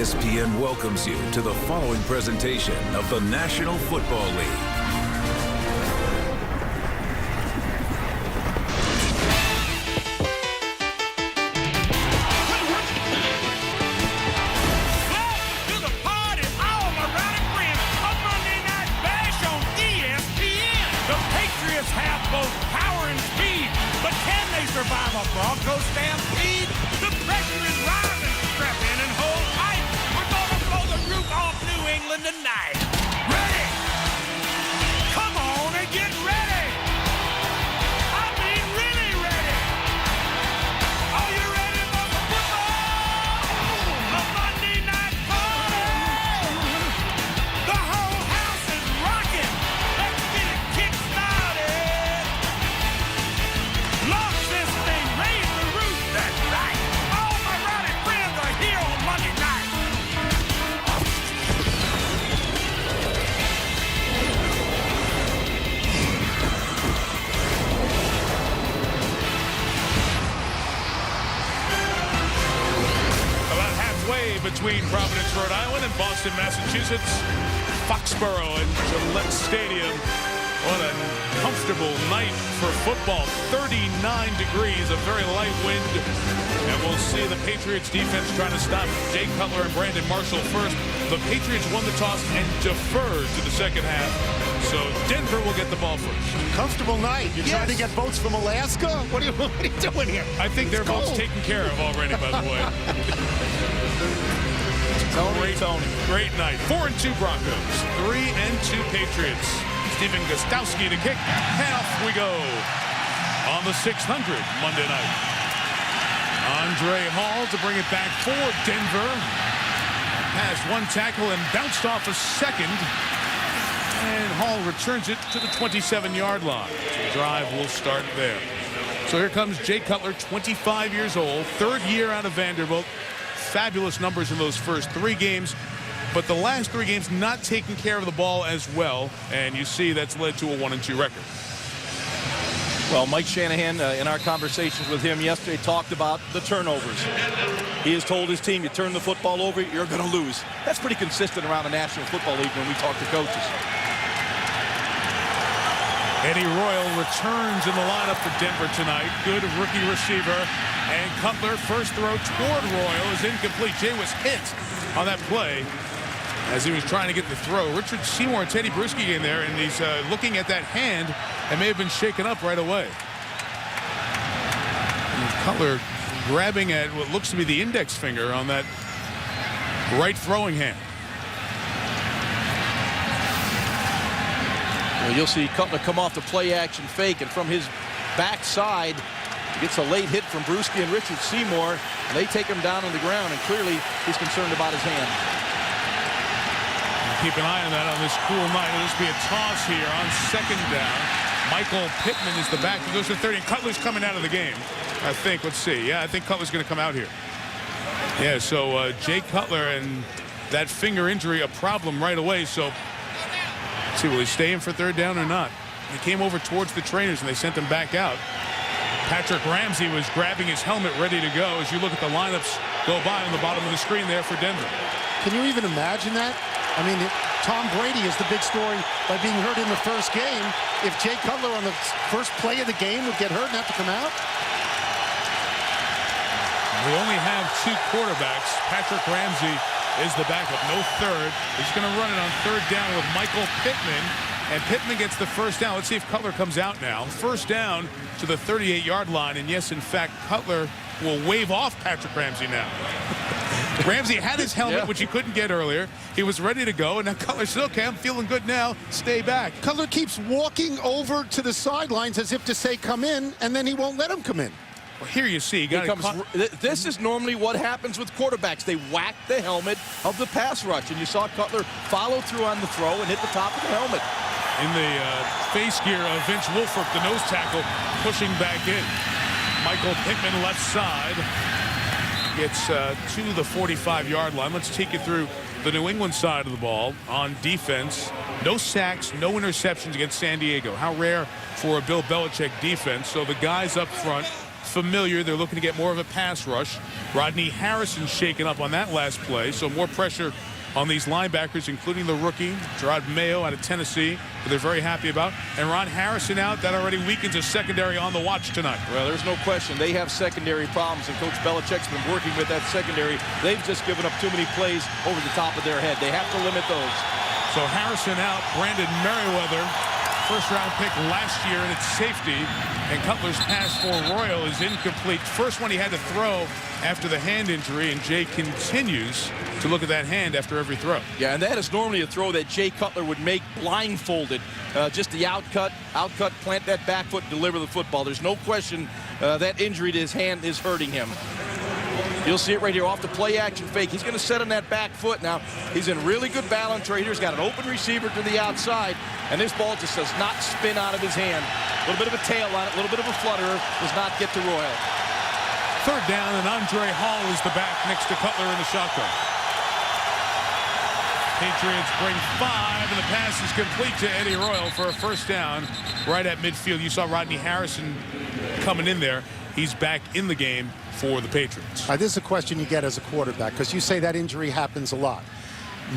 ESPN welcomes you to the following presentation of the National Football League. Welcome to the party, all my rowdy friends. A Monday Night Bash on ESPN. The Patriots have both power and speed, but can they survive a Bronco stampede? The pressure is rising. Strap in and hold tight. We're gonna blow the roof off New England tonight. Ready? Come on and get ready. I mean, really ready. Are you ready for the football? A Monday night party. The whole house is rocking. Let's get it kick-started. Launch this thing, raise the roof. That's right. All my rowdy friends are here on Monday night. About halfway between Providence, Rhode Island and Boston, Massachusetts, Foxborough and Gillette Stadium. What a comfortable night for football. 39 degrees, a very light wind. And we'll see the Patriots defense trying to stop Jay Cutler and Brandon Marshall first. The Patriots won the toss and deferred to the second half. So Denver will get the ball first. Comfortable night. You're trying to get votes from Alaska? What are you doing here? I think their vote's taken care of already, by the way. Great night. 4-2 Broncos. 3-2 Patriots. Stephen Gostkowski to kick. Half we go on the 600 Monday night. Andre Hall to bring it back for Denver. Has one tackle and bounced off a second. And Hall returns it to the 27-yard line. So the drive will start there. So here comes Jay Cutler, 25 years old, third year out of Vanderbilt. Fabulous numbers in those first 3 games. But the last 3 games not taking care of the ball as well. And you see that's led to a 1-2 record. Well, Mike Shanahan, in our conversations with him yesterday, talked about the turnovers. He has told his team, you turn the football over, you're going to lose. That's pretty consistent around the National Football League when we talk to coaches. Eddie Royal returns in the lineup for Denver tonight. Good rookie receiver. And Cutler, first throw toward Royal is incomplete. Jay was hit on that play as he was trying to get the throw. Richard Seymour and Teddy Bruschi in there, and he's looking at that hand and may have been shaken up right away. And Cutler grabbing at what looks to be the index finger on that right throwing hand. Well, you'll see Cutler come off the play-action fake, and from his backside, he gets a late hit from Bruschi and Richard Seymour. And they take him down on the ground, and clearly he's concerned about his hand. Keep an eye on that on this cool night. It'll just be a toss here on second down. Michael Pittman is the back. He goes to 30, and Cutler's coming out of the game, I think. Let's see. Yeah, I think Cutler's going to come out here. Yeah, so Jay Cutler and that finger injury, a problem right away. So let's see, will he stay in for third down or not? He came over towards the trainers, and they sent him back out. Patrick Ramsey was grabbing his helmet ready to go as you look at the lineups go by on the bottom of the screen there for Denver. Can you even imagine that? I mean, Tom Brady is the big story by being hurt in the first game. If Jay Cutler on the first play of the game would get hurt and have to come out. We only have 2 quarterbacks. Patrick Ramsey is the backup, no third. He's going to run it on third down with Michael Pittman. And Pittman gets the first down. Let's see if Cutler comes out now. First down to the 38-yard line. And yes, in fact, Cutler will wave off Patrick Ramsey now. Ramsey had his helmet, which he couldn't get earlier. He was ready to go, and now Cutler said, okay, I'm feeling good now. Stay back. Cutler keeps walking over to the sidelines as if to say, come in, and then he won't let him come in. Well, here you see. This is normally what happens with quarterbacks. They whack the helmet of the pass rush, and you saw Cutler follow through on the throw and hit the top of the helmet. In the face gear of Vince Wilfork, the nose tackle, pushing back in. Michael Pittman left side. Gets to the 45-yard line. Let's take you through the New England side of the ball on defense. No sacks, no interceptions against San Diego. How rare for a Bill Belichick defense. So the guys up front, familiar. They're looking to get more of a pass rush. Rodney Harrison shaken up on that last play, so more pressure on these linebackers, including the rookie, Gerard Mayo out of Tennessee, who they're very happy about. And Ron Harrison out. That already weakens a secondary on the watch tonight. Well, there's no question. They have secondary problems, and Coach Belichick's been working with that secondary. They've just given up too many plays over the top of their head. They have to limit those. So Harrison out. Brandon Merriweather, first-round pick last year, and it's safety. And Cutler's pass for Royal is incomplete. First one he had to throw after the hand injury, and Jay continues to look at that hand after every throw. Yeah, and that is normally a throw that Jay Cutler would make blindfolded. Just the outcut, plant that back foot, deliver the football. There's no question that injury to his hand is hurting him. You'll see it right here off the play action fake. He's going to set on that back foot now. He's in really good balance right here. He's got an open receiver to the outside, and this ball just does not spin out of his hand. A little bit of a tail on it, a little bit of a flutterer, does not get to Royal. Third down, and Andre Hall is the back next to Cutler in the shotgun. Patriots bring 5, and the pass is complete to Eddie Royal for a first down right at midfield. You saw Rodney Harrison coming in there. He's back in the game for the Patriots. This is a question you get as a quarterback, because you say that injury happens a lot.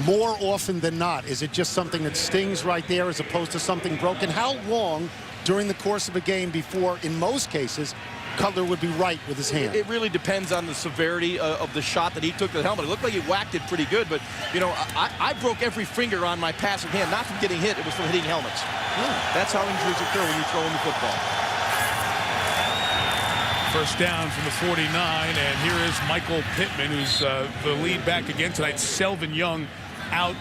More often than not, is it just something that stings right there as opposed to something broken? How long during the course of a game before, in most cases, Cutler would be right with his hand? It really depends on the severity of the shot that he took to the helmet. It looked like he whacked it pretty good, but, you know, I broke every finger on my passing hand, not from getting hit, it was from hitting helmets. That's how injuries occur when you're throwing the football. First down from the 49, and here is Michael Pittman, who's the lead back again tonight. Selvin Young out,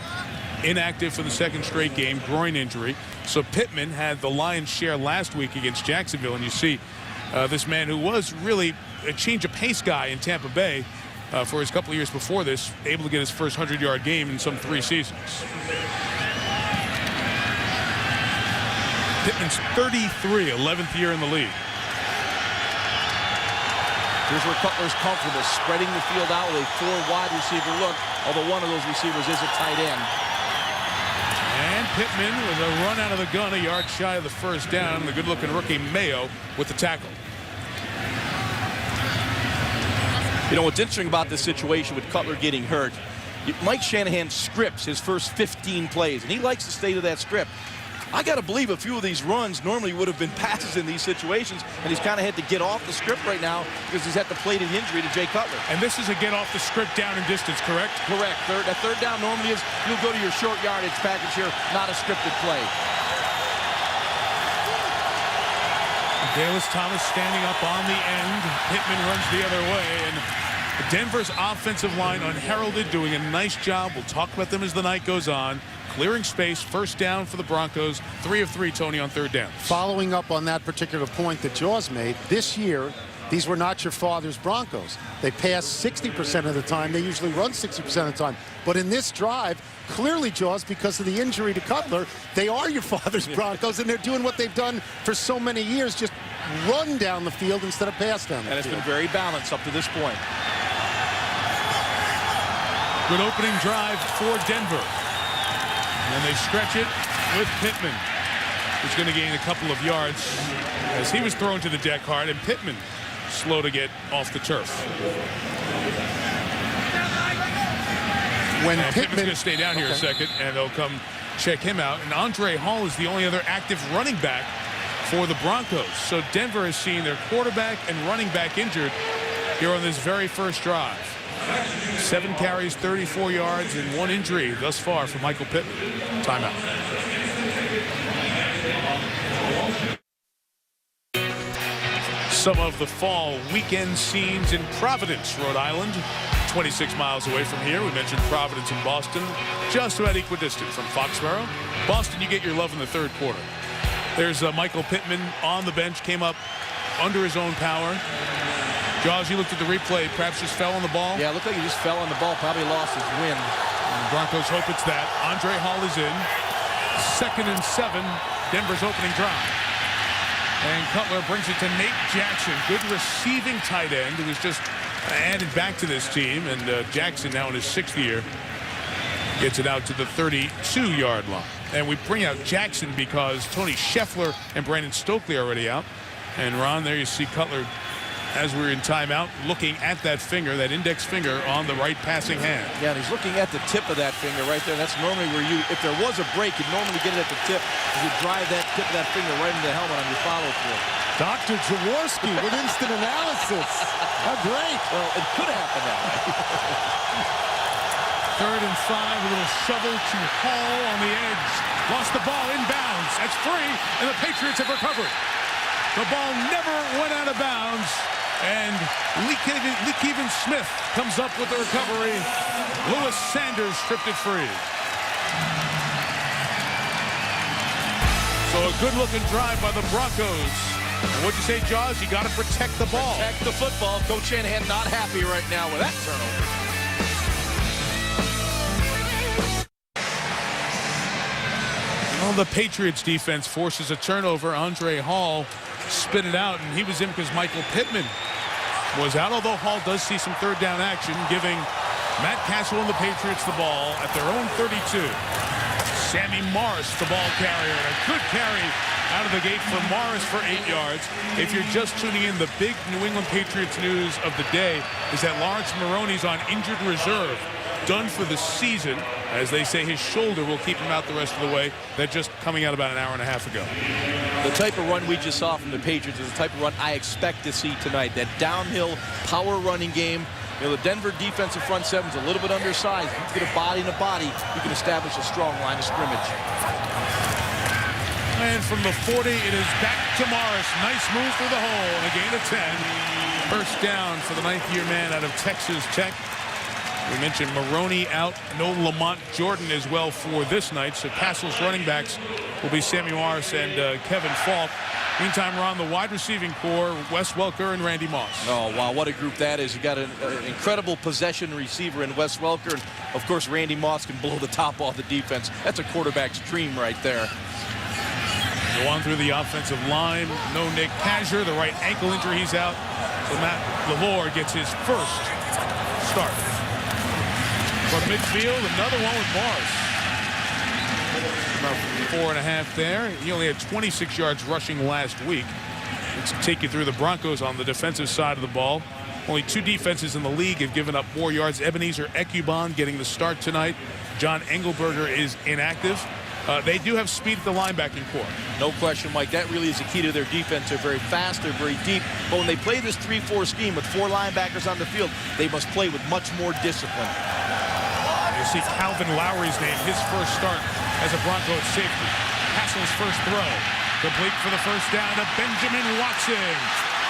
inactive for the second straight game, groin injury. So Pittman had the lion's share last week against Jacksonville, and you see this man who was really a change of pace guy in Tampa Bay for his couple of years before this, able to get his first 100-yard game in some 3 seasons. Pittman's 33, 11th year in the league. Here's where Cutler's comfortable, spreading the field out with a 4 wide receiver look, although one of those receivers is a tight end. And Pittman with a run out of the gun, a yard shy of the first down. The good-looking rookie Mayo with the tackle. You know, what's interesting about this situation with Cutler getting hurt, Mike Shanahan scripts his first 15 plays, and he likes to stay to that script. I got to believe a few of these runs normally would have been passes in these situations, and he's kind of had to get off the script right now because he's had to play the injury to Jay Cutler. And this is a get off the script down and distance, correct? Correct. That third down normally is you'll go to your short yardage package here, not a scripted play. Dallas Thomas standing up on the end. Pittman runs the other way, and Denver's offensive line unheralded, doing a nice job. We'll talk about them as the night goes on. Clearing space, first down for the Broncos. 3 of 3, Tony, on third down. Following up on that particular point that Jaws made, this year, these were not your father's Broncos. They pass 60% of the time. They usually run 60% of the time. But in this drive, clearly, Jaws, because of the injury to Cutler, they are your father's Broncos, and they're doing what they've done for so many years, just run down the field instead of pass down the field. And it's been very balanced up to this point. Good opening drive for Denver. And they stretch it with Pittman, who's going to gain a couple of yards as he was thrown to the deck hard, and Pittman slow to get off the turf. When Pittman's going to stay down here a second, and they'll come check him out. And Andre Hall is the only other active running back for the Broncos. So Denver has seen their quarterback and running back injured here on this very first drive. 7 carries, 34 yards, and 1 injury thus far for Michael Pittman. Timeout. Some of the fall weekend scenes in Providence, Rhode Island. 26 miles away from here. We mentioned Providence and Boston, just about equidistant from Foxborough. Boston, you get your love in the third quarter. There's Michael Pittman on the bench, came up under his own power. Jaws, you looked at the replay, perhaps just fell on the ball? Yeah, it looked like he just fell on the ball, probably lost his wind. And the Broncos hope it's that. Andre Hall is in. 2nd and 7, Denver's opening drive. And Cutler brings it to Nate Jackson, good receiving tight end, who was just added back to this team. And Jackson, now in his 6th year, gets it out to the 32-yard line. And we bring out Jackson because Tony Scheffler and Brandon Stokely are already out. And Ron, there you see Cutler as we're in timeout, looking at that finger, that index finger on the right passing hand. Yeah, and he's looking at the tip of that finger right there. That's normally where if there was a break, you'd normally get it at the tip. You drive that tip of that finger right into the helmet on your follow-through. Dr. Jaworski with instant analysis. How great. Well, it could happen that way. 3rd and 5, a little shovel to Hall on the edge. Lost the ball inbounds. That's free, and the Patriots have recovered. The ball never went out of bounds, and Leakeven Smith comes up with the recovery. Lewis Sanders stripped it free. So a good-looking drive by the Broncos. And what'd you say, Jaws? You got to protect the ball. Protect the football. Coach Shanahan not happy right now with that turnover. Well, the Patriots defense forces a turnover. Andre Hall spit it out, and he was in because Michael Pittman was out, although Hall does see some 3rd down action, giving Matt Castle and the Patriots the ball at their own 32. Sammy Morris, the ball carrier, and a good carry out of the gate for Morris for 8 yards. If you're just tuning in, the big New England Patriots news of the day is that Lawrence Maroney's on injured reserve, done for the season. As they say, his shoulder will keep him out the rest of the way. That just coming out about an hour and a half ago. The type of run we just saw from the Patriots is the type of run I expect to see tonight. That downhill power running game. You know, the Denver defensive front seven is a little bit undersized. If you get a body and a body, you can establish a strong line of scrimmage. And from the 40, it is back to Morris. Nice move through the hole and a gain of 10. First down for the 9th-year man out of Texas Tech. We mentioned Maroney out, no Lamont Jordan as well for this night. So Castle's running backs will be Sammy Morris and Kevin Falk. Meantime, we're on the wide receiving core, Wes Welker and Randy Moss. Oh, wow, what a group that is. You got an incredible possession receiver in Wes Welker. And, of course, Randy Moss can blow the top off the defense. That's a quarterback's dream right there. Go on through the offensive line. No Nick Kazir, the right ankle injury, he's out. So Matt LaVore gets his first start. From midfield, another one with Morris. About 4.5 there. He only had 26 yards rushing last week. Let's take you through the Broncos on the defensive side of the ball. Only 2 defenses in the league have given up more yards. Ebenezer Ekubon getting the start tonight. John Engelberger is inactive. They do have speed at the linebacking core. No question, Mike. That really is the key to their defense. They're very fast. They're very deep. But when they play this 3-4 scheme with 4 linebackers on the field, they must play with much more discipline. You see Calvin Lowry's name, his first start as a Broncos safety. Castle's first throw. Complete for the first down to Benjamin Watson.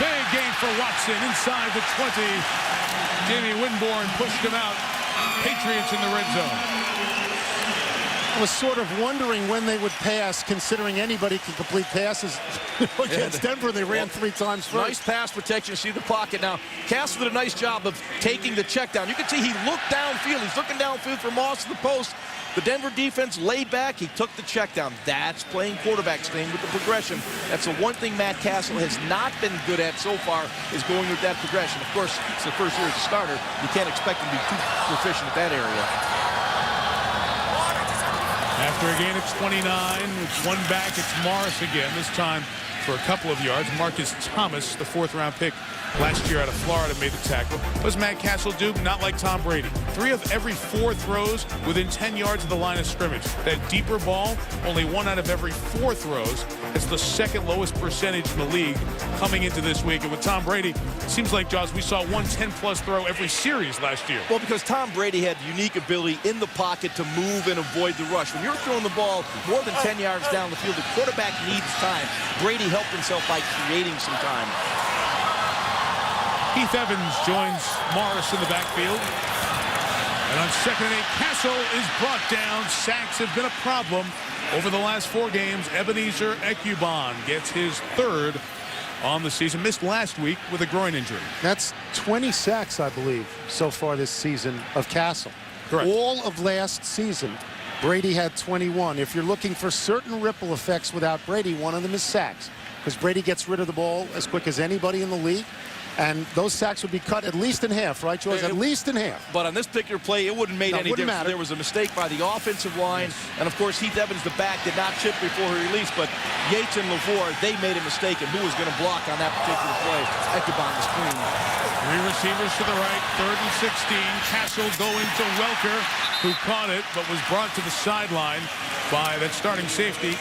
Big gain for Watson inside the 20. Jamie Winborn pushed him out. Patriots in the red zone. I was sort of wondering when they would pass, considering anybody can complete passes. Against Denver, they ran 3 times first. Nice pass protection. See the pocket now. Castle did a nice job of taking the check down. You can see he looked downfield. He's looking downfield for Moss to the post. The Denver defense laid back. He took the check down. That's playing quarterback, staying with the progression. That's the one thing Matt Castle has not been good at so far, is going with that progression. Of course, it's the first year as a starter. You can't expect him to be too proficient at that area. After a gain of 29, with 1 back, it's Morris again, this time for a couple of yards. Marcus Thomas, the 4th-round pick last year out of Florida, made the tackle. What does Matt Castle do? Not like Tom Brady. 3 of every 4 throws within 10 yards of the line of scrimmage. That deeper ball, only 1 out of every 4 throws. It's the 2nd lowest percentage in the league coming into this week. And with Tom Brady, it seems like, Jaws, we saw 1 10-plus throw every series last year. Well, because Tom Brady had unique ability in the pocket to move and avoid the rush. When you're throwing the ball more than 10 yards down the field, the quarterback needs time. Brady helped himself by creating some time. Keith Evans joins Morris in the backfield. And on 2nd and 8, Castle is brought down. Sacks have been a problem over the last 4 games. Ebenezer Ekubon gets his 3rd on the season. Missed last week with a groin injury. That's 20 sacks, I believe, so far this season of Castle. Correct. All of last season, Brady had 21. If you're looking for certain ripple effects without Brady, one of them is sacks. Because Brady gets rid of the ball as quick as anybody in the league. and those sacks would be cut at least in half, right, George? At least in half. But on this particular play, it wouldn't have made any difference. Matter. There was a mistake by the offensive line, and of course, Heath Evans, the back, did not chip before he released, but Yates and LaVore, they made a mistake, and who was going to block on that particular play? Echabon the screen. 3 receivers to the right, 3rd and 16. Castle going to Welker, who caught it, but was brought to the sideline by that starting safety,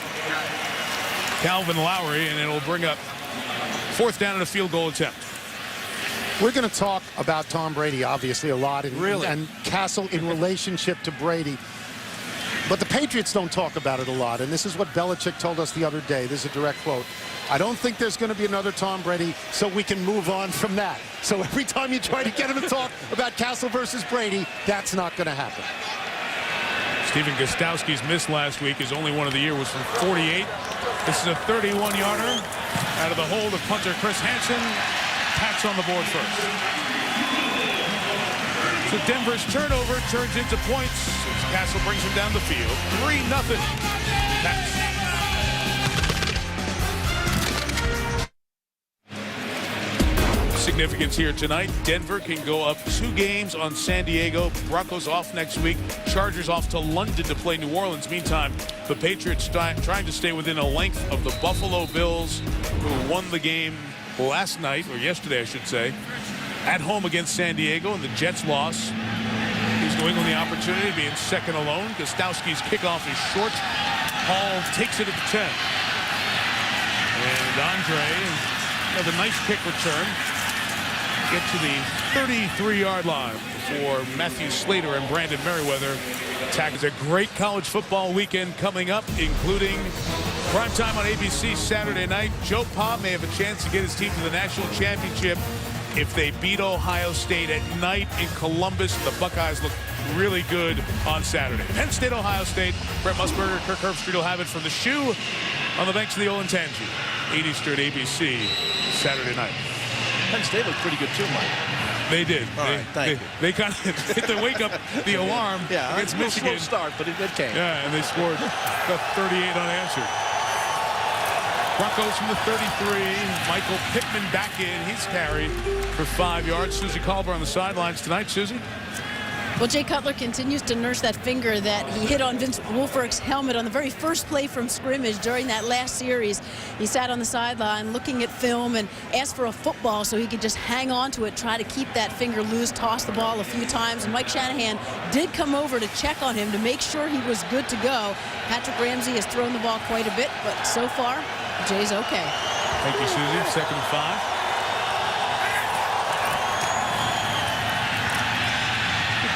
Calvin Lowry, and it'll bring up 4th down and a field goal attempt. We're going to talk about Tom Brady, obviously, a lot, and Castle in relationship to Brady. But the Patriots don't talk about it a lot, and this is what Belichick told us the other day. This is a direct quote. I don't think there's going to be another Tom Brady, so we can move on from that. So every time you try to get him to talk about Castle versus Brady, that's not going to happen. Stephen Gostkowski's miss last week, his only one of the year, was from 48. This is a 31-yarder out of the hold of punter Chris Hansen. Pats on the board first. So Denver's turnover turns into points as Castle brings him down the field. 3-0. Pats. Significance here tonight. Denver can go up 2 games on San Diego. Broncos off next week. Chargers off to London to play New Orleans. Meantime, the Patriots trying to stay within a length of the Buffalo Bills, who won the game last night, or yesterday I should say, at home against San Diego, and the Jets loss. He's New England the opportunity to be in second alone. Gostkowski's kickoff is short. Hall takes it at the 10. And Andre, another nice kick return. Get to the 33-yard line before Matthew Slater and Brandon Merriweather attack. It's a great college football weekend coming up, including primetime on ABC Saturday night. Joe Pa may have a chance to get his team to the national championship if they beat Ohio State at night in Columbus. The Buckeyes look really good on Saturday. Penn State, Ohio State. Brett Musburger, Kirk Herbstreit will have it from the shoe on the banks of the Olentangy. 8 Eastern, ABC, Saturday night. Penn State looked pretty good too, Mike. They did. Thank you. They kind of hit the wake up the alarm against Michigan. Slow start, but it came. Yeah, and they scored the 38 unanswered. Broncos from the 33. Michael Pittman back in. He's carried for 5 yards. Susie Colbert on the sidelines tonight. Susie? Well, Jay Cutler continues to nurse that finger that he hit on Vince Wilfork's helmet on the very first play from scrimmage during that last series. He sat on the sideline looking at film and asked for a football so he could just hang on to it, try to keep that finger loose, toss the ball a few times. And Mike Shanahan did come over to check on him to make sure he was good to go. Patrick Ramsey has thrown the ball quite a bit, but so far, Jay's okay. Thank you, Susie. 2nd and 5.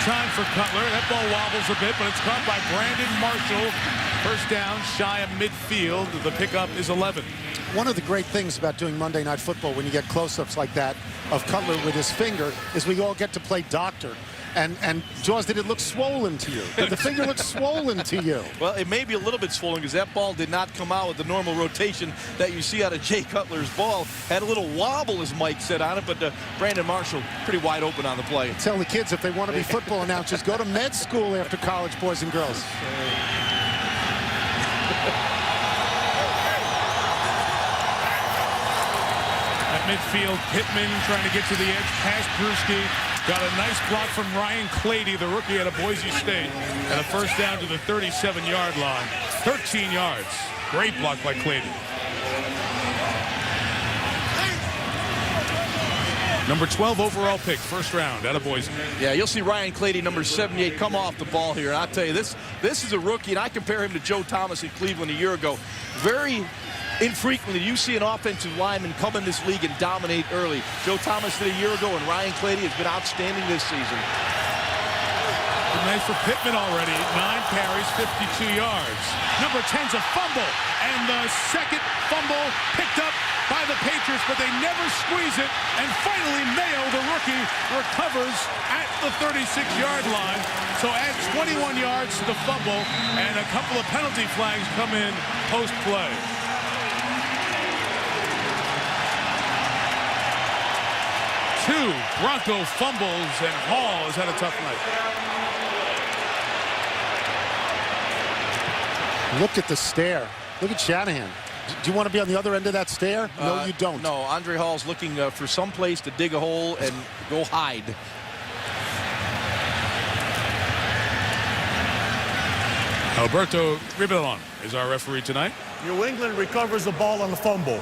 Time for Cutler. That ball wobbles a bit, but it's caught by Brandon Marshall. First down, shy of midfield. The pickup is 11. One of the great things about doing Monday Night Football when you get close-ups like that of Cutler with his finger is we all get to play doctor. And Jaws, did it look swollen to you? Did the finger look swollen to you? Well, it may be a little bit swollen because that ball did not come out with the normal rotation that you see out of Jay Cutler's ball. Had a little wobble, as Mike said, on it, but Brandon Marshall pretty wide open on the play. Tell the kids if they want to be football announcers, go to med school after college, boys and girls. At midfield, Pittman trying to get to the edge past Brewski. Got a nice block from Ryan Clady, the rookie out of Boise State. And a first down to the 37-yard line. 13 yards. Great block by Clady. Number 12 overall pick, first round out of Boise. Yeah, you'll see Ryan Clady, number 78, come off the ball here. And I'll tell you, this is a rookie, and I compare him to Joe Thomas in Cleveland a year ago. Very infrequently you see an offensive lineman come in this league and dominate early. Joe Thomas did a year ago, and Ryan Clady has been outstanding this season. Nice for Pittman already. 9 carries, 52 yards. Number 10's a fumble, and the second fumble picked up by the Patriots, but they never squeeze it. And finally, Mayo, the rookie, recovers at the 36-yard line. So add 21 yards to the fumble, and a couple of penalty flags come in post-play. Two Bronco fumbles, and Hall has had a tough night. Look at the stare. Look at Shanahan. Do you want to be on the other end of that stair? No, you don't. No, Andre Hall's looking for some place to dig a hole and go hide. Alberto Rivelon is our referee tonight. New England recovers the ball on the fumble.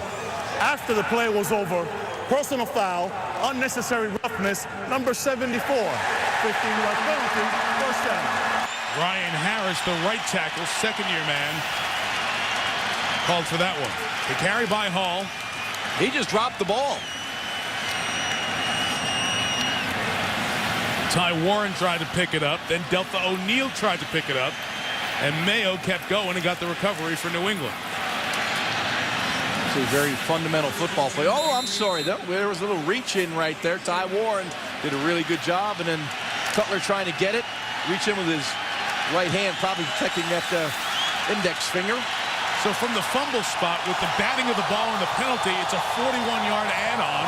After the play was over, personal foul, unnecessary roughness, number 74. 15-yard penalty, first down. Ryan Harris, the right tackle, second-year man, called for that one. The carry by Hall. He just dropped the ball. Ty Warren tried to pick it up. Then Delta O'Neal tried to pick it up. And Mayo kept going and got the recovery for New England. It's a very fundamental football play. Oh, I'm sorry. There was a little reach in right there. Ty Warren did a really good job. And then Cutler trying to get it. Reach in with his right hand, probably protecting that index finger. So from the fumble spot with the batting of the ball and the penalty, it's a 41-yard add-on.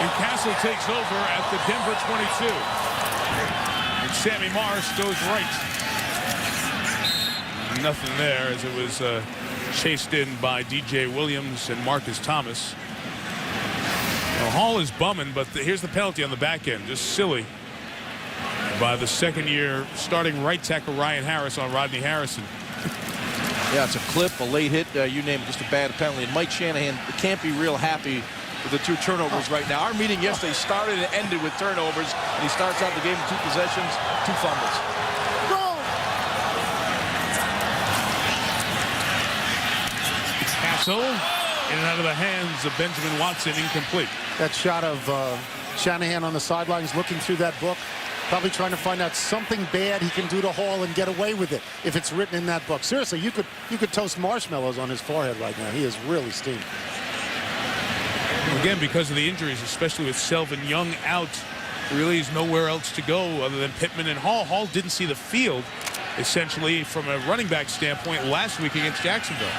And Castle takes over at the Denver 22. And Sammy Morris goes right. Nothing there as it was chased in by DJ Williams and Marcus Thomas. Now, Hall is bumming, but here's the penalty on the back end. Just silly by the second-year starting right tackle Ryan Harris on Rodney Harrison. Yeah, it's a clip, a late hit, you name it, just a bad penalty. And Mike Shanahan can't be real happy with the 2 turnovers right now. Our meeting yesterday started and ended with turnovers, and he starts out the game with 2 possessions, 2 fumbles. Castle in and out of the hands of Benjamin Watson, incomplete. That shot of Shanahan on the sidelines looking through that book, probably trying to find out something bad he can do to Hall and get away with it if it's written in that book. Seriously, you could toast marshmallows on his forehead right now. He is really steamed. Again, because of the injuries, especially with Selvin Young out, there really is nowhere else to go other than Pittman and Hall. Hall didn't see the field, essentially, from a running back standpoint last week against Jacksonville.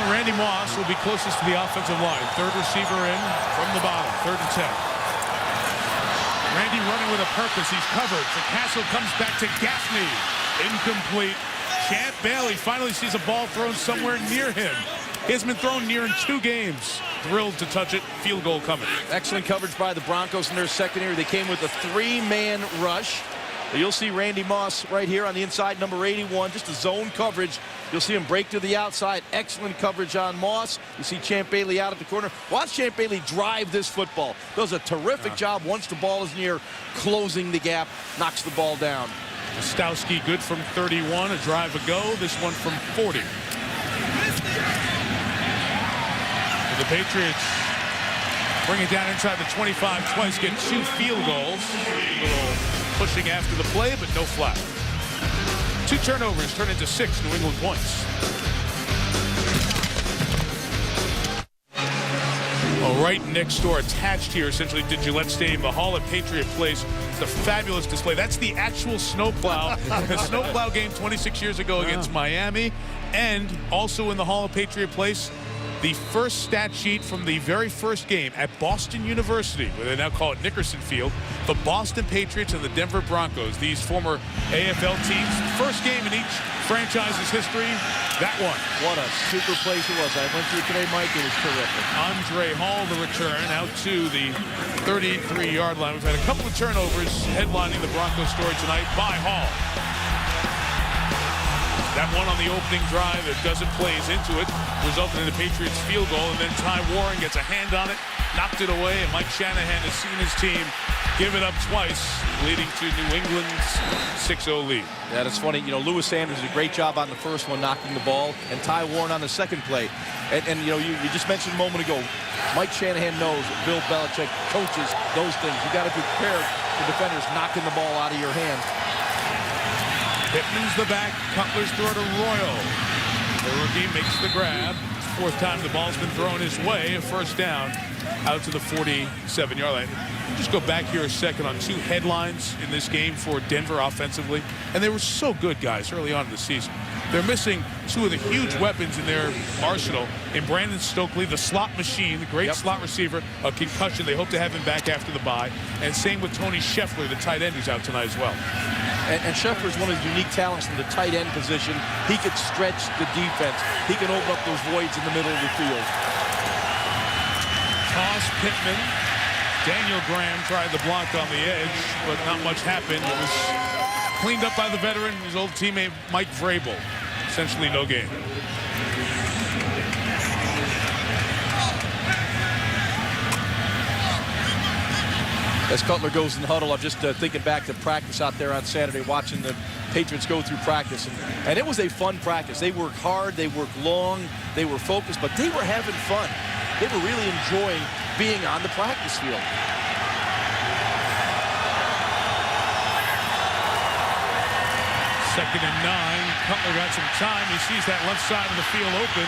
Randy Moss will be closest to the offensive line. Third receiver in from the bottom. 3rd and 10. Randy running with a purpose. He's covered. So Castle comes back to Gaffney. Incomplete. Champ Bailey finally sees a ball thrown somewhere near him. He has been thrown near in 2 games. Thrilled to touch it. Field goal coming. Excellent coverage by the Broncos in their secondary. They came with a 3-man rush. You'll see Randy Moss right here on the inside, number 81, just a zone coverage. You'll see him break to the outside. Excellent coverage on Moss. You see Champ Bailey out at the corner. Watch Champ Bailey drive this football. Does a terrific job once the ball is near, closing the gap, knocks the ball down. Stowski good from 31, a drive ago. This one from 40. The Patriots bring it down inside the 25 twice, get 2 field goals. A little pushing after the play, but no flag. 2 turnovers turn into 6 New England points. Well, right next door, attached here, essentially, to Gillette Stadium, the Hall at Patriot Place. It's a fabulous display. That's the actual snowplow. The snowplow game 26 years ago against Miami. And also in the Hall of Patriot Place, the first stat sheet from the very first game at Boston University, where they now call it Nickerson Field, the Boston Patriots and the Denver Broncos, these former AFL teams. First game in each franchise's history, that one. What a super place it was. I went through today, Mike. It was terrific. Andre Hall, the return, out to the 33-yard line. We've had a couple of turnovers headlining the Broncos story tonight by Hall. That one on the opening drive that doesn't plays into it, resulting in the Patriots field goal, and then Ty Warren gets a hand on it, knocked it away, and Mike Shanahan has seen his team give it up twice, leading to New England's 6-0 lead. Yeah, that's funny. You know, Lewis Sanders did a great job on the first one, knocking the ball, and Ty Warren on the second play. And you know, you just mentioned a moment ago, Mike Shanahan knows Bill Belichick coaches those things. You got to be prepared for defenders knocking the ball out of your hand. Pittman's the back. Cutler's throw to Royal. The rookie makes the grab. It's the 4th time the ball's been thrown his way. A first down out to the 47-yard line. Just go back here a second on 2 headlines in this game for Denver offensively. And they were so good, guys, early on in the season. They're missing 2 of the huge weapons in their arsenal. In Brandon Stokely, the slot machine, the great slot receiver, a concussion. They hope to have him back after the bye. And same with Tony Scheffler, the tight end, who's out tonight as well. And Scheffler is one of the unique talents from the tight end position. He could stretch the defense. He can open up those voids in the middle of the field. Toss Pittman. Daniel Graham tried the block on the edge, but not much happened. It was cleaned up by the veteran, his old teammate Mike Vrabel. Essentially no gain. As Cutler goes in the huddle, I'm just thinking back to practice out there on Saturday, watching the Patriots go through practice. And it was a fun practice. They worked hard, they worked long, they were focused, but they were having fun. They were really enjoying being on the practice field. Second and 9. Cutler got some time. He sees that left side of the field open.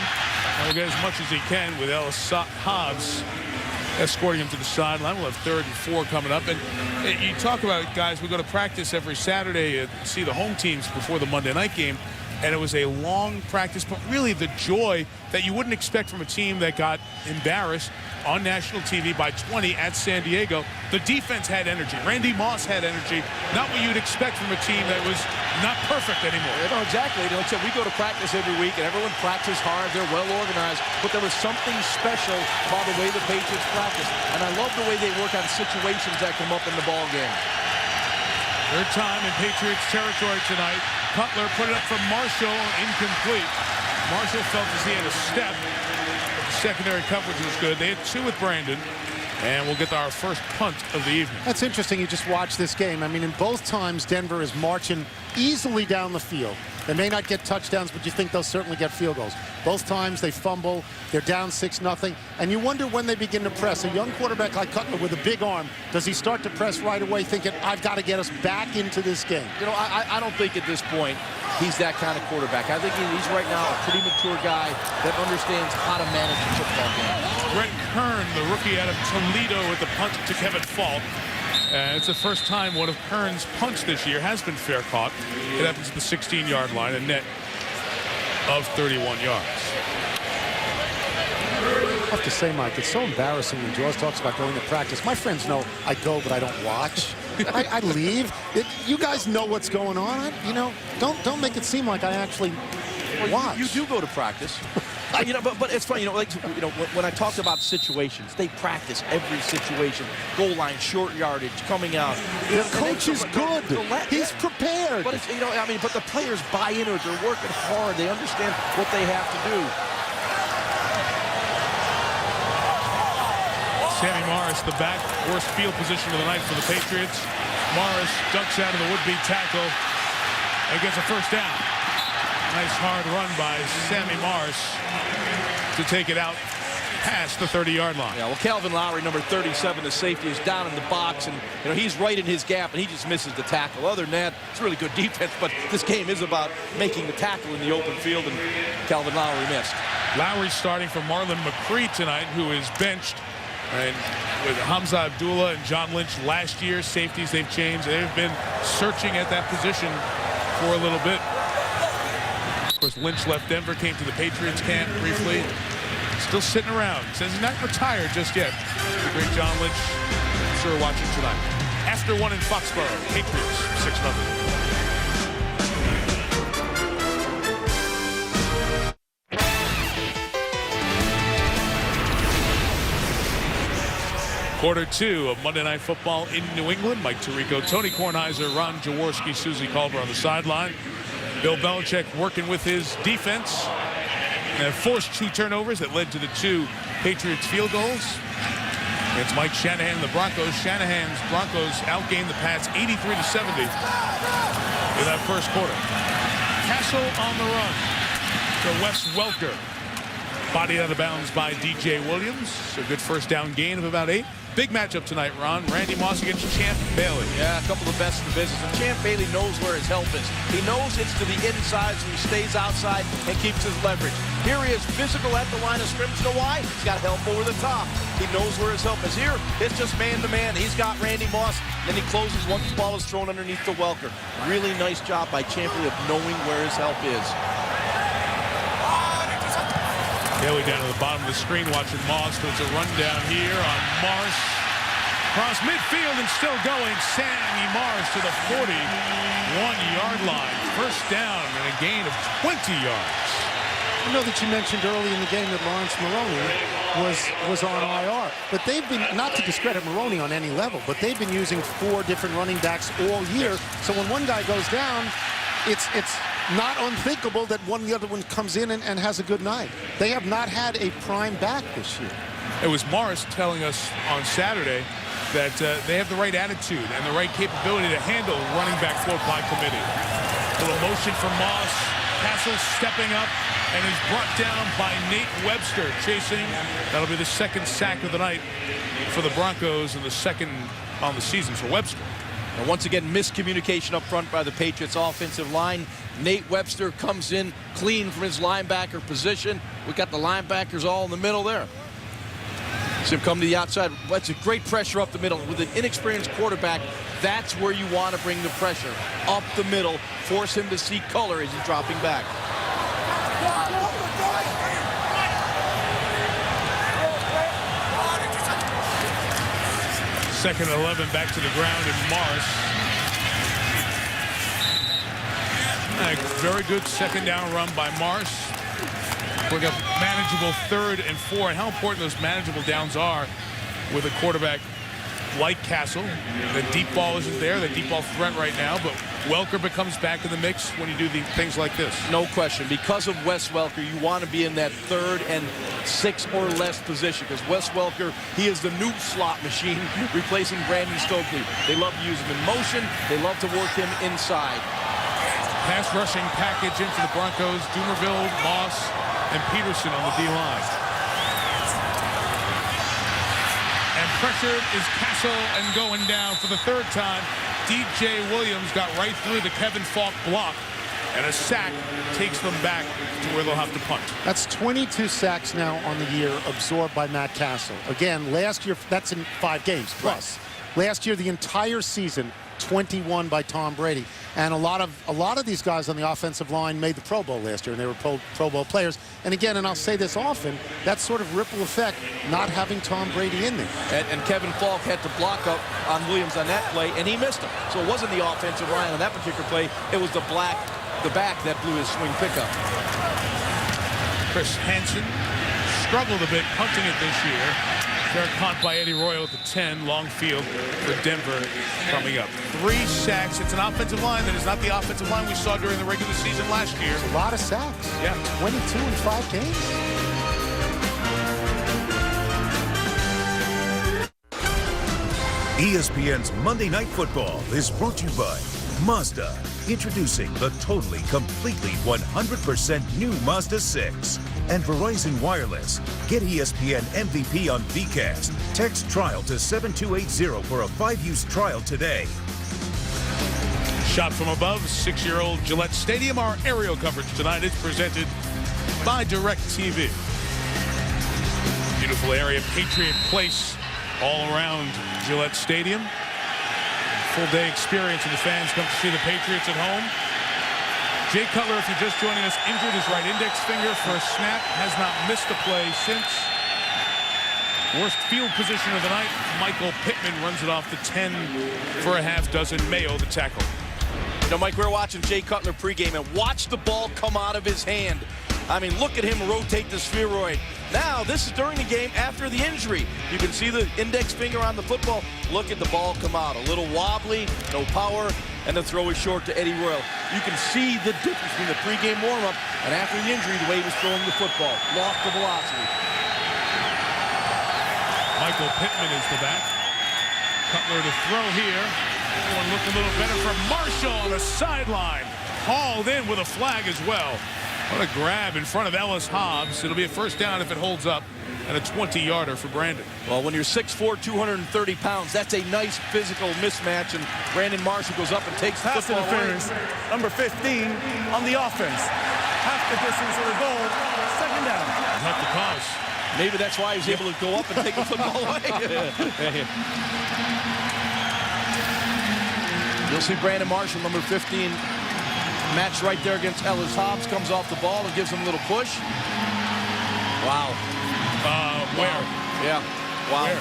He'll get as much as he can with Ellis Hobbs escorting him to the sideline. We'll have 3rd and 4 coming up. And you talk about, guys, we go to practice every Saturday and see the home teams before the Monday night game. And it was a long practice, but really the joy that you wouldn't expect from a team that got embarrassed on national TV by 20 at San Diego. The defense had energy. Randy Moss had energy. Not what you'd expect from a team that was not perfect anymore. No, exactly. Like I said, we go to practice every week, and everyone practices hard. They're well organized, but there was something special about the way the Patriots practice. And I love the way they work on situations that come up in the ball game. Third time in Patriots territory tonight. Cutler put it up for Marshall, incomplete. Marshall felt as he had a step. The secondary coverage was good. They had 2 with Brandon. And we'll get our first punt of the evening. That's interesting. You just watch this game. I mean, in both times, Denver is marching easily down the field. They may not get touchdowns, but you think they'll certainly get field goals. Both times they fumble. They're down 6-0. And you wonder when they begin to press. A young quarterback like Cutler with a big arm, does he start to press right away thinking, I've got to get us back into this game? You know, I don't think at this point he's that kind of quarterback. I think he's right now a pretty mature guy that understands how to manage a football game. Brett Kern, the rookie out of Toledo, with the punt to Kevin Falk. It's the first time one of Kern's punts this year has been fair caught. It happens at the 16-yard line, a net of 31 yards. I have to say, Mike, it's so embarrassing when Jaws talks about going to practice. My friends know I go, but I don't watch. I leave. You guys know what's going on. You know, don't make it seem like I actually watch. You do go to practice. You know, but it's funny, when I talked about situations, they practice every situation. Goal line, short yardage, coming out. The coach is good. He's prepared. But it's, but the players buy into it. They're working hard. They understand what they have to do. Sammy Morris, the back, worst field position of the night for the Patriots. Morris ducks out of the would-be tackle and gets a first down. Nice hard run by Sammy Morris to take it out past the 30-yard line. Yeah, well, Calvin Lowry, number 37, the safety, is down in the box, and he's right in his gap, and he just misses the tackle. Other than that, it's really good defense, but this game is about making the tackle in the open field, and Calvin Lowry missed. Lowry starting for Marlon McCree tonight, who is benched. And with Hamza Abdullah and John Lynch last year, safeties they've changed. They've been searching at that position for a little bit. Of course, Lynch left Denver, came to the Patriots camp briefly. Still sitting around. Says he's not retired just yet. The great John Lynch, sure, watching tonight. After 1 in Foxborough, Patriots 6-0. Quarter 2 of Monday Night Football in New England. Mike Tirico, Tony Kornheiser, Ron Jaworski, Susie Culver on the sideline. Bill Belichick working with his defense. And forced 2 turnovers that led to the 2 Patriots field goals. It's Mike Shanahan, the Broncos. Shanahan's Broncos outgained the Pats 83-70 in that first quarter. Castle on the run to Wes Welker. Bodied out of bounds by DJ Williams. A good first down gain of about 8. Big matchup tonight, Ron. Randy Moss against Champ Bailey. Yeah, a couple of the best in the business. And Champ Bailey knows where his help is. He knows it's to the inside, so he stays outside and keeps his leverage. Here he is, physical at the line of scrimmage. You know why? He's got help over the top. He knows where his help is. Here, it's just man-to-man. He's got Randy Moss, then he closes once the ball is thrown underneath the Welker. Really nice job by Champ Bailey of knowing where his help is. Bailey down to the bottom of the screen watching Moss. There's a rundown here on Morris. Across midfield and still going. Sammy Morris to the 41-yard line. First down and a gain of 20 yards. I know that you mentioned early in the game that Lawrence Maroney was on IR, but they've been, not to discredit Maroney on any level, but they've been using 4 different running backs all year. So when one guy goes down, it's not unthinkable that the other one comes in and has a good night. They have not had a prime back this year. It was Morris telling us on Saturday that they have the right attitude and the right capability to handle running back float by committee. A little motion from Moss. Castle stepping up and is brought down by Nate Webster chasing. That'll be the second sack of the night for the Broncos and the second on the season for Webster. And once again, miscommunication up front by the Patriots offensive line. Nate Webster comes in clean from his linebacker position. We got the linebackers all in the middle there. See him come to the outside. That's a great pressure up the middle. With an inexperienced quarterback, that's where you want to bring the pressure. Up the middle, force him to see color as he's dropping back. Second and 11 back to the ground, and Morris. A very good second down run by Morris. We've got manageable 3rd and 4, and how important those manageable downs are with a quarterback like Castle. The deep ball isn't there, the deep ball threat right now, but Welker becomes back in the mix when you do things like this. No question. Because of Wes Welker, you want to be in that 3rd and 6 or less position, because Wes Welker, he is the new slot machine replacing Brandon Stokely. They love to use him in motion. They love to work him inside. Pass rushing package in for the Broncos. Dumerville, Moss, and Peterson on the D-line. And pressured is Castle and going down for the 3rd time. DJ Williams got right through the Kevin Falk block, and a sack takes them back to where they'll have to punt. That's 22 sacks now on the year absorbed by Matt Castle. Again, last year, that's in 5 games plus. Right. Last year, the entire season, 21 by Tom Brady. And a lot of these guys on the offensive line made the Pro Bowl last year, and they were Pro Bowl players. And again, and I'll say this often, that sort of ripple effect, not having Tom Brady in there. And Kevin Falk had to block up on Williams on that play, and he missed him. So it wasn't the offensive line on that particular play. It was the back that blew his swing pickup. Chris Hansen struggled a bit punting it this year. They're caught by Eddie Royal at the 10, long field for Denver coming up. 3 sacks. It's an offensive line that is not the offensive line we saw during the regular season last year. A lot of sacks. Yeah. 22 in 5 games. ESPN's Monday Night Football is brought to you by Mazda. Introducing the totally, completely 100% new Mazda 6. And Verizon Wireless. Get ESPN MVP on VCast. Text trial to 7280 for a 5-use trial today. Shot from above, 6-year-old Gillette Stadium. Our aerial coverage tonight is presented by DirecTV. Beautiful area, Patriot Place all around Gillette Stadium. Full-day experience, and the fans come to see the Patriots at home. Jay Cutler, if you're just joining us, injured his right index finger for a snap, has not missed a play since. Worst field position of the night. Michael Pittman runs it off the 10 for a half dozen. Mayo, the tackle. You know, Mike, we're watching Jay Cutler pregame, and watch the ball come out of his hand. I mean, look at him rotate the spheroid. Now, this is during the game after the injury. You can see the index finger on the football. Look at the ball come out. A little wobbly, no power, and the throw is short to Eddie Royal. You can see the difference between the pregame warm-up and after the injury, the way he was throwing the football. Lost the velocity. Michael Pittman is the back. Cutler to throw here. One look a little better for Marshall on the sideline. Hauled in with a flag as well. What a grab in front of Ellis Hobbs. It'll be a first down if it holds up, and a 20-yarder for Brandon. Well, when you're 6'4", 230 pounds, that's a nice physical mismatch, and Brandon Marshall goes up and takes the Pass football interference, number 15 on the offense. Half the distance of the goal, second down. Not the cause. Maybe that's why he was able to go up and take the football away. You'll see Brandon Marshall, number 15, match right there against Ellis Hobbs, comes off the ball and gives him a little push. Wow. Where? Yeah. Wow. Where?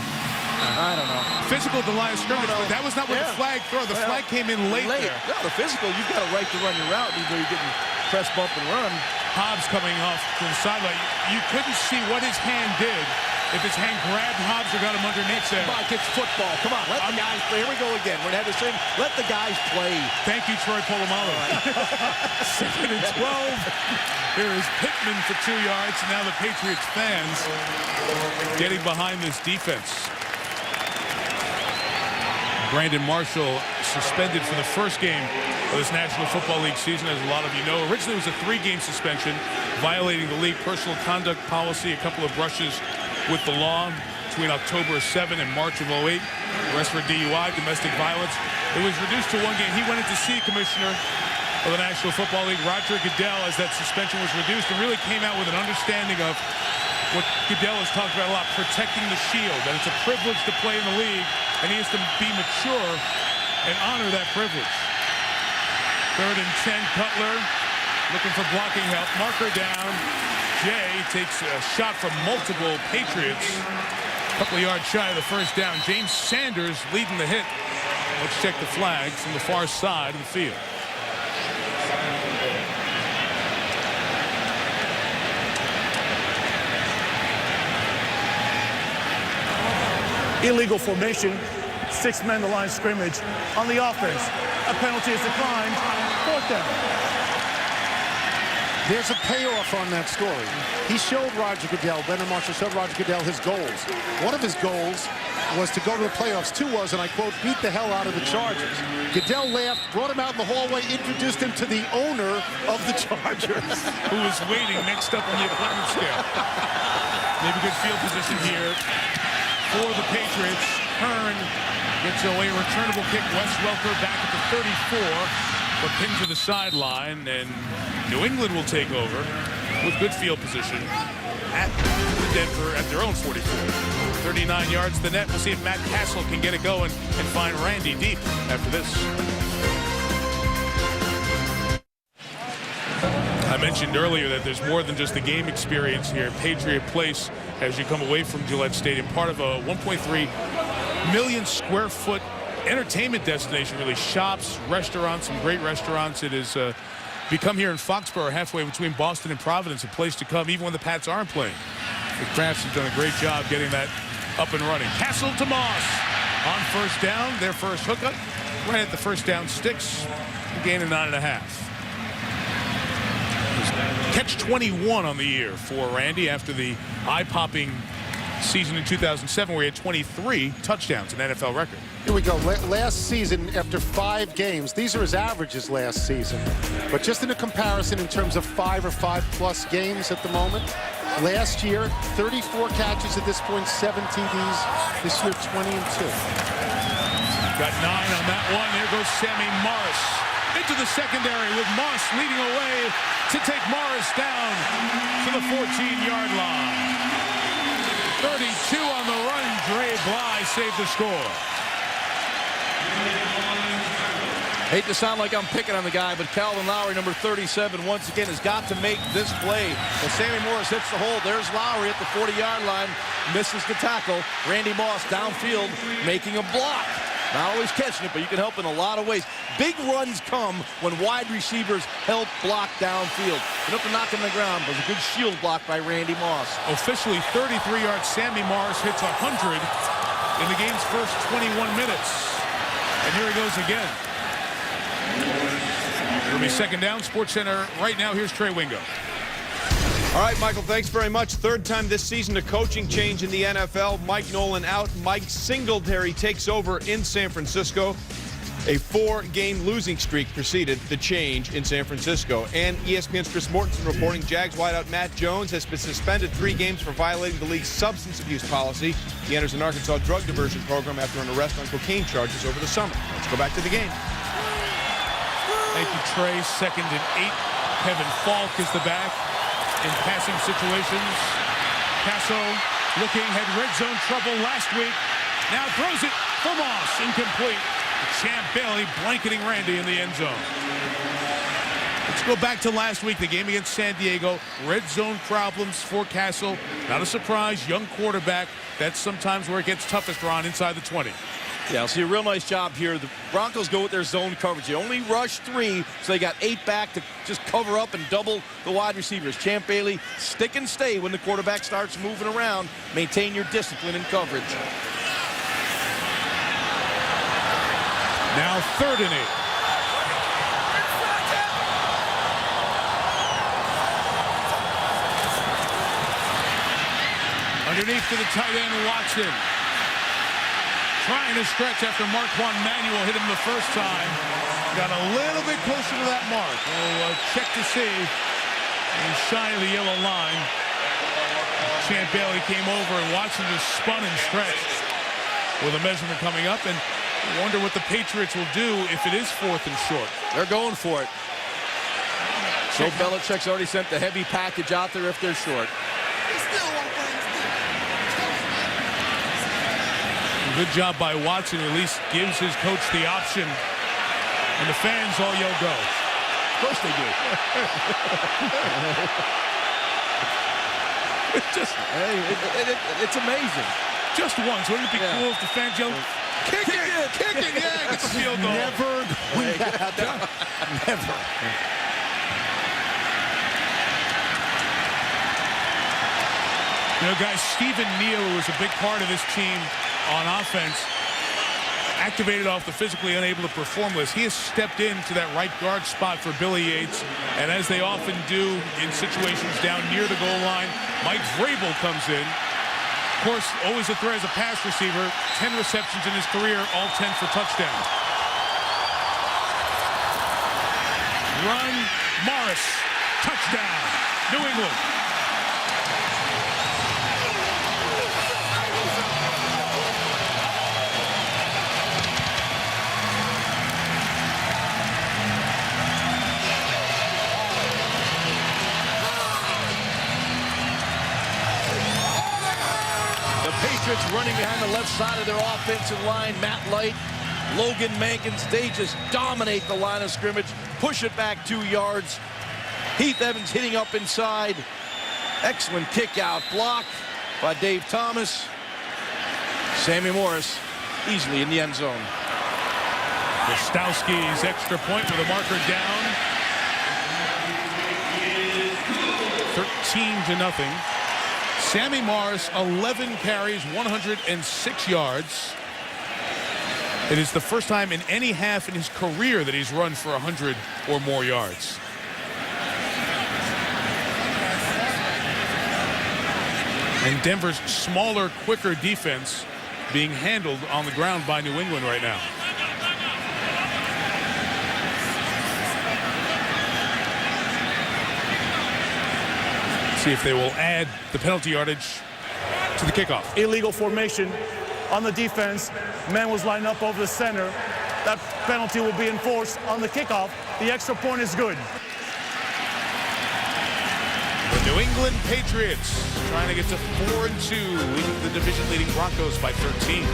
I don't know. Physical at the line of scrimmage, but that was not with the flag throw. The flag came in late there. No, the physical, you've got a right to run your route, even though you're getting press, bump, and run. Hobbs coming off to the sideline. You couldn't see what his hand did. If his hand grabbed Hobbs or got him underneath there. Mike, it's football. Come on, let the guys play. Here we go again. We're going to have this thing. Let the guys play. Thank you, Troy Polamalu. 2nd and 12. Here is Pittman for 2 yards. Now the Patriots fans getting behind this defense. Brandon Marshall suspended for the first game of this National Football League season, as a lot of you know. Originally, it was a 3-game suspension, violating the league personal conduct policy, a couple of brushes with the law between October of 7 and March of 08. Arrest for DUI, domestic violence. It was reduced to 1 game. He went in to see Commissioner of the National Football League, Roger Goodell, as that suspension was reduced, and really came out with an understanding of what Goodell has talked about a lot, protecting the shield, that it's a privilege to play in the league, and he has to be mature and honor that privilege. 3rd and 10, Cutler looking for blocking help. Marker down. Jay takes a shot from multiple Patriots. A couple of yards shy of the first down. James Sanders leading the hit. Let's check the flag from the far side of the field. Illegal formation, 6 men to line of scrimmage on the offense. A penalty is declined. 4th down. There's a payoff on that story. He showed Roger Goodell, Brandon Marshall showed Roger Goodell his goals. One of his goals was to go to the playoffs. 2 was, and I quote, beat the hell out of the Chargers. Goodell laughed, brought him out in the hallway, introduced him to the owner of the Chargers. Who was waiting next up on the appointment scale. Maybe good field position here for the Patriots. Hearn gets away a returnable kick. Wes Welker back at the 34, but pinned to the sideline, and New England will take over with good field position at Denver at their own 44. 39 yards to the net. We'll see if Matt Castle can get it going and find Randy deep after this. I mentioned earlier that there's more than just the game experience here. Patriot Place, as you come away from Gillette Stadium, part of a 1.3 million square foot entertainment destination, really. Shops, restaurants, some great restaurants. It is become here in Foxborough, halfway between Boston and Providence, a place to come even when the Pats aren't playing. The Crafts have done a great job getting that up and running. Castle to Moss on first down, their first hookup, right at the first down sticks, a gain of 9.5. Catch 21 on the year for Randy after the eye-popping season in 2007 where he had 23 touchdowns, an NFL record. Here we go. Last season, after 5 games, these are his averages last season. But just in a comparison in terms of 5 or 5+ games at the moment, last year, 34 catches at this point, 7 TDs. This year, 20 and 2. Got 9 on that one. There goes Sammy Morris into the secondary with Moss leading away to take Morris down to the 14-yard line. 32 on the run. Dre Bly saved the score. Hate to sound like I'm picking on the guy, but Calvin Lowry, number 37, once again has got to make this play. When Sammy Morris hits the hole, there's Lowry at the 40-yard line, misses the tackle. Randy Moss downfield making a block. Not always catching it, but you can help in a lot of ways. Big runs come when wide receivers help block downfield. Enough to knock him on the ground, but it was a good shield block by Randy Moss. Officially 33 yards, Sammy Morris hits 100 in the game's first 21 minutes. And here he goes again. It'll be second down. Sports Center right now. Here's Trey Wingo. All right, Michael, thanks very much. 3rd time this season a coaching change in the NFL. Mike Nolan out. Mike Singletary takes over in San Francisco. A 4-game losing streak preceded the change in San Francisco. And ESPN's Chris Mortensen reporting Jags wideout Matt Jones has been suspended 3 games for violating the league's substance abuse policy. He enters an Arkansas drug diversion program after an arrest on cocaine charges over the summer. Let's go back to the game. Thank you, Trey. 2nd and 8. Kevin Falk is the back in passing situations. Paso looking, had red zone trouble last week. Now throws it for Moss, incomplete. Champ Bailey blanketing Randy in the end zone. Let's go back to last week, the game against San Diego. Red zone problems for Castle. Not a surprise, young quarterback. That's sometimes where it gets toughest, Ron, inside the 20. Yeah, see a real nice job here. The Broncos go with their zone coverage. They only rush 3, so they got 8 back to just cover up and double the wide receivers. Champ Bailey, stick and stay when the quarterback starts moving around. Maintain your discipline in coverage. Now 3rd and 8. Underneath to the tight end, Watson. Trying to stretch after Marquand Manuel hit him the first time. Got a little bit closer to that mark. We'll check to see. And shy of the yellow line. Champ Bailey came over and Watson just spun and stretched with a measurement coming up. And wonder what the Patriots will do if it is 4th and short. They're going for it. So Belichick's already sent the heavy package out there if they're short. Good job by Watson, who at least gives his coach the option. And the fans all yell go. Of course they do. It's amazing. Just once. Wouldn't it be cool if the fans yelled, kick it, kick it, yeah, it's a field goal. Never going to happen. Never. You know, guys, Stephen Neal, who was a big part of this team on offense, activated off the physically unable to perform list. He has stepped into that right guard spot for Billy Yates, and as they often do in situations down near the goal line, Mike Vrabel comes in. Of course, always a threat as a pass receiver. 10 receptions in his career, all 10 for touchdowns. Run, Morris, touchdown, New England. Patriots running behind the left side of their offensive line. Matt Light, Logan Mankins, they just dominate the line of scrimmage, push it back 2 yards. Heath Evans hitting up inside. Excellent kick out block by Dave Thomas. Sammy Morris easily in the end zone. Gostowski's extra point with a marker down. 13-0. Sammy Morris, 11 carries, 106 yards. It is the first time in any half in his career that he's run for 100 or more yards. And Denver's smaller, quicker defense being handled on the ground by New England right now. See if they will add the penalty yardage to the kickoff. Illegal formation on the defense. Man was lined up over the center. That penalty will be enforced on the kickoff. The extra point is good. The New England Patriots trying to get to 4-2, leading the division-leading Broncos by 13.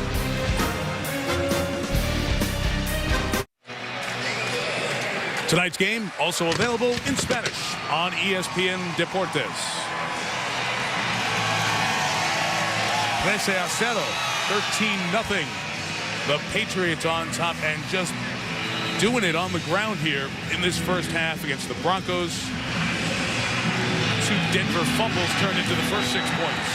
Tonight's game also available in Spanish on ESPN Deportes. 13-0, 13-0. The Patriots on top and just doing it on the ground here in this first half against the Broncos. 2 Denver fumbles turned into the first 6 points.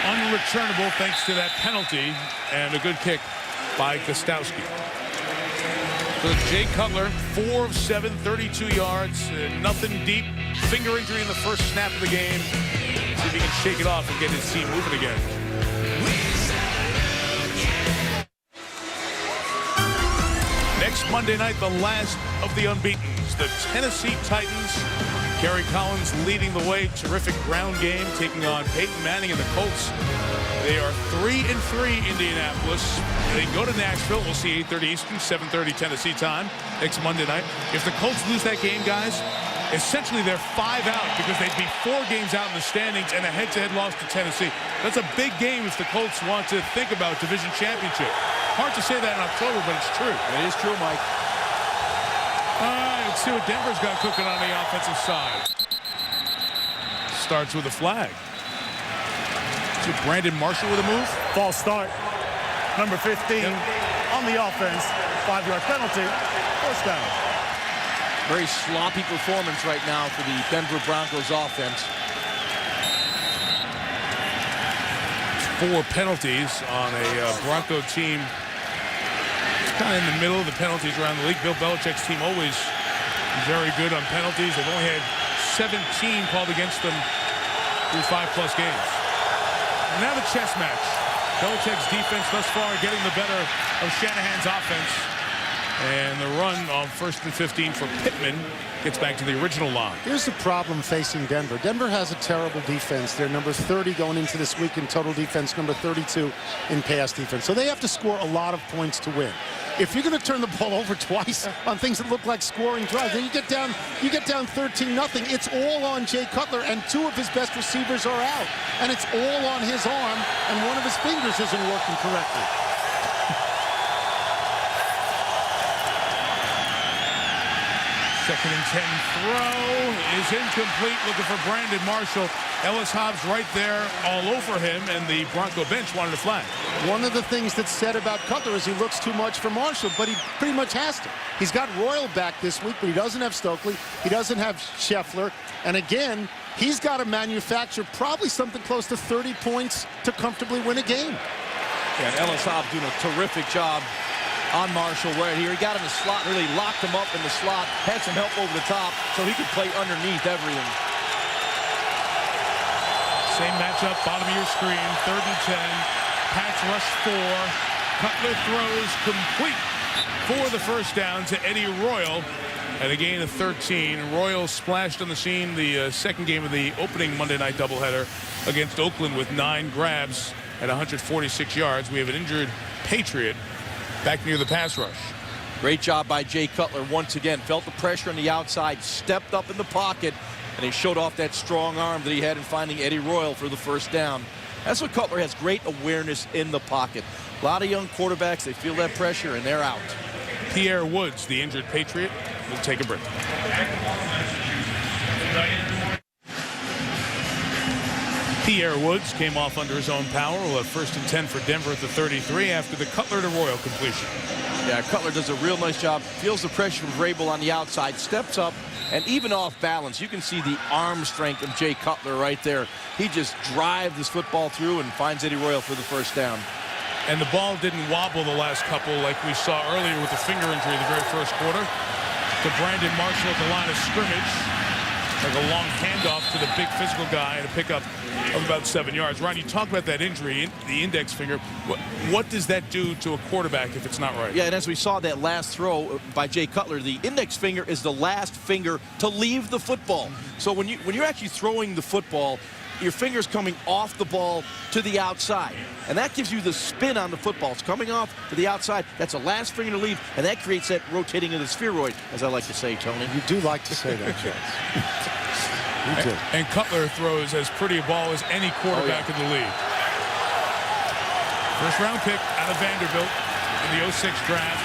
Unreturnable thanks to that penalty and a good kick by Gostowski. So Jay Cutler, 4 of 7, 32 yards, nothing deep. Finger injury in the first snap of the game. See if he can shake it off and get his team moving again. Next Monday night, the last of the unbeatens, the Tennessee Titans. Gary Collins leading the way. Terrific ground game, taking on Peyton Manning and the Colts. They are 3-3 Indianapolis. They go to Nashville. We'll see 8:30 Eastern, 7:30 Tennessee time next Monday night. If the Colts lose that game, guys, essentially they're 5 out because they'd be 4 games out in the standings and a head-to-head loss to Tennessee. That's a big game if the Colts want to think about division championship. Hard to say that in October, but it's true. It is true, Mike. let's see what Denver's got cooking on the offensive side. Starts with a flag. So Brandon Marshall with a move. False start. Number 15 on the offense. 5-yard penalty. First down. Very sloppy performance right now for the Denver Broncos offense. 4 penalties on a Bronco team. It's kind of in the middle of the penalties around the league. Bill Belichick's team always very good on penalties. They've only had 17 called against them through 5+ games. And now the chess match. Belichick's defense thus far getting the better of Shanahan's offense. And the run on 1st and 15 for Pittman gets back to the original line. Here's the problem facing Denver. Denver has a terrible defense. They're number 30 going into this week in total defense, number 32 in pass defense. So they have to score a lot of points to win. If you're going to turn the ball over twice on things that look like scoring drives, then you get down 13-0. It's all on Jay Cutler, and 2 of his best receivers are out. And it's all on his arm, and one of his fingers isn't working correctly. Second and 10 throw is incomplete. Looking for Brandon Marshall. Ellis Hobbs right there all over him, and the Bronco bench wanted a flag. One of the things that's said about Cutler is he looks too much for Marshall, but he pretty much has to. He's got Royal back this week, but he doesn't have Stokely. He doesn't have Scheffler. And again, he's got to manufacture probably something close to 30 points to comfortably win a game. Yeah, and Ellis Hobbs doing a terrific job on Marshall right here. He got in the slot, really locked him up in the slot, had some help over the top so he could play underneath everything. Same matchup, bottom of your screen, 3rd and 10. Pats rush 4. Cutler throws complete for the first down to Eddie Royal at a gain of 13. Royal splashed on the scene the second game of the opening Monday night doubleheader against Oakland with 9 grabs at 146 yards. We have an injured Patriot back near the pass rush. Great job by Jay Cutler once again. Felt the pressure on the outside, stepped up in the pocket, and he showed off that strong arm that he had in finding Eddie Royal for the first down. That's what Cutler has, great awareness in the pocket. A lot of young quarterbacks, they feel that pressure and they're out. Pierre Woods, the injured Patriot, will take a break. Pierre Woods came off under his own power. We'll have 1st and 10 for Denver at the 33 after the Cutler to Royal completion. Yeah, Cutler does a real nice job. Feels the pressure from Vrabel on the outside, steps up, and even off balance, you can see the arm strength of Jay Cutler right there. He just drives this football through and finds Eddie Royal for the first down. And the ball didn't wobble the last couple like we saw earlier with the finger injury the very first quarter. To Brandon Marshall at the line of scrimmage. Like a long handoff to the big physical guy and a pickup of about 7 yards. Ron, you talk about that injury, the index finger. What does that do to a quarterback if it's not right? Yeah, and as we saw that last throw by Jay Cutler, the index finger is the last finger to leave the football. So when you're actually throwing the football, your finger's coming off the ball to the outside. And that gives you the spin on the football. It's coming off to the outside. That's the last finger to leave, and that creates that rotating of the spheroid, as I like to say, Tony. You do like to say that, Charles. You do. And Cutler throws as pretty a ball as any quarterback in the league. First round pick out of Vanderbilt in the 06 draft.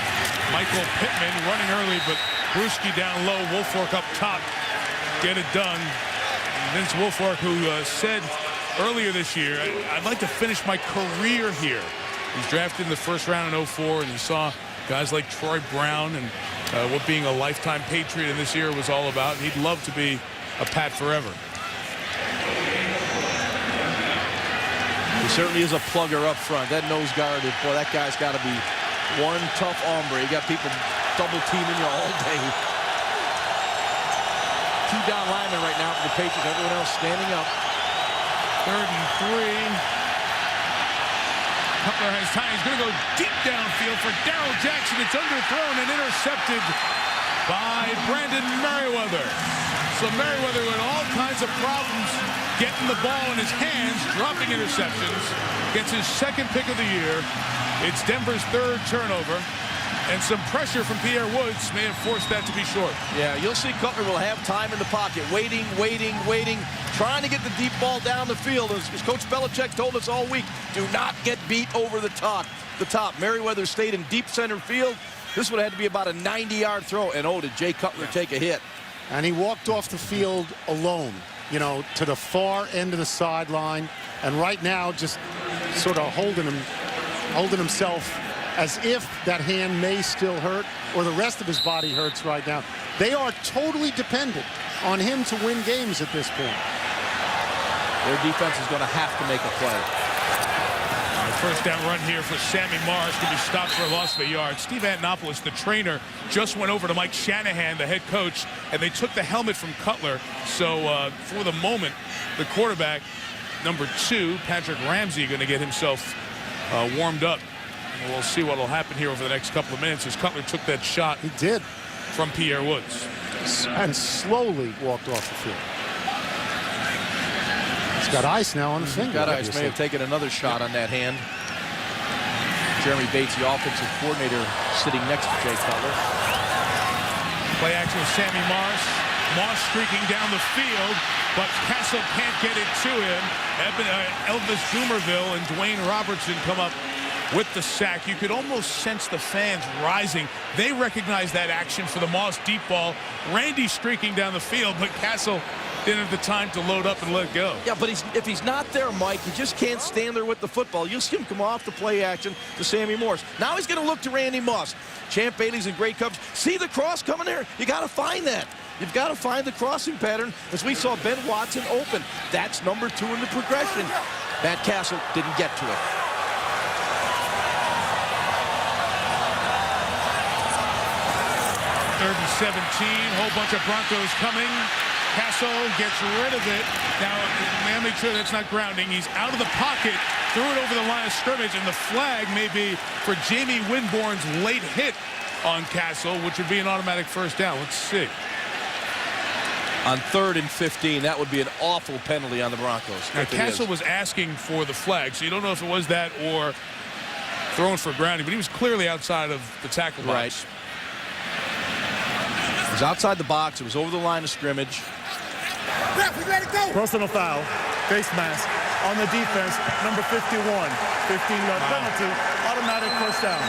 Michael Pittman running early, but Bruschi down low. Woolfolk up top. Get it done. Vince Wilfork, who said earlier this year, I'd like to finish my career here. He's drafted in the first round in 04, and he saw guys like Troy Brown and what being a lifetime Patriot in this year was all about. And he'd love to be a Pat forever. He certainly is a plugger up front. That nose guard, boy, that guy's got to be one tough hombre. You got people double teaming you all day. 2 down linemen right now for the Patriots. Everyone else standing up. 3rd and 3. Cutler has time. He's going to go deep downfield for Darrell Jackson. It's underthrown and intercepted by Brandon Merriweather. So Merriweather with all kinds of problems getting the ball in his hands, dropping interceptions, gets his 2nd pick of the year. It's Denver's 3rd turnover. And some pressure from Pierre Woods may have forced that to be short. Yeah, you'll see Cutler will have time in the pocket, waiting, trying to get the deep ball down the field. As Coach Belichick told us all week, do not get beat over the top. Merriweather stayed in deep center field, This would have had to be about a 90-yard throw. And, oh, did Jay Cutler take a hit. And he walked off the field alone, you know, to the far end of the sideline. And right now, just sort of holding himself as if that hand may still hurt or the rest of his body hurts right now. They are totally dependent on him to win games at this point. Their defense is going to have to make a play. First down run here for Sammy Morris to be stopped for a loss of a yard. Steve Antonopoulos, the trainer, just went over to Mike Shanahan, the head coach, and they took the helmet from Cutler. So for the moment, the quarterback, number 2, Patrick Ramsey, going to get himself warmed up. And we'll see what will happen here over the next couple of minutes as Cutler took that shot. He did. From Pierre Woods. And slowly walked off the field. He's got ice now on the finger. Got ice. May have taken another shot on that hand. Jeremy Bates, the offensive coordinator, sitting next to Jay Cutler. Play action with Sammy Morris. Moss streaking down the field, but Castle can't get it to him. Elvis Dumerville and Dwayne Robertson come up with the sack. You could almost sense the fans rising. They recognize that action for the Moss deep ball. Randy streaking down the field, but Castle didn't have the time to load up and let go. Yeah, but if he's not there, Mike, he just can't stand there with the football. You'll see him come off the play action to Sammy Morris. Now he's going to look to Randy Moss. Champ Bailey's in great coverage. See the cross coming there? You got to find that. You've got to find the crossing pattern, as we saw Ben Watson open. That's number 2 in the progression. Matt Castle didn't get to it. Third and 17, whole bunch of Broncos coming. Castle gets rid of it. Now, let me make sure that's not grounding. He's out of the pocket, threw it over the line of scrimmage, and the flag may be for Jamie Winborn's late hit on Castle, which would be an automatic first down. Let's see. On 3rd and 15, that would be an awful penalty on the Broncos. Now, Castle was asking for the flag, so you don't know if it was that or throwing for grounding, but he was clearly outside of the tackle box. Right. It was outside the box. It was over the line of scrimmage. Personal foul, face mask on the defense, number 51. 15-yard penalty, automatic first down.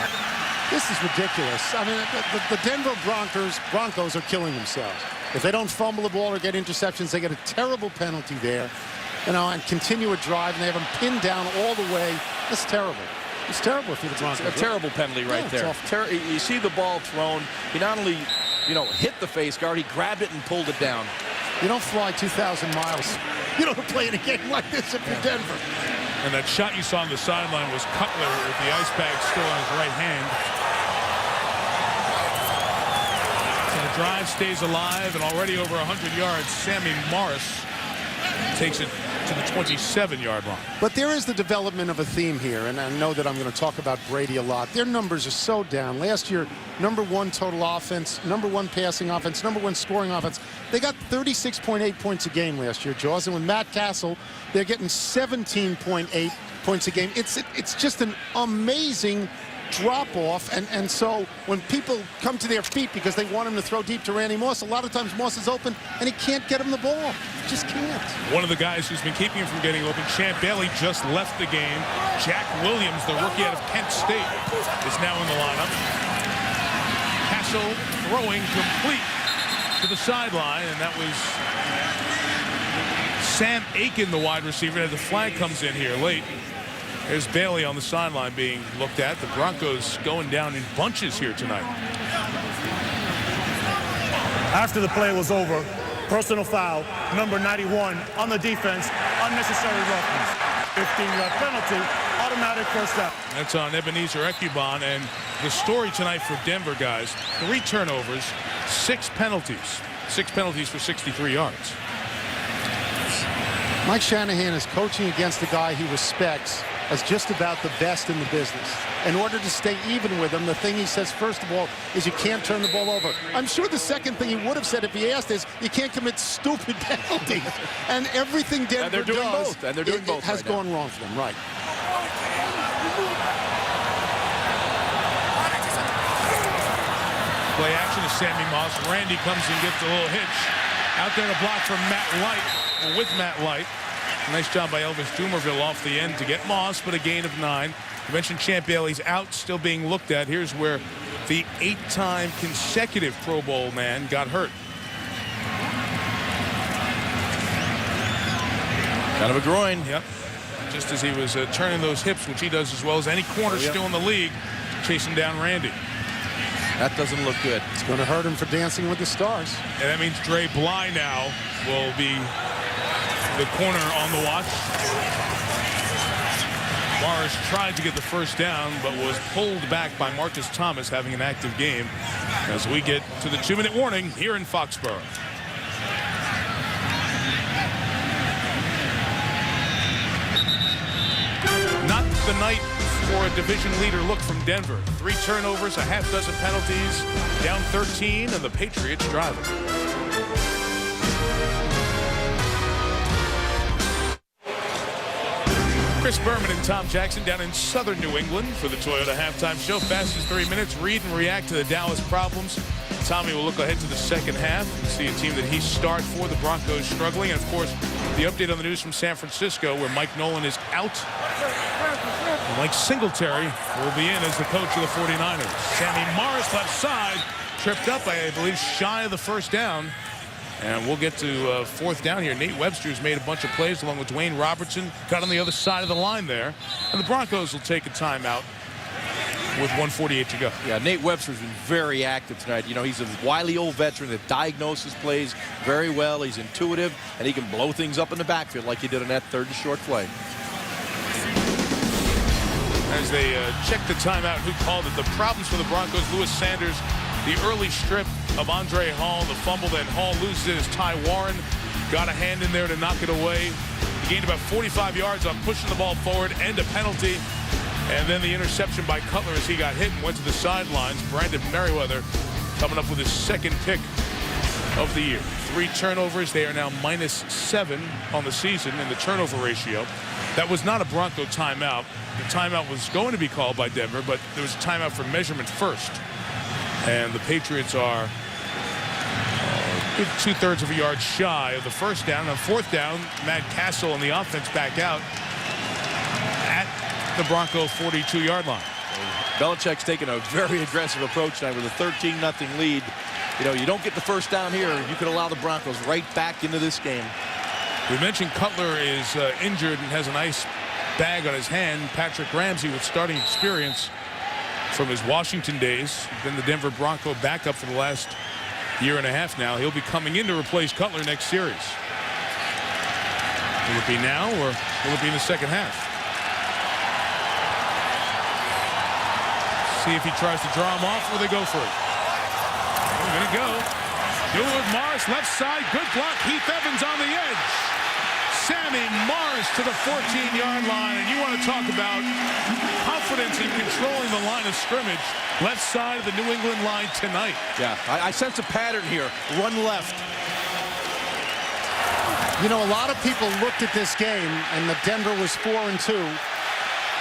This is ridiculous. I mean, the Denver Broncos are killing themselves. If they don't fumble the ball or get interceptions, they get a terrible penalty there, you know, and continue a drive, and they have them pinned down all the way. It's terrible. It's terrible if you're the Broncos. It's a terrible penalty right there. You see the ball thrown. He not only, you know, hit the face guard, he grabbed it and pulled it down. You don't fly 2,000 miles. You don't play in a game like this if you're Denver. And that shot you saw on the sideline was Cutler with the ice bag still on his right hand. So the drive stays alive, and already over 100 yards, Sammy Morris takes it to the 27-yard line. But there is the development of a theme here, and I know that I'm going to talk about Brady a lot. Their numbers are so down. Last year, #1 total offense, #1 passing offense, #1 scoring offense. They got 36.8 points a game last year, Jaws. And with Matt Castle, they're getting 17.8 points a game. It's just an amazing drop-off, and so when people come to their feet because they want him to throw deep to Randy Moss, a lot of times Moss is open, and he can't get him the ball. Just can't. One of the guys who's been keeping him from getting open, Champ Bailey, just left the game. Jack Williams, the rookie out of Kent State, is now in the lineup. Castle throwing complete to the sideline, and that was Sam Aiken, the wide receiver, as the flag comes in here late. There's Bailey on the sideline being looked at. The Broncos going down in bunches here tonight. After the play was over, personal foul, number 91 on the defense, unnecessary roughness. 15-yard penalty, automatic first down. That's on Ebenezer Ekubon, and the story tonight for Denver, guys, 3 turnovers, 6 penalties. 6 penalties for 63 yards. Mike Shanahan is coaching against a guy he respects as just about the best in the business. In order to stay even with him, the thing he says, first of all, is you can't turn the ball over. I'm sure the second thing he would have said if he asked is, you can't commit stupid penalties. And everything Denver does, it has gone wrong for them, right. Play action to Sammy Moss. Randy comes and gets a little hitch. Out there to block from Matt Light, with Matt Light. Nice job by Elvis Dumerville off the end to get Moss, but a gain of 9. You mentioned Champ Bailey's out, still being looked at. Here's where the 8-time consecutive Pro Bowl man, got hurt. Kind of a groin. Yep. Just as he was turning those hips, which he does as well as any corner still in the league, chasing down Randy. That doesn't look good. It's going to hurt him for Dancing with the Stars. And that means Dre Bly now will be the corner on the watch. Morris tried to get the first down, but was pulled back by Marcus Thomas, having an active game, as we get to the 2-minute warning here in Foxborough. Not the night for a division leader look from Denver. 3 turnovers, a half dozen penalties, down 13, and the Patriots driving. Chris Berman and Tom Jackson down in southern New England for the Toyota halftime show. Fastest 3 minutes, read and react to the Dallas problems. Tommy will look ahead to the second half and see a team that he starred for, the Broncos struggling. And, of course, the update on the news from San Francisco, where Mike Nolan is out. Mike Singletary will be in as the coach of the 49ers. Sammy Morris left side, tripped up, I believe, shy of the first down. And we'll get to fourth down here. Nate Webster's made a bunch of plays along with Dwayne Robertson. Got on the other side of the line there. And the Broncos will take a timeout with 1:48 to go. Yeah, Nate Webster's been very active tonight. You know, he's a wily old veteran that diagnoses plays very well. He's intuitive, and he can blow things up in the backfield like he did on that 3rd and short play. As they check the timeout, who called it? The problems for the Broncos, Lewis Sanders, the early strip of Andre Hall, the fumble, then Hall loses it as Ty Warren got a hand in there to knock it away. He gained about 45 yards on pushing the ball forward and a penalty. And then the interception by Cutler as he got hit and went to the sidelines. Brandon Merriweather coming up with his 2nd pick of the year. 3 turnovers. They are now -7 on the season in the turnover ratio. That was not a Bronco timeout. The timeout was going to be called by Denver, but there was a timeout for measurement first. And the Patriots are good 2/3 of a yard shy of the first down. On 4th down, Matt Castle and the offense back out at the Bronco 42-yard line. Belichick's taking a very aggressive approach tonight with a 13-0 lead. You know, you don't get the first down here, you could allow the Broncos right back into this game. We mentioned Cutler is injured and has an ice bag on his hand. Patrick Ramsey with starting experience from his Washington days. Been the Denver Bronco backup for the last year and a half now. He'll be coming in to replace Cutler next series. Will it be now or will it be in the second half? See if he tries to draw him off or they go for it. We're going to go. Do it with Morris, left side, good block. Heath Evans on the edge. Sammy Morris to the 14-yard line. And you want to talk about confidence in controlling the line of scrimmage. Left side of the New England line tonight. Yeah, I sense a pattern here. Run left. You know, a lot of people looked at this game, and the Denver was 4-2,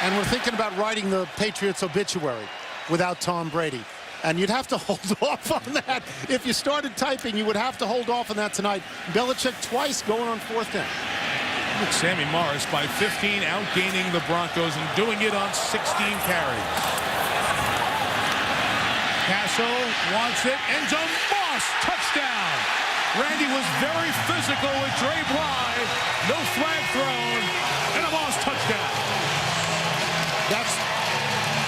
and we're thinking about writing the Patriots obituary without Tom Brady. And you'd have to hold off on that. If you started typing, you would have to hold off on that tonight. Belichick twice going on 4th down. Look, Sammy Morris by 15, outgaining the Broncos and doing it on 16 carries. Castle wants it. End zone. Moss, touchdown. Randy was very physical with Dre Bly. No flag thrown. And a Moss touchdown.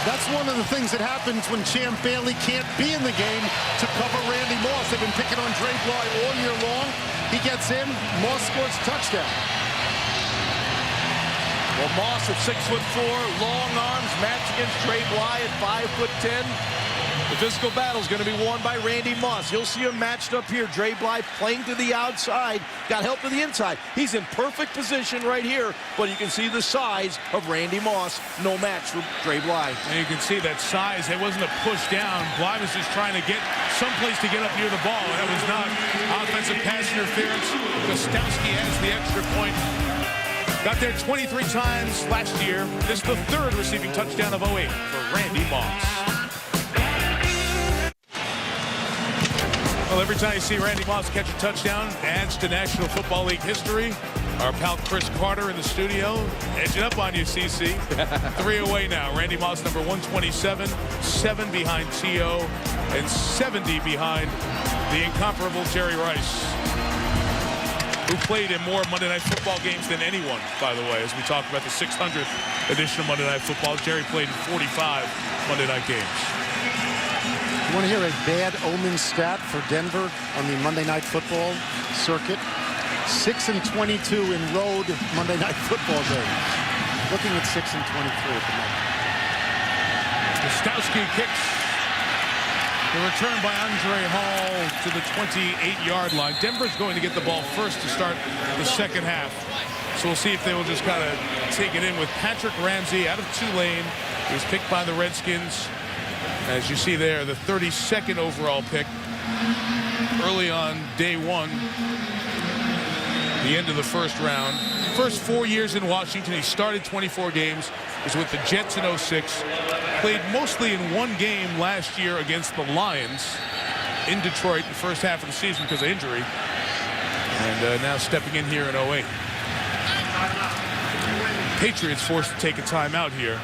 That's one of the things that happens when Champ Bailey can't be in the game to cover Randy Moss. They've been picking on Dre Bly all year long. He gets in. Moss scores a touchdown. Well, Moss at 6'4", long arms, matched against Dre Bly at 5'10". The physical battle is going to be won by Randy Moss. You'll see him matched up here. Dre Bly playing to the outside, got help to the inside. He's in perfect position right here, but you can see the size of Randy Moss. No match for Dre Bly. And you can see that size. It wasn't a push down. Bly was just trying to get someplace to get up near the ball. That was not offensive pass interference. Gostowski has the extra point. Got there 23 times last year. This is the 3rd receiving touchdown of 08 for Randy Moss. Well, every time you see Randy Moss catch a touchdown, adds to National Football League history. Our pal Chris Carter in the studio, edging up on you, CC. 3 away now. Randy Moss, number 127, 7 behind T.O., and 70 behind the incomparable Jerry Rice, who played in more Monday Night Football games than anyone, by the way. As we talk about the 600th edition of Monday Night Football, Jerry played in 45 Monday night games. You want to hear a bad omen stat for Denver on the Monday Night Football circuit? 6-22 in road Monday Night Football games. Looking at 6-23 at the moment. Gostowski kicks. The return by Andre Hall to the 28-yard line. Denver's going to get the ball first to start the second half. So we'll see if they will just kind of take it in with Patrick Ramsey out of Tulane. He was picked by the Redskins. As you see there, the 32nd overall pick early on day one. The end of the first round. First 4 years in Washington. He started 24 games. Was with the Jets in 06. Played mostly in one game last year against the Lions in Detroit the first half of the season because of injury. And now stepping in here in 08. Patriots forced to take a timeout here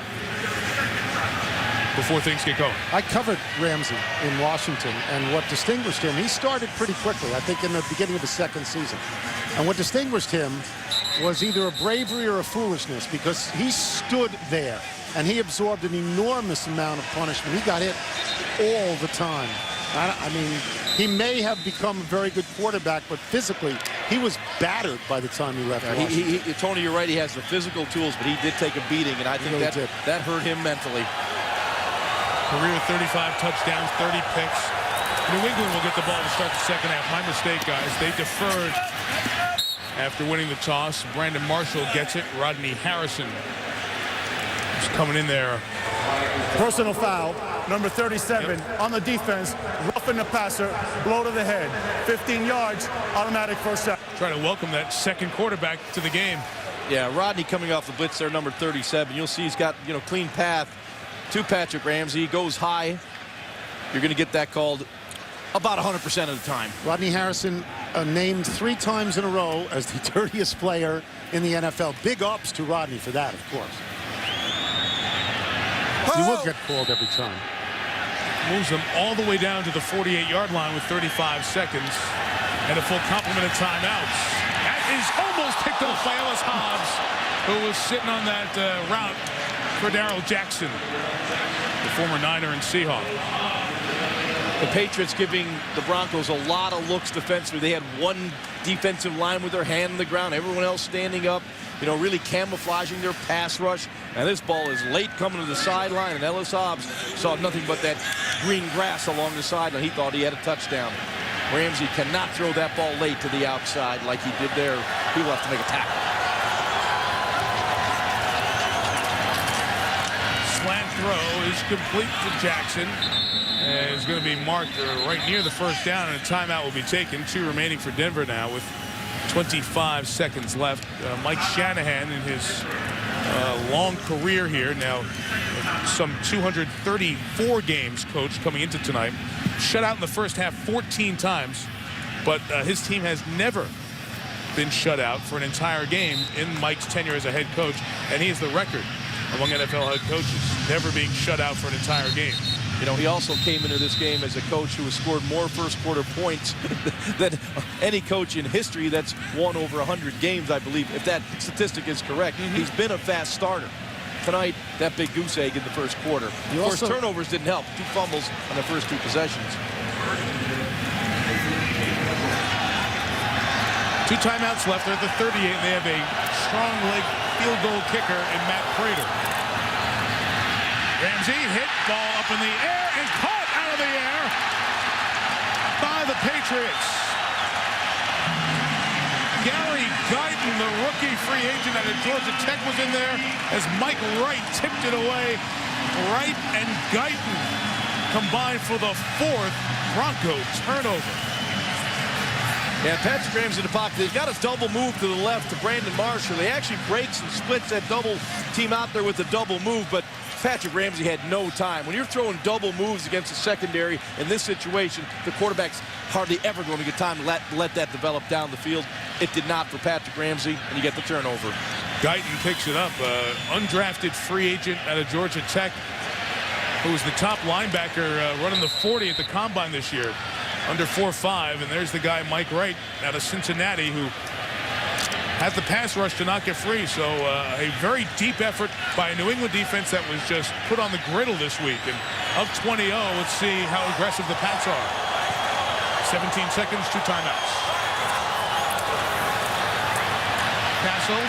before things get going. I covered Ramsey in Washington, and what distinguished him, he started pretty quickly, I think in the beginning of the second season. And what distinguished him was either a bravery or a foolishness, because he stood there and he absorbed an enormous amount of punishment. He got hit all the time. I mean, he may have become a very good quarterback, but physically, he was battered by the time he left Washington. Tony, you're right. He has the physical tools, but he did take a beating, and I think really that hurt him mentally. Career 35 touchdowns, 30 picks. New England will get the ball to start the second half. My mistake, guys. They deferred after winning the toss. Brandon Marshall gets it. Rodney Harrison is coming in there. Personal foul, number 37 on the defense, roughing the passer, blow to the head. 15 yards, automatic first down. Trying to welcome that second quarterback to the game. Yeah, Rodney coming off the blitz there, number 37. You'll see he's got, clean path to Patrick Ramsey. He goes high. You're going to get that called about 100% of the time. Rodney Harrison named 3 times in a row as the dirtiest player in the NFL. Big ups to Rodney for that, of course. He will get called every time. Moves them all the way down to the 48-yard line with 35 seconds and a full complement of timeouts. That is almost picked off by Ellis Hobbs, who was sitting on that route for Darrell Jackson, the former Niner and Seahawk. The Patriots giving the Broncos a lot of looks defensively. They had one defensive line with their hand on the ground, everyone else standing up, really camouflaging their pass rush. And this ball is late coming to the sideline, and Ellis Hobbs saw nothing but that green grass along the sideline. He thought he had a touchdown. Ramsey cannot throw that ball late to the outside like he did there. He will have to make a tackle. Slant throw is complete to Jackson. And it's going to be marked right near the first down, and a timeout will be taken. 2 remaining for Denver now with 25 seconds left. Mike Shanahan in his long career here now, some 234 games coached coming into tonight. Shut out in the first half 14 times, but his team has never been shut out for an entire game in Mike's tenure as a head coach, and he is the record among NFL head coaches, never being shut out for an entire game. He also came into this game as a coach who has scored more first-quarter points than any coach in history that's won over 100 games, I believe, if that statistic is correct. He's been a fast starter. Tonight, that big goose egg in the first quarter. Of course, turnovers didn't help. 2 fumbles on the first 2 possessions. 2 timeouts left. They're at the 38, and they have a strong leg field goal kicker in Matt Prater. Ramsey hit, ball up in the air, and caught out of the air by the Patriots. Gary Guyton, the rookie free agent out of Georgia Tech, was in there as Mike Wright tipped it away. Wright and Guyton combined for the 4th Bronco turnover. Yeah, Patrick Ramsey in the pocket. They've got a double move to the left to Brandon Marshall. He actually breaks and splits that double team out there with a double move, but Patrick Ramsey had no time. When you're throwing double moves against the secondary in this situation, the quarterback's hardly ever going to get time to let that develop down the field. It did not for Patrick Ramsey, and you get the turnover. Guyton picks it up. Undrafted free agent out of Georgia Tech, who was the top linebacker running the 40 at the Combine this year, under 4.5. And there's the guy, Mike Wright, out of Cincinnati, who had the pass rush to not get free. So a very deep effort by a New England defense that was just put on the griddle this week. And up 20-0, let's see how aggressive the Pats are. 17 seconds, 2 timeouts. Castle,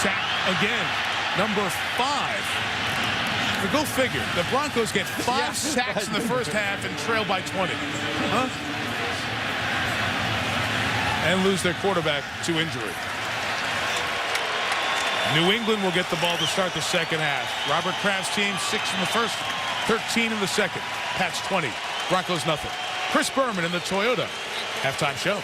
sack again, number 5. Go figure. The Broncos get 5 sacks in the first half and trail by 20. Huh? And lose their quarterback to injury. New England will get the ball to start the second half. Robert Kraft's team 6 in the first, 13 in the second. Pats 20, Broncos nothing. Chris Berman in the Toyota halftime show.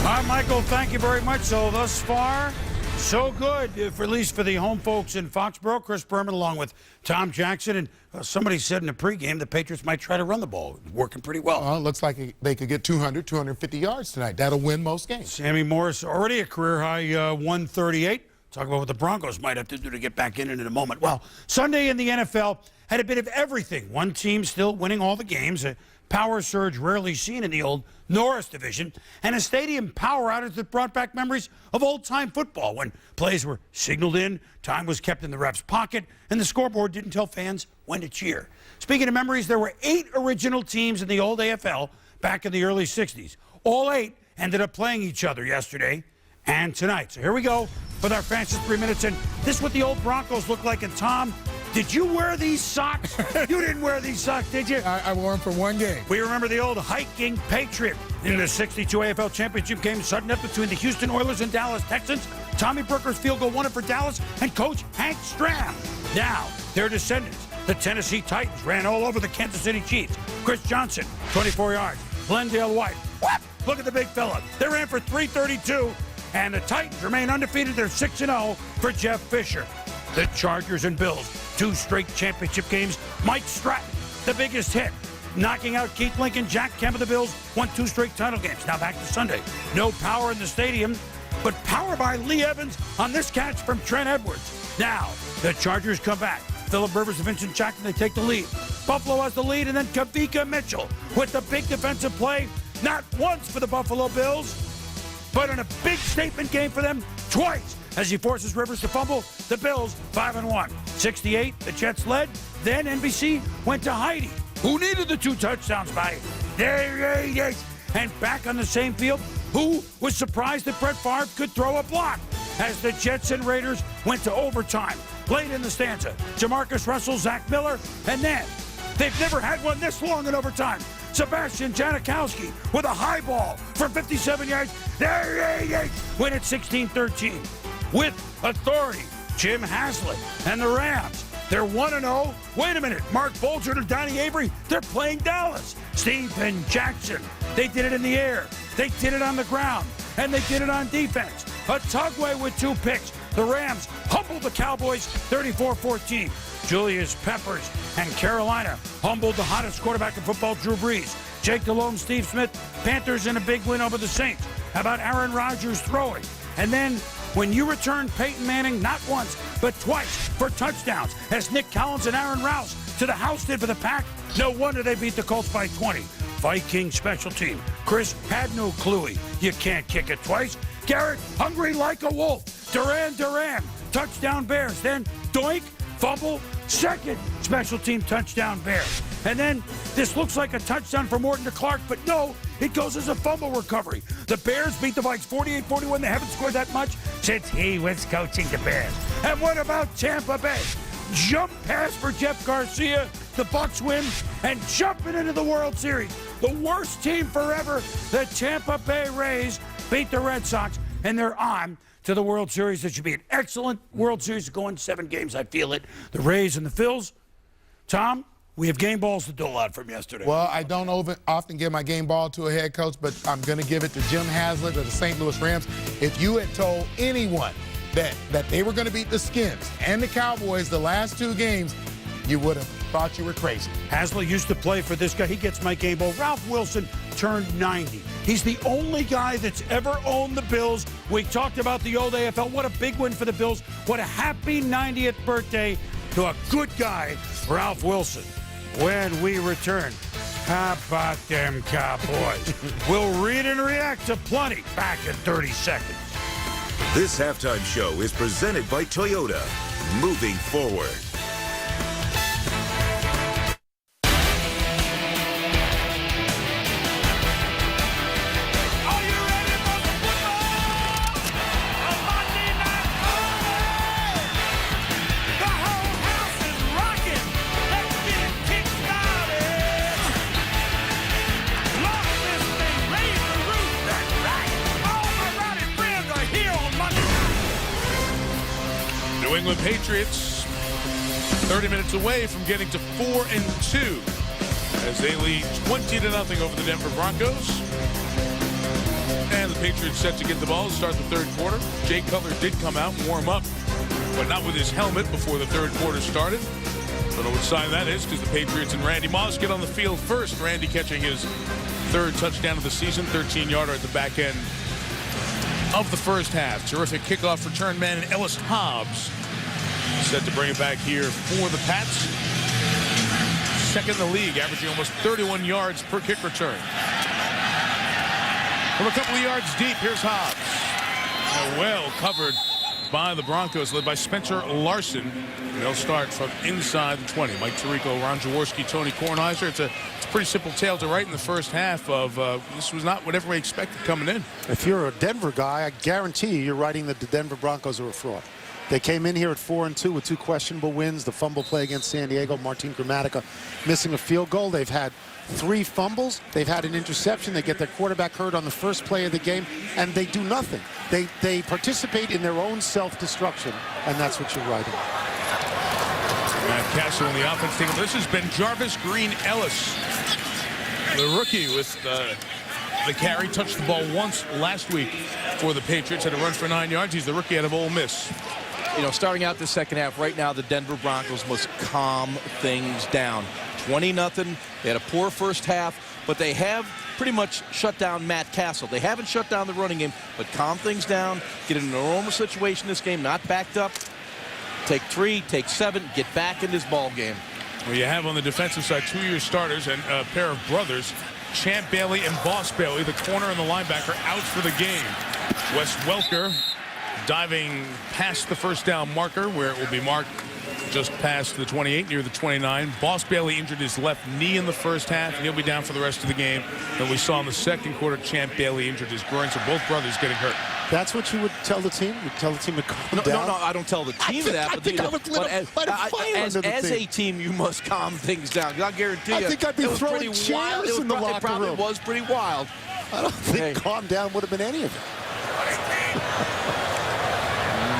All right, Michael, thank you very much. So thus far, so good, at least for the home folks in Foxborough. Chris Berman along with Tom Jackson. And somebody said in the pregame the Patriots might try to run the ball. Working pretty well. Looks like they could get 200, 250 yards tonight. That'll win most games. Sammy Morris already a career-high 138. Talk about what the Broncos might have to do to get back in it in a moment. Well, Sunday in the NFL had a bit of everything. One team still winning all the games. A power surge rarely seen in the old Norris division, and a stadium power outage that brought back memories of old-time football when plays were signaled in, time was kept in the ref's pocket, and the scoreboard didn't tell fans when to cheer. Speaking of memories, there were 8 original teams in the old AFL back in the early 60s. All 8 ended up playing each other yesterday and tonight. So here we go with our fastest 3 minutes, and this is what the old Broncos look like. And Tom, did you wear these socks? You didn't wear these socks, did you? I wore them for one game. We remember the old hiking Patriot in the 62 AFL Championship game, sudden death between the Houston Oilers and Dallas Texans. Tommy Brooker's field goal won it for Dallas, and coach Hank Stram. Now, their descendants, the Tennessee Titans, ran all over the Kansas City Chiefs. Chris Johnson, 24 yards. Glendale White, what? Look at the big fella. They ran for 332, and the Titans remain undefeated. They're 6-0 for Jeff Fisher. The Chargers and Bills, 2 straight championship games. Mike Stratton, the biggest hit, knocking out Keith Lincoln. Jack Kemp of the Bills won 2 straight title games. Now back to Sunday. No power in the stadium, but power by Lee Evans on this catch from Trent Edwards. Now, the Chargers come back. Phillip Rivers and Vincent Jackson, they take the lead. Buffalo has the lead, and then Kavika Mitchell with the big defensive play. Not once for the Buffalo Bills, but in a big statement game for them, twice. As he forces Rivers to fumble, the Bills 5-1. 68, the Jets led. Then NBC went to Heidi, who needed the 2 touchdowns by there. And back on the same field, who was surprised that Brett Favre could throw a block as the Jets and Raiders went to overtime. Late in the stanza, Jamarcus Russell, Zach Miller, and then they've never had one this long in overtime. Sebastian Janikowski with a high ball for 57 yards. There, win it 16-13. With authority, Jim Haslett and the Rams. They're 1-0. Wait a minute, Mark Bolger and Donnie Avery, they're playing Dallas. Steven Jackson, they did it in the air. They did it on the ground. And they did it on defense. A Tugway with 2 picks. The Rams humbled the Cowboys 34-14. Julius Peppers and Carolina humbled the hottest quarterback in football, Drew Brees. Jake Delhomme, Steve Smith, Panthers in a big win over the Saints. How about Aaron Rodgers throwing? And then when you return Peyton Manning not once, but twice for touchdowns, as Nick Collins and Aaron Rouse to the house did for the Pack, no wonder they beat the Colts by 20. Viking special team. Chris had no clue. You can't kick it twice. Garrett, hungry like a wolf. Duran, touchdown Bears. Then doink, fumble, second special team touchdown Bears. And then this looks like a touchdown for Morton to Clark, but no, it goes as a fumble recovery. The Bears beat the Vikes 48-41. They haven't scored that much since he was coaching the Bears. And what about Tampa Bay? Jump pass for Jeff Garcia. The Bucs win and jumping into the World Series. The worst team forever, the Tampa Bay Rays, beat the Red Sox, and they're on to the World Series. It should be an excellent World Series going 7 games. I feel it. The Rays and the Phils. Tom, we have game balls to dole out from yesterday. Well, I don't often give my game ball to a head coach, but I'm going to give it to Jim Haslett of the St. Louis Rams. If you had told anyone that they were going to beat the Skins and the Cowboys the last 2 games, you would have thought you were crazy. Haslett used to play for this guy. He gets my game ball. Ralph Wilson turned 90. He's the only guy that's ever owned the Bills. We talked about the old AFL. What a big win for the Bills. What a happy 90th birthday to a good guy, Ralph Wilson. When we return, how about them Cowboys? We'll read and react to plenty back in 30 seconds. This halftime show is presented by Toyota. Moving forward. Are you ready for the football? A Monday night party! The whole house is rocking. Let's get it kick-started. Launch this thing, raise the roof, that's right. All my rowdy friends are here on Monday night. New England Patriots 30 minutes away from getting to 4-2 as they lead 20-0 over the Denver Broncos. And the Patriots set to get the ball to start the third quarter. Jay Cutler did come out and warm up, but not with his helmet before the third quarter started. Don't know what sign that is, because the Patriots and Randy Moss get on the field first. Randy catching his 3rd touchdown of the season, 13-yarder at the back end of the first half. Terrific kickoff return man and Ellis Hobbs set to bring it back here for the Pats. Second in the league, averaging almost 31 yards per kick return. From a couple of yards deep, here's Hobbs. And well covered by the Broncos, led by Spencer Larson. And they'll start from inside the 20. Mike Tirico, Ron Jaworski, Tony Kornheiser. It's a pretty simple tale to write in the first half of this was not what everybody expected coming in. If you're a Denver guy, I guarantee you're writing that the Denver Broncos are a fraud. They came in here at 4-2 with 2 questionable wins. The fumble play against San Diego, Martin Gramatica missing a field goal. They've had 3 fumbles. They've had an interception. They get their quarterback hurt on the first play of the game, and they do nothing. They participate in their own self-destruction, and that's what you're writing. Matt Castle in the offense team. This has been Jarvis Green Ellis, the rookie with the carry. Touched the ball once last week for the Patriots. Had a run for 9 yards. He's the rookie out of Ole Miss. You know, starting out the second half, right now the Denver Broncos must calm things down. 20-0. They had a poor first half, but they have pretty much shut down Matt Castle. They haven't shut down the running game, but calm things down, get in a normal situation this game, not backed up. Take 3, take 7, get back in this ball game. Well, you have on the defensive side 2-year starters and a pair of brothers, Champ Bailey and Boss Bailey, the corner and the linebacker, out for the game. Wes Welker diving past the first down marker, where it will be marked just past the 28, near the 29. Boss Bailey injured his left knee in the first half, and he'll be down for the rest of the game. And we saw in the second quarter, Champ Bailey injured his groin, so both brothers getting hurt. That's what you would tell the team? You'd tell the team to calm down? No, I don't tell the team that. As a team, you must calm things down. I guarantee you, I think I'd be throwing chairs in the locker room. It probably was pretty wild. I don't think calm down would have been any of it.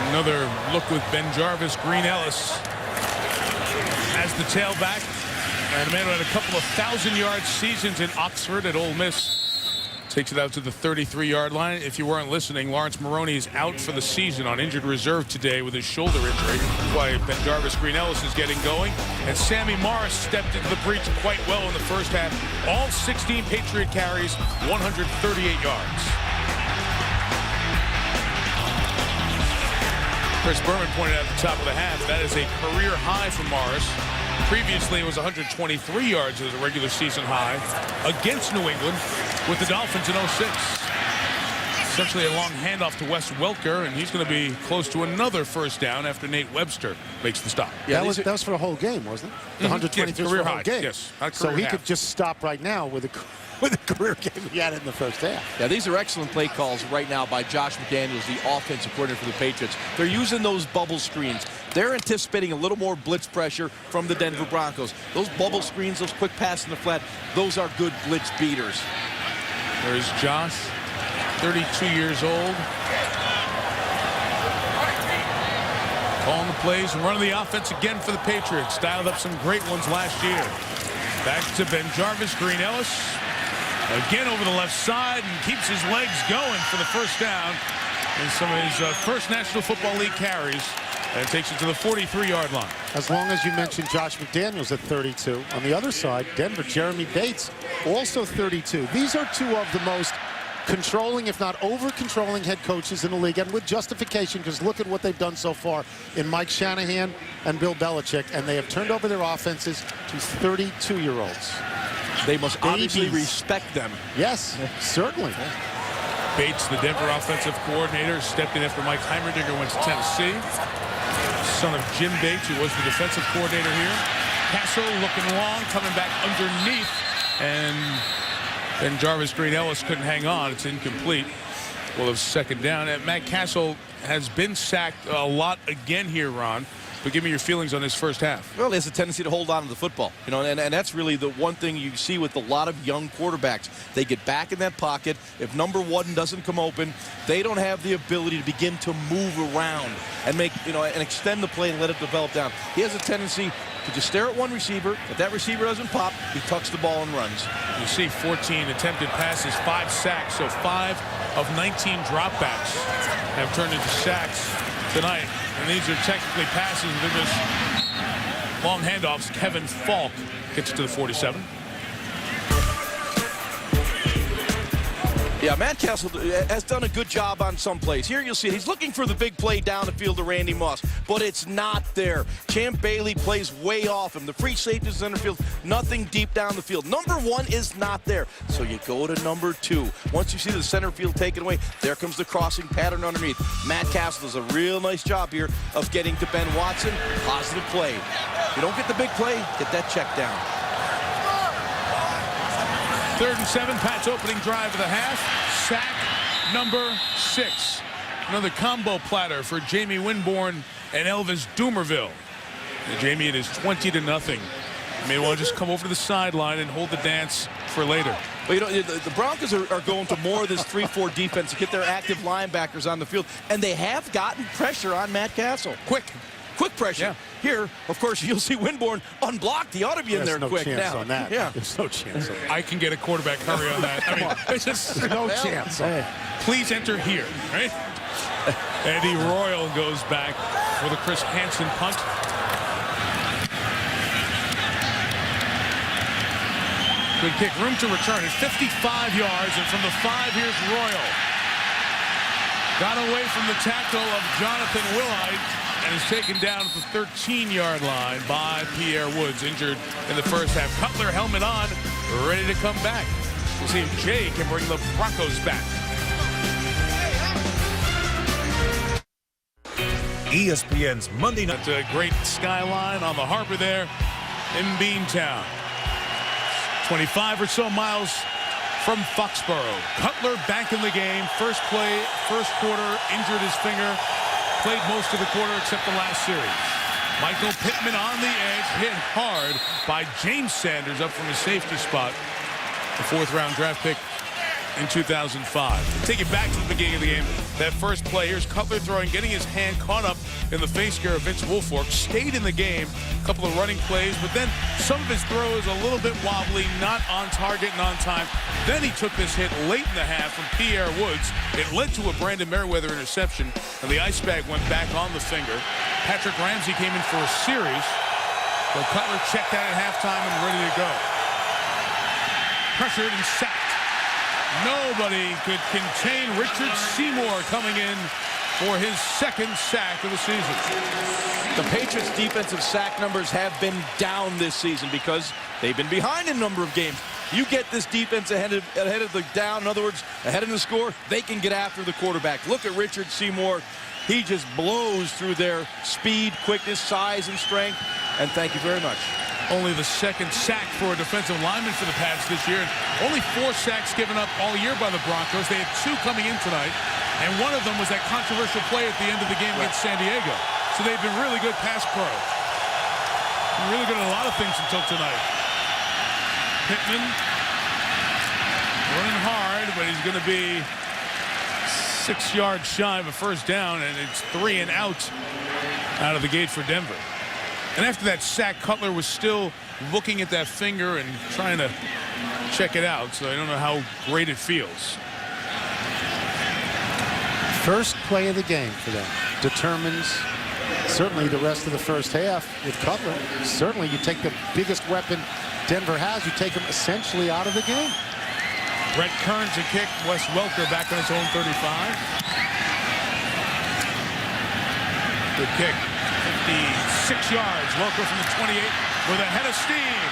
Another look with Ben Jarvis, Green Ellis as the tailback. And a man who had a couple of 1,000-yard seasons in Oxford at Ole Miss takes it out to the 33-yard line. If you weren't listening, Lawrence Maroney is out for the season on injured reserve today with his shoulder injury. That's why Ben Jarvis, Green Ellis is getting going. And Sammy Morris stepped into the breach quite well in the first half. All 16 Patriot carries, 138 yards. Chris Berman pointed out at the top of the half, that is a career high for Morris. Previously, it was 123 yards as a regular season high against New England with the Dolphins in 06. Essentially a long handoff to Wes Welker, and he's going to be close to another first down after Nate Webster makes the stop. Yeah, that was for the whole game, wasn't it? The 123 career for the whole high. game. Yes, so he could just stop right now with a career game he had in the first half. Yeah, these are excellent play calls right now by Josh McDaniels, the offensive coordinator for the Patriots. They're using those bubble screens. They're anticipating a little more blitz pressure from the Denver Broncos. Those bubble screens, those quick passes in the flat, those are good blitz beaters. There's Josh, 32 years old. Calling the plays and running the offense again for the Patriots. Dialed up some great ones last year. Back to Ben Jarvis, Green Ellis. Again over the left side and keeps his legs going for the first down. in some of his first National Football League carries, and takes it to the 43-yard line. As long as you mentioned Josh McDaniels at 32. On the other side, Denver, Jeremy Bates, also 32. These are two of the most controlling, if not over-controlling head coaches in the league, and with justification, because look at what they've done so far in Mike Shanahan and Bill Belichick, and they have turned over their offenses to 32-year-olds. They must obviously respect them. Yes, certainly. Bates, the Denver offensive coordinator, stepped in after Mike Heimerdinger went to Tennessee. Son of Jim Bates, who was the defensive coordinator here. Castle looking long, coming back underneath, and then Jarvis Green Ellis couldn't hang on. It's incomplete. Well, it's second down. And Matt Castle has been sacked a lot again here, Ron. But give me your feelings on this first half. Well, he has a tendency to hold on to the football, you know, and that's really the one thing you see with a lot of young quarterbacks. They get back in that pocket. If number one doesn't come open, they don't have the ability to begin to move around and make, you know, and extend the play and let it develop down. He has a tendency to just stare at one receiver. If that receiver doesn't pop, he tucks the ball and runs. You see 14 attempted passes, 5 sacks, so 5 of 19 dropbacks have turned into sacks tonight. And these are technically passes. They're just long handoffs. Kevin Falk gets to the 47. Yeah, Matt Castle has done a good job on some plays. Here you'll see it. He's looking for the big play down the field to Randy Moss, but it's not there. Champ Bailey plays way off him. The free safety is in the field, nothing deep down the field. Number one is not there, so you go to number two. Once you see the center field taken away, there comes the crossing pattern underneath. Matt Castle does a real nice job here of getting to Ben Watson. Positive play. If you don't get the big play, get that check down. 3rd and 7, Pat's opening drive of the half. Sack number 6. Another combo platter for Jamie Winborn and Elvis Dumerville. And Jamie, it is 20-0. You may want to just come over to the sideline and hold the dance for later. But, you know, the Broncos are going to more of this 3-4 defense to get their active linebackers on the field, and they have gotten pressure on Matt Castle. Quick pressure. Yeah. Here, of course, you'll see Winborn unblocked. He ought to be in there quick now. There's no chance on that. Yeah. There's no chance on that. I can get a quarterback hurry on that. I mean, there's just no chance. Please enter here, right? Eddie Royal goes back for the Chris Hansen punt. Good kick, room to return at 55 yards, and from the 5, here's Royal. Got away from the tackle of Jonathan Willite and is taken down at the 13-yard line by Pierre Woods, injured in the first half. Cutler helmet on, ready to come back. We'll see if Jay can bring the Broncos back. ESPN's Monday Night. That's a great skyline on the harbor there in Beantown. 25 or so miles from Foxborough. Cutler back in the game. First play, first quarter, injured his finger. Played most of the quarter except the last series. Michael Pittman on the edge, hit hard by James Sanders up from his safety spot. The 4th-round draft pick in 2005. Take it back to the beginning of the game. That first play, here's Cutler throwing, getting his hand caught up in the face gear of Vince Wilfork. Stayed in the game, a couple of running plays, but then some of his throws a little bit wobbly, not on target and on time. Then he took this hit late in the half from Pierre Woods. It led to a Brandon Merriweather interception, and the ice bag went back on the finger. Patrick Ramsey came in for a series, but Cutler checked out at halftime and ready to go. Pressured and sacked. Nobody could contain Richard Seymour coming in for his 2nd sack of the season. The Patriots' defensive sack numbers have been down this season because they've been behind in a number of games. You get this defense ahead of the down, in other words, ahead of the score, they can get after the quarterback. Look at Richard Seymour. He just blows through their speed, quickness, size, and strength. And thank you very much. Only the 2nd sack for a defensive lineman for the Pats this year. Only 4 sacks given up all year by the Broncos. They had 2 coming in tonight, and one of them was that controversial play at the end of the game against San Diego. So they've been really good pass pro. Really good at a lot of things until tonight. Pittman running hard, but he's going to be 6 yards shy of a first down, and it's 3 and out of the gate for Denver. And after that sack, Cutler was still looking at that finger and trying to check it out, so I don't know how great it feels. First play of the game for them. Determines certainly the rest of the first half with Cutler. Certainly you take the biggest weapon Denver has, you take him essentially out of the game. Brett Kearns a kick. Wes Welker back on his own 35. Good kick. 56 yards. Welker from the 28 with a head of steam.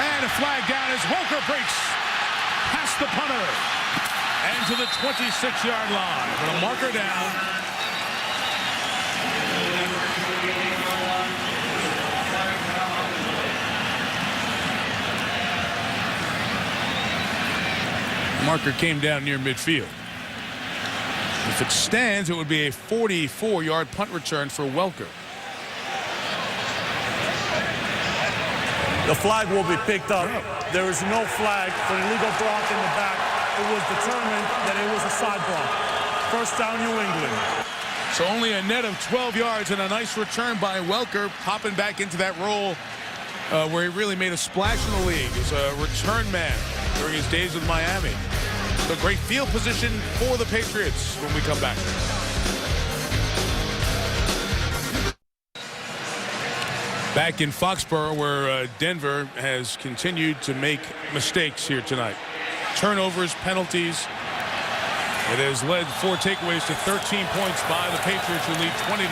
And a flag down as Welker breaks past the punter and to the 26-yard line. With a marker down. Marker came down near midfield. If it stands, it would be a 44-yard punt return for Welker. The flag will be picked up. There is no flag for the illegal block in the back. It was determined that it was a side block. First down, New England. So only a net of 12 yards and a nice return by Welker, popping back into that role where he really made a splash in the league as a return man during his days with Miami. So great field position for the Patriots when we come back. Back in Foxborough, where Denver has continued to make mistakes here tonight. Turnovers, penalties. It has led 4 takeaways to 13 points by the Patriots, who lead 20-0.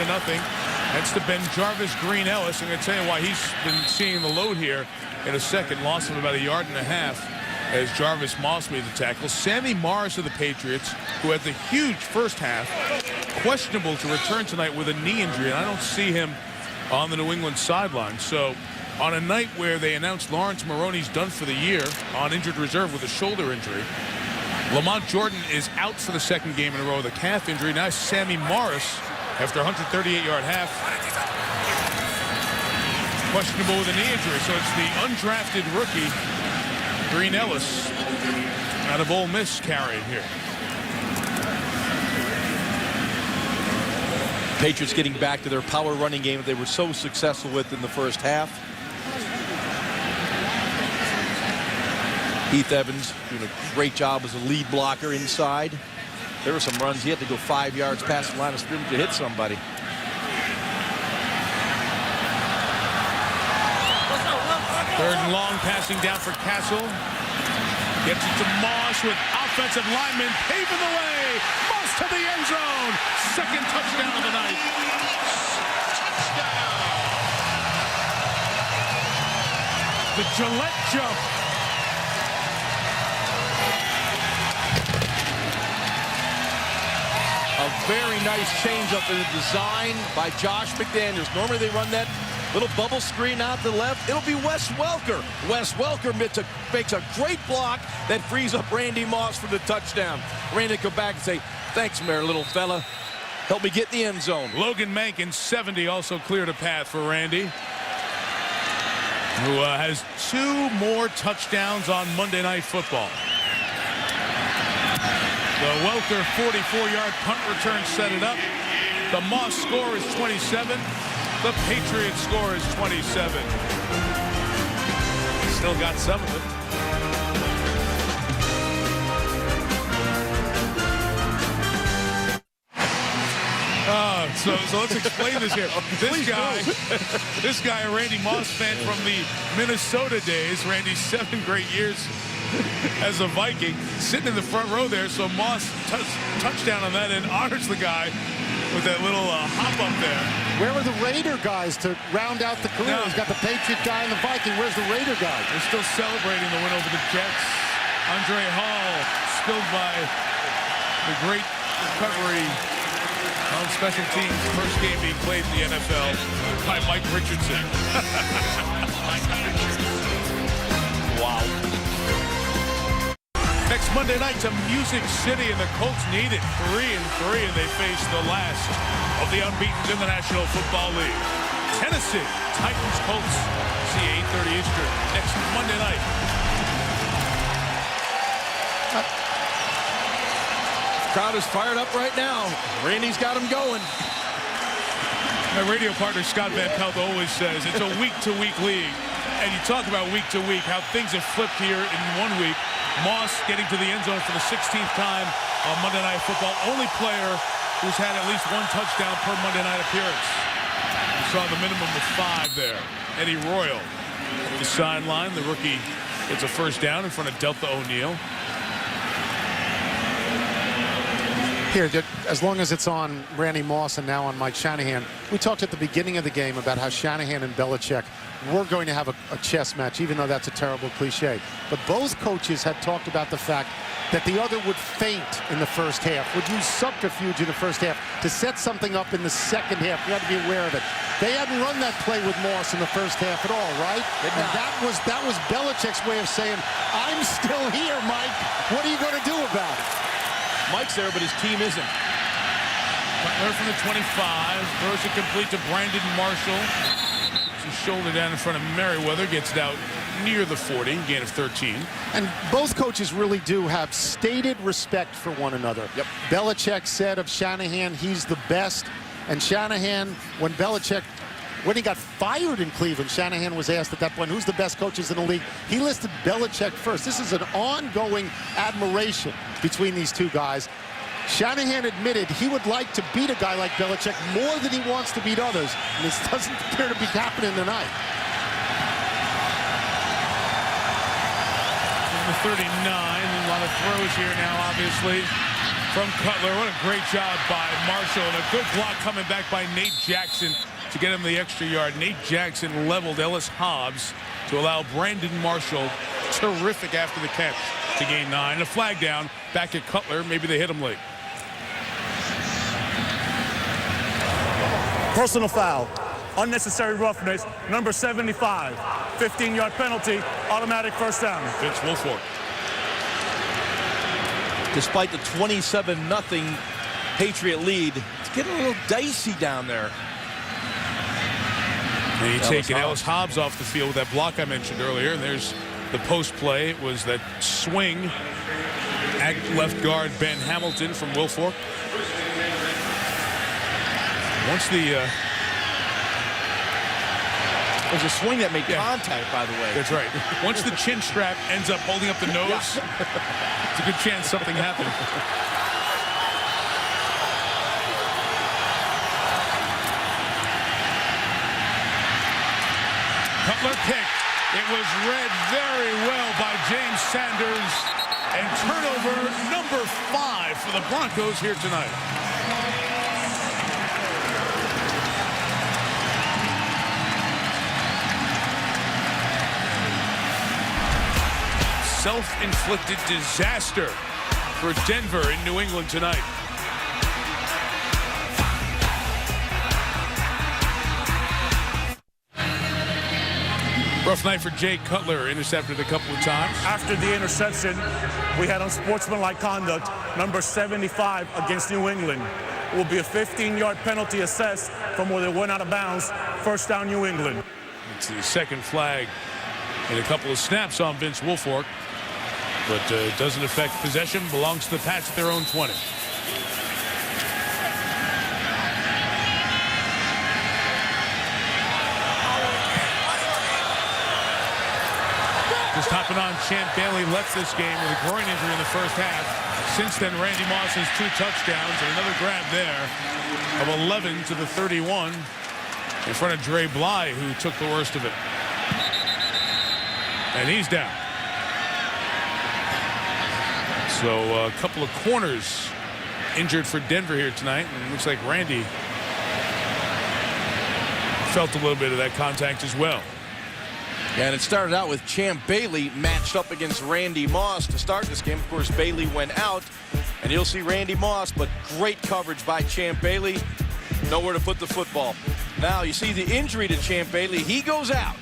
That's the Ben Jarvis Green Ellis. I'm going to tell you why he's been seeing the load here in a second. Loss of about 1.5 yards as Jarvis Moss made the tackle. Sammy Morris of the Patriots, who had the huge first half, questionable to return tonight with a knee injury, and I don't see him on the New England sideline. So on a night where they announced Lawrence Maroney's done for the year on injured reserve with a shoulder injury, Lamont Jordan is out for the second game in a row with a calf injury. Now Sammy Morris, after a 138-yard half, questionable with a knee injury. So it's the undrafted rookie, Green Ellis, out of Ole Miss, carrying here. Patriots getting back to their power running game that they were so successful with in the first half. Heath Evans doing a great job as a lead blocker inside. There were some runs he had to go 5 yards past the line of scrimmage to hit somebody. Third and long, passing down for Castle. Gets it to Moss with offensive linemen paving the way. Moss to the end zone. Second touchdown of the night. The Gillette jump. A very nice changeup in the design by Josh McDaniels. Normally they run that little bubble screen out to the left. It'll be Wes Welker. Wes Welker makes a great block that frees up Randy Moss for the touchdown. Randy go back and say, thanks, Mayor, little fella. Help me get in the end zone. Logan Mankin, 70, also cleared a path for Randy, who has 2 more touchdowns on Monday Night Football. The Welker 44-yard punt return set it up. The Moss score is 27. The Patriots score is 27. Still got some of it. So let's explain this here. This guy, a Randy Moss fan from the Minnesota days. Randy's 7 great years as a Viking, sitting in the front row there. So Moss touchdown on that and honors the guy with that little hop up there. Where are the Raider guys to round out the career? No. He's got the Patriot guy and the Viking. Where's the Raider guy? They're still celebrating the win over the Jets. Andre Hall spilled by the great recovery on special teams. First game being played in the NFL by Mike Richardson. Wow. Next Monday night to Music City, and the Colts need it. 3-3, and they face the last of the unbeatens in the National Football League. Tennessee Titans Colts. See 8:30 Eastern next Monday night. Crowd is fired up right now. Randy's got him going. My radio partner Scott Van Pelt always says it's a week-to-week league. And you talk about week-to-week, how things have flipped here in 1 week. Moss getting to the end zone for the 16th time on Monday Night Football. Only player who's had at least one touchdown per Monday night appearance. We saw the minimum of 5 there. Eddie Royal to the sideline. The rookie gets a first down in front of Delta O'Neal. Here, as long as it's on Randy Moss and now on Mike Shanahan, we talked at the beginning of the game about how Shanahan and Belichick were going to have a chess match, even though that's a terrible cliche. But both coaches had talked about the fact that the other would faint in the first half, would use subterfuge in the first half to set something up in the second half. You had to be aware of it. They hadn't run that play with Moss in the first half at all, right? And that was Belichick's way of saying, I'm still here, Mike. What are you going to do about it? Mike's there, but his team isn't. Butler from the 25. Throws it complete to Brandon Marshall. His shoulder down in front of Merriweather. Gets it out near the 40. Gain of 13. And both coaches really do have stated respect for one another. Yep. Belichick said of Shanahan, he's the best. And Shanahan, when he got fired in Cleveland, Shanahan was asked at that point, who's the best coaches in the league? He listed Belichick first. This is an ongoing admiration between these two guys. Shanahan admitted he would like to beat a guy like Belichick more than he wants to beat others. And this doesn't appear to be happening tonight. The 39, a lot of throws here now, obviously, from Cutler. What a great job by Marshall, and a good block coming back by Nate Jackson to get him the extra yard. Nate Jackson leveled Ellis Hobbs to allow Brandon Marshall, terrific after the catch, to gain 9. A flag down back at Cutler. Maybe they hit him late. Personal foul. Unnecessary roughness. Number 75. 15-yard penalty. Automatic first down. Vince Wilfork. Despite the 27-0 Patriot lead, it's getting a little dicey down there. And you take Ellis Hobbs off the field with that block I mentioned earlier. And there's the post play. It was that swing at left guard Ben Hamilton from Wilfork. Once the it was a swing that made contact, by the way. That's right. Once the chin strap ends up holding up the nose, it's a good chance something happened. Cutler pick. It was read very well by James Sanders. And turnover number 5 for the Broncos here tonight. Self-inflicted disaster for Denver in New England tonight. Rough night for Jay Cutler, intercepted a couple of times. After the interception, we had unsportsmanlike conduct, number 75 against New England. It will be a 15-yard penalty assessed from where they went out of bounds. First down, New England. It's the second flag and a couple of snaps on Vince Wilfork. But it doesn't affect possession. Belongs to the Pats at their own 20. Just hopping on, Champ Bailey left this game with a groin injury in the first half. Since then, Randy Moss has 2 touchdowns and another grab there of 11 to the 31 in front of Dre Bly, who took the worst of it. And he's down. So a couple of corners injured for Denver here tonight. And it looks like Randy felt a little bit of that contact as well. Yeah, and it started out with Champ Bailey matched up against Randy Moss to start this game. Of course, Bailey went out, and you'll see Randy Moss, but great coverage by Champ Bailey. Nowhere to put the football. Now, you see the injury to Champ Bailey. He goes out.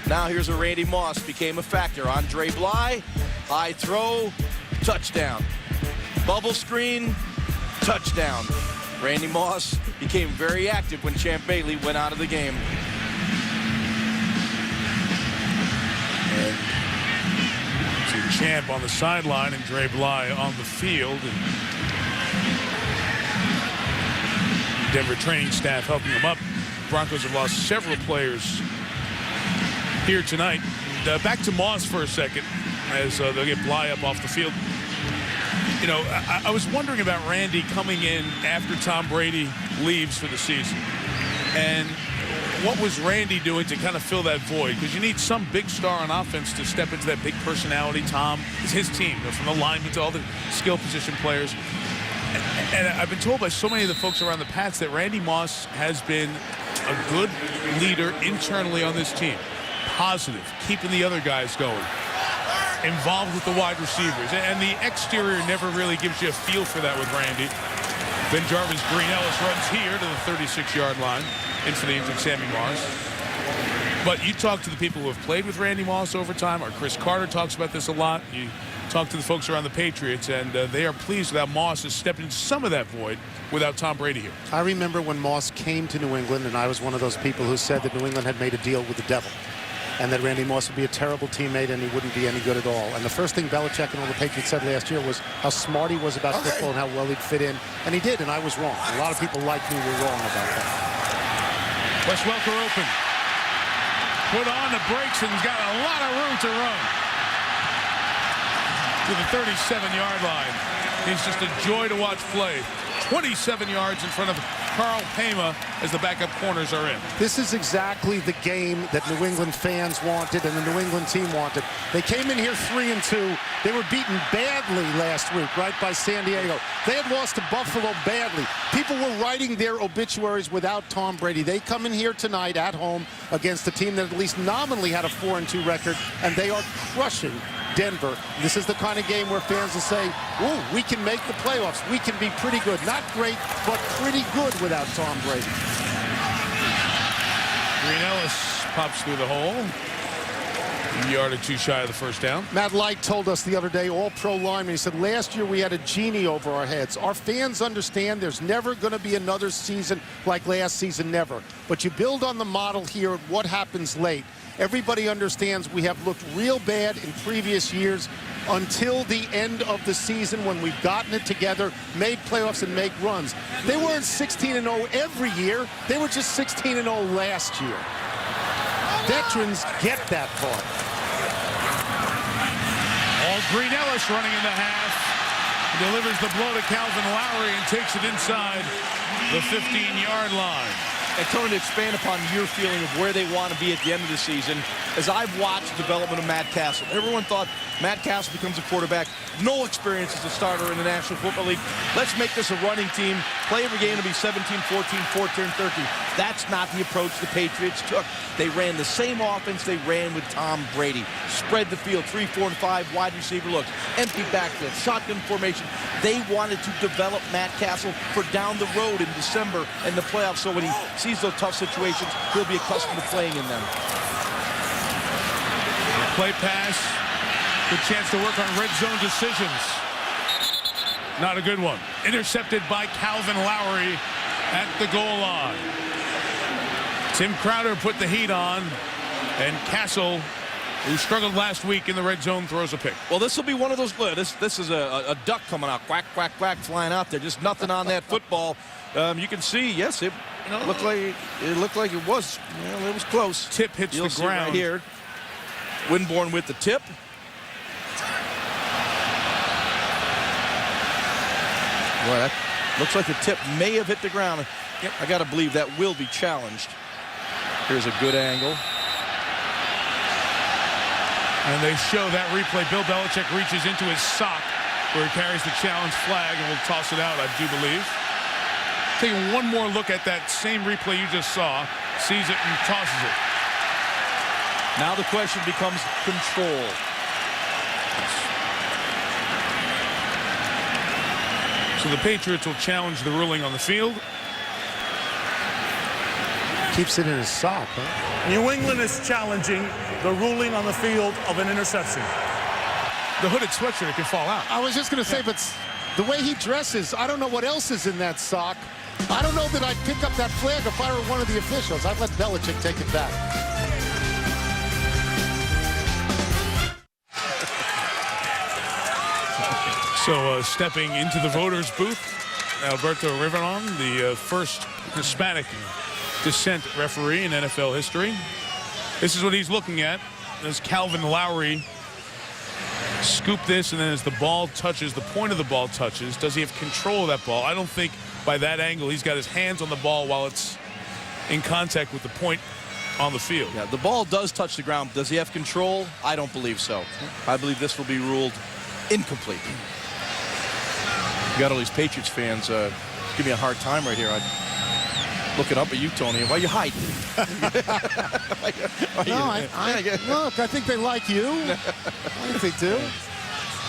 Now, here's where Randy Moss became a factor. Andre Bly, high throw, touchdown. Bubble screen, touchdown. Randy Moss became very active when Champ Bailey went out of the game. And see Champ on the sideline and Dre Bly on the field. And Denver training staff helping them up. Broncos have lost several players here tonight. Back to Moss for a second as they'll get Bly up off the field. You know, I was wondering about Randy coming in after Tom Brady leaves for the season. And what was Randy doing to kind of fill that void? Because you need some big star on offense to step into that big personality. Tom is his team, from the linemen to all the skill position players. And I've been told by so many of the folks around the Pats that Randy Moss has been a good leader internally on this team. Positive, keeping the other guys going. Involved with the wide receivers. And the exterior never really gives you a feel for that with Randy. Ben Jarvis, Green Ellis runs here to the 36-yard line. In for the injured Sammy Moss. But you talk to the people who have played with Randy Moss over time, or Chris Carter talks about this a lot. You talk to the folks around the Patriots, and they are pleased that Moss has stepped into some of that void without Tom Brady here. I remember when Moss came to New England, and I was one of those people who said that New England had made a deal with the devil, and that Randy Moss would be a terrible teammate and he wouldn't be any good at all. And the first thing Belichick and all the Patriots said last year was how smart he was about football and how well he'd fit in. And he did, and I was wrong. A lot of people like me were wrong about that. Wes Welker open. Put on the brakes and got a lot of room to run. To the 37-yard line. He's just a joy to watch play. 27 yards in front of Carl Pema as the backup corners are in. This is exactly the game that New England fans wanted and the New England team wanted. They came in here 3-2. They were beaten badly last week, right, by San Diego. They had lost to Buffalo badly. People were writing their obituaries without Tom Brady. They come in here tonight at home against a team that at least nominally had a 4-2 record, and they are crushing Denver. This is the kind of game where fans will say, "Ooh, we can make the playoffs. We can be pretty good." Not great, but pretty good without Tom Brady. Green Ellis pops through the hole. A yard or two shy of the first down. Matt Light told us the other day, all-pro lineman, he said, last year we had a genie over our heads. Our fans understand there's never going to be another season like last season, never. But you build on the model here, what happens late. Everybody understands we have looked real bad in previous years until the end of the season when we've gotten it together, made playoffs and make runs. They weren't 16-0 every year. They were just 16-0 last year. Veterans get that part. All Green Ellis running in the half. He delivers the blow to Calvin Lowry and takes it inside the 15-yard line. And Tony, to expand upon your feeling of where they want to be at the end of the season, as I've watched the development of Matt Castle, everyone thought Matt Castle becomes a quarterback, no experience as a starter in the National Football League. Let's make this a running team, play every game to be 17-14, 14-13. That's not the approach the Patriots took. They ran the same offense they ran with Tom Brady. Spread the field, 3, 4, and 5 wide receiver looks, empty backfield, shotgun formation. They wanted to develop Matt Castle for down the road in December and the playoffs, so when he sees those tough situations, he'll be accustomed to playing in them. Play pass, good chance to work on red zone decisions. Not a good one. Intercepted by Calvin Lowry at the goal line. Tim Crowder put the heat on, and Castle, who struggled last week in the red zone, throws a pick. Well, this will be one of those. This is a duck coming out, quack, quack, quack, flying out there. Just nothing on that football. You can see, yes, it looked like it was. Well, it was close. Tip hits the ground right here. Winborn with the tip. Boy, that looks like the tip may have hit the ground. Yep. I got to believe that will be challenged. Here's a good angle. And they show that replay. Bill Belichick reaches into his sock where he carries the challenge flag and will toss it out, I do believe. Taking one more look at that same replay you just saw. Sees it and tosses it. Now the question becomes control. So the Patriots will challenge the ruling on the field. Keeps it in his sock, huh? New England is challenging the ruling on the field of an interception. The hooded sweatshirt can fall out. I was just going to say, but the way he dresses, I don't know what else is in that sock. I don't know that I'd pick up that flag if I were one of the officials. I'd let Belichick take it back. So stepping into the voters' booth, Alberto Riveron, the first Hispanic descent referee in NFL history. This is what he's looking at as Calvin Lowry scoop this, and then as the ball touches, the point of the ball touches, does he have control of that ball? I don't think by that angle he's got his hands on the ball while it's in contact with the point on the field. Yeah, the ball does touch the ground. Does he have control? I don't believe so. I believe this will be ruled incomplete. You got all these Patriots fans give me a hard time right here. I'm looking up at you, Tony. Why are you hiding? Look, I think they like you. I think they do.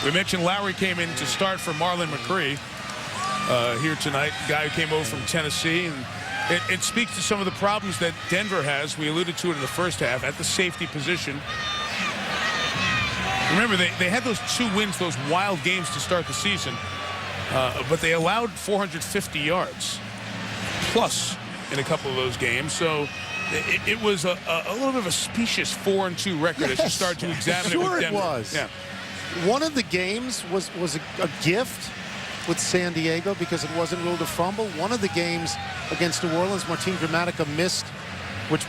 We mentioned Lowry came in to start for Marlon McCree here tonight, guy who came over from Tennessee. And it speaks to some of the problems that Denver has. We alluded to it in the first half at the safety position. Remember, they had those 2 wins, those wild games to start the season, but they allowed 450 yards plus in a couple of those games. So it was a little bit of a specious 4-2 record as you start to examine it with Denver. It was. Yeah. One of the games was a gift with San Diego because it wasn't ruled a fumble. One of the games against New Orleans, Martin Gramatica missed, which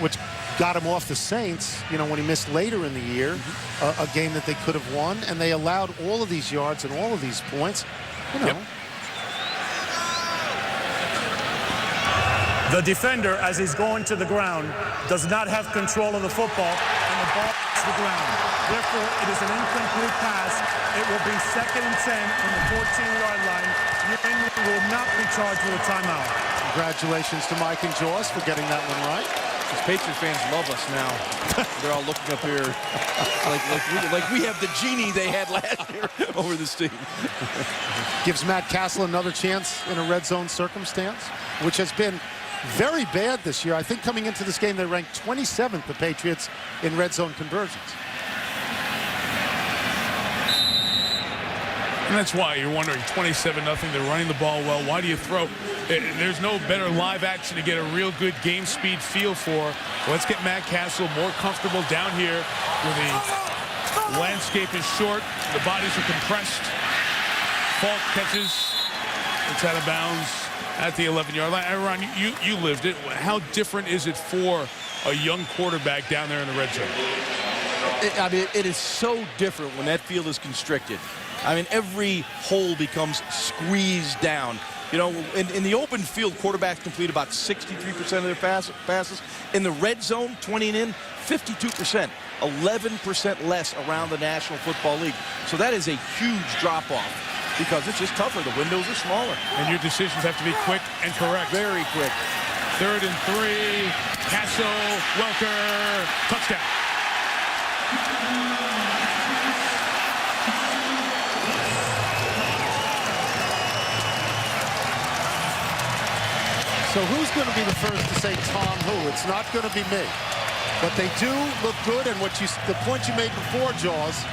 got him off the Saints, you know, when he missed later in the year, a game that they could have won, and they allowed all of these yards and all of these points, you know. Yep. The defender, as he's going to the ground, does not have control of the football, and the ball hits the ground. Therefore, it is an incomplete pass. It will be 2nd and 10 on the 14-yard line. New England will not be charged with a timeout. Congratulations to Mike and Jaws for getting that one right. These Patriots fans love us now. They're all looking up here like we have the genie they had last year over this team. Gives Matt Castle another chance in a red zone circumstance, which has been very bad this year. I think coming into this game, they ranked 27th, the Patriots, in red zone conversions. And that's why you're wondering, 27-0, they're running the ball well. Why do you throw? There's no better live action to get a real good game speed feel for. Let's get Matt Castle more comfortable down here where the landscape is short, the bodies are compressed. Falk catches, it's out of bounds at the 11-yard line. Ron, you lived it. How different is it for a young quarterback down there in the red zone? I mean, it is so different when that field is constricted. I mean, every hole becomes squeezed down. You know, in the open field, quarterbacks complete about 63% of their passes. In the red zone, 20 and in, 52%. 11% less around the National Football League. So that is a huge drop-off because it's just tougher. The windows are smaller. And your decisions have to be quick and correct. Very quick. 3rd and 3. Castle, Welker, touchdown. So who's going to be the first to say Tom who? It's not going to be me. But they do look good, and the point you made before, Jaws,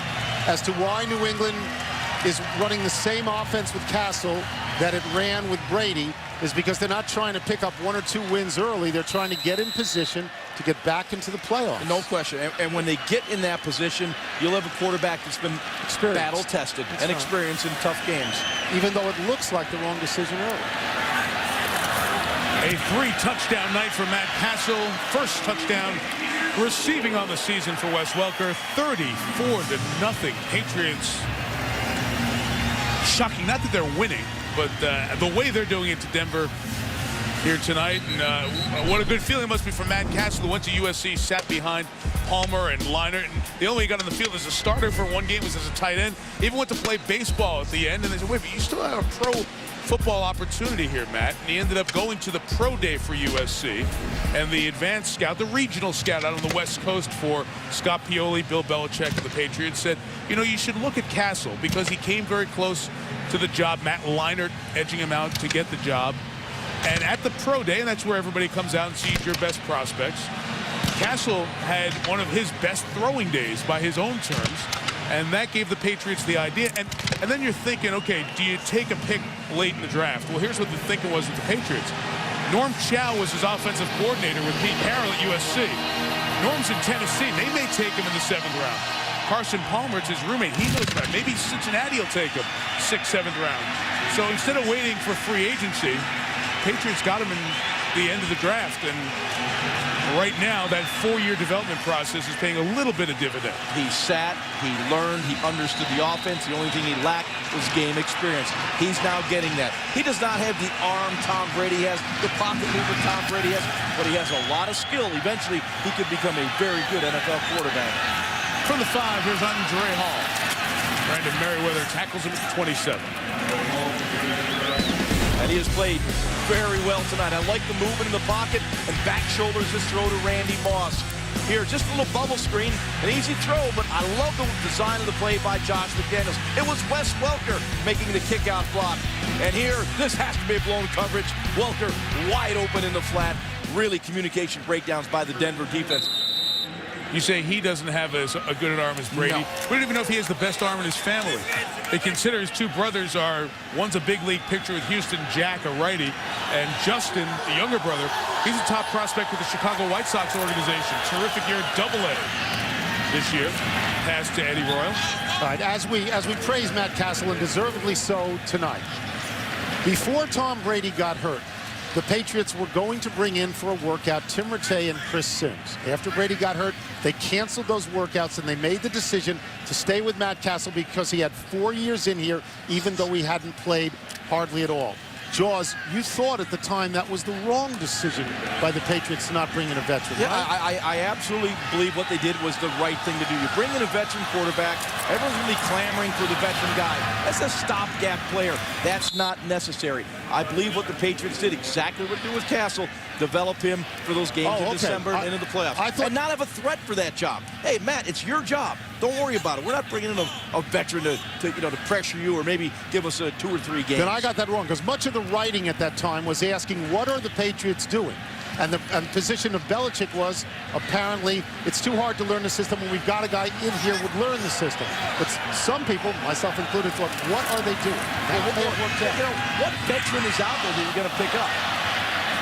as to why New England is running the same offense with Castle that it ran with Brady is because they're not trying to pick up 1 or 2 wins early. They're trying to get in position to get back into the playoffs. No question. And when they get in that position, you'll have a quarterback that's been battle-tested and experienced in tough games. Even though it looks like the wrong decision early. A 3-touchdown night for Matt Castle. First touchdown receiving on the season for Wes Welker. 34-0. Patriots. Shocking. Not that they're winning, but the way they're doing it to Denver here tonight. And what a good feeling it must be for Matt Castle, who went to USC, sat behind Palmer and Leinart. And the only way he got on the field as a starter for one game was as a tight end. Even went to play baseball at the end. And they said, wait, but you still have a pro football opportunity here, Matt. And he ended up going to the pro day for USC. And the advanced scout, the regional scout out on the West Coast for Scott Pioli, Bill Belichick, and the Patriots said, you know, you should look at Castle because he came very close to the job. Matt Leinart edging him out to get the job. And at the pro day, and that's where everybody comes out and sees your best prospects, Castle had one of his best throwing days by his own terms. And that gave the Patriots the idea. And then you're thinking, okay, do you take a pick late in the draft? Well, here's what the thinking was with the Patriots. Norm Chow was his offensive coordinator with Pete Carroll at USC. Norm's in Tennessee. They may take him in the 7th round. Carson Palmer, it's his roommate. He knows that. Maybe Cincinnati will take him 6th, 7th round. So instead of waiting for free agency, Patriots got him in the end of the draft. And Right now, that 4-year development process is paying a little bit of dividend. He sat, he learned, he understood the offense. The only thing he lacked was game experience. He's now getting that. He does not have the arm Tom Brady has, the pocket movement Tom Brady has, but he has a lot of skill. Eventually, he could become a very good NFL quarterback. From the 5, here's Andre Hall. Brandon Merriweather tackles him at the 27. And he has played very well tonight. I like the movement in the pocket and back shoulders this throw to Randy Moss. Here, just a little bubble screen, an easy throw, but I love the design of the play by Josh McDaniels. It was Wes Welker making the kick-out block. And here, this has to be a blown coverage. Welker wide open in the flat. Really communication breakdowns by the Denver defense. You say he doesn't have as a good an arm as Brady. No. We don't even know if he has the best arm in his family. They consider his 2 brothers are, one's a big league pitcher with Houston, Jack, a righty, and Justin, the younger brother, he's a top prospect with the Chicago White Sox organization. Terrific year at AA this year. Pass to Eddie Royal. All right, as we praise Matt Castle, and deservedly so tonight, before Tom Brady got hurt, the Patriots were going to bring in for a workout Tim Rattay and Chris Sims. After Brady got hurt, they canceled those workouts, and they made the decision to stay with Matt Castle because he had 4 years in here, even though he hadn't played hardly at all. Jaws, you thought at the time that was the wrong decision by the Patriots to not bring in a veteran. Yeah, right? I absolutely believe what they did was the right thing to do. You bring in a veteran quarterback, everyone's going to be clamoring for the veteran guy. That's a stopgap player. That's not necessary. I believe what the Patriots did, exactly what they did with Castle, develop him for those games in December and into the playoffs. And not have a threat for that job. Hey, Matt, it's your job. Don't worry about it. We're not bringing in a veteran to pressure you or maybe give us 2 or 3 games. Then I got that wrong, because much of the writing at that time was asking, what are the Patriots doing? And the position of Belichick was, apparently, it's too hard to learn the system when we've got a guy in here who would learn the system. But some people, myself included, thought, what are they doing? What veteran is out there that you're going to pick up?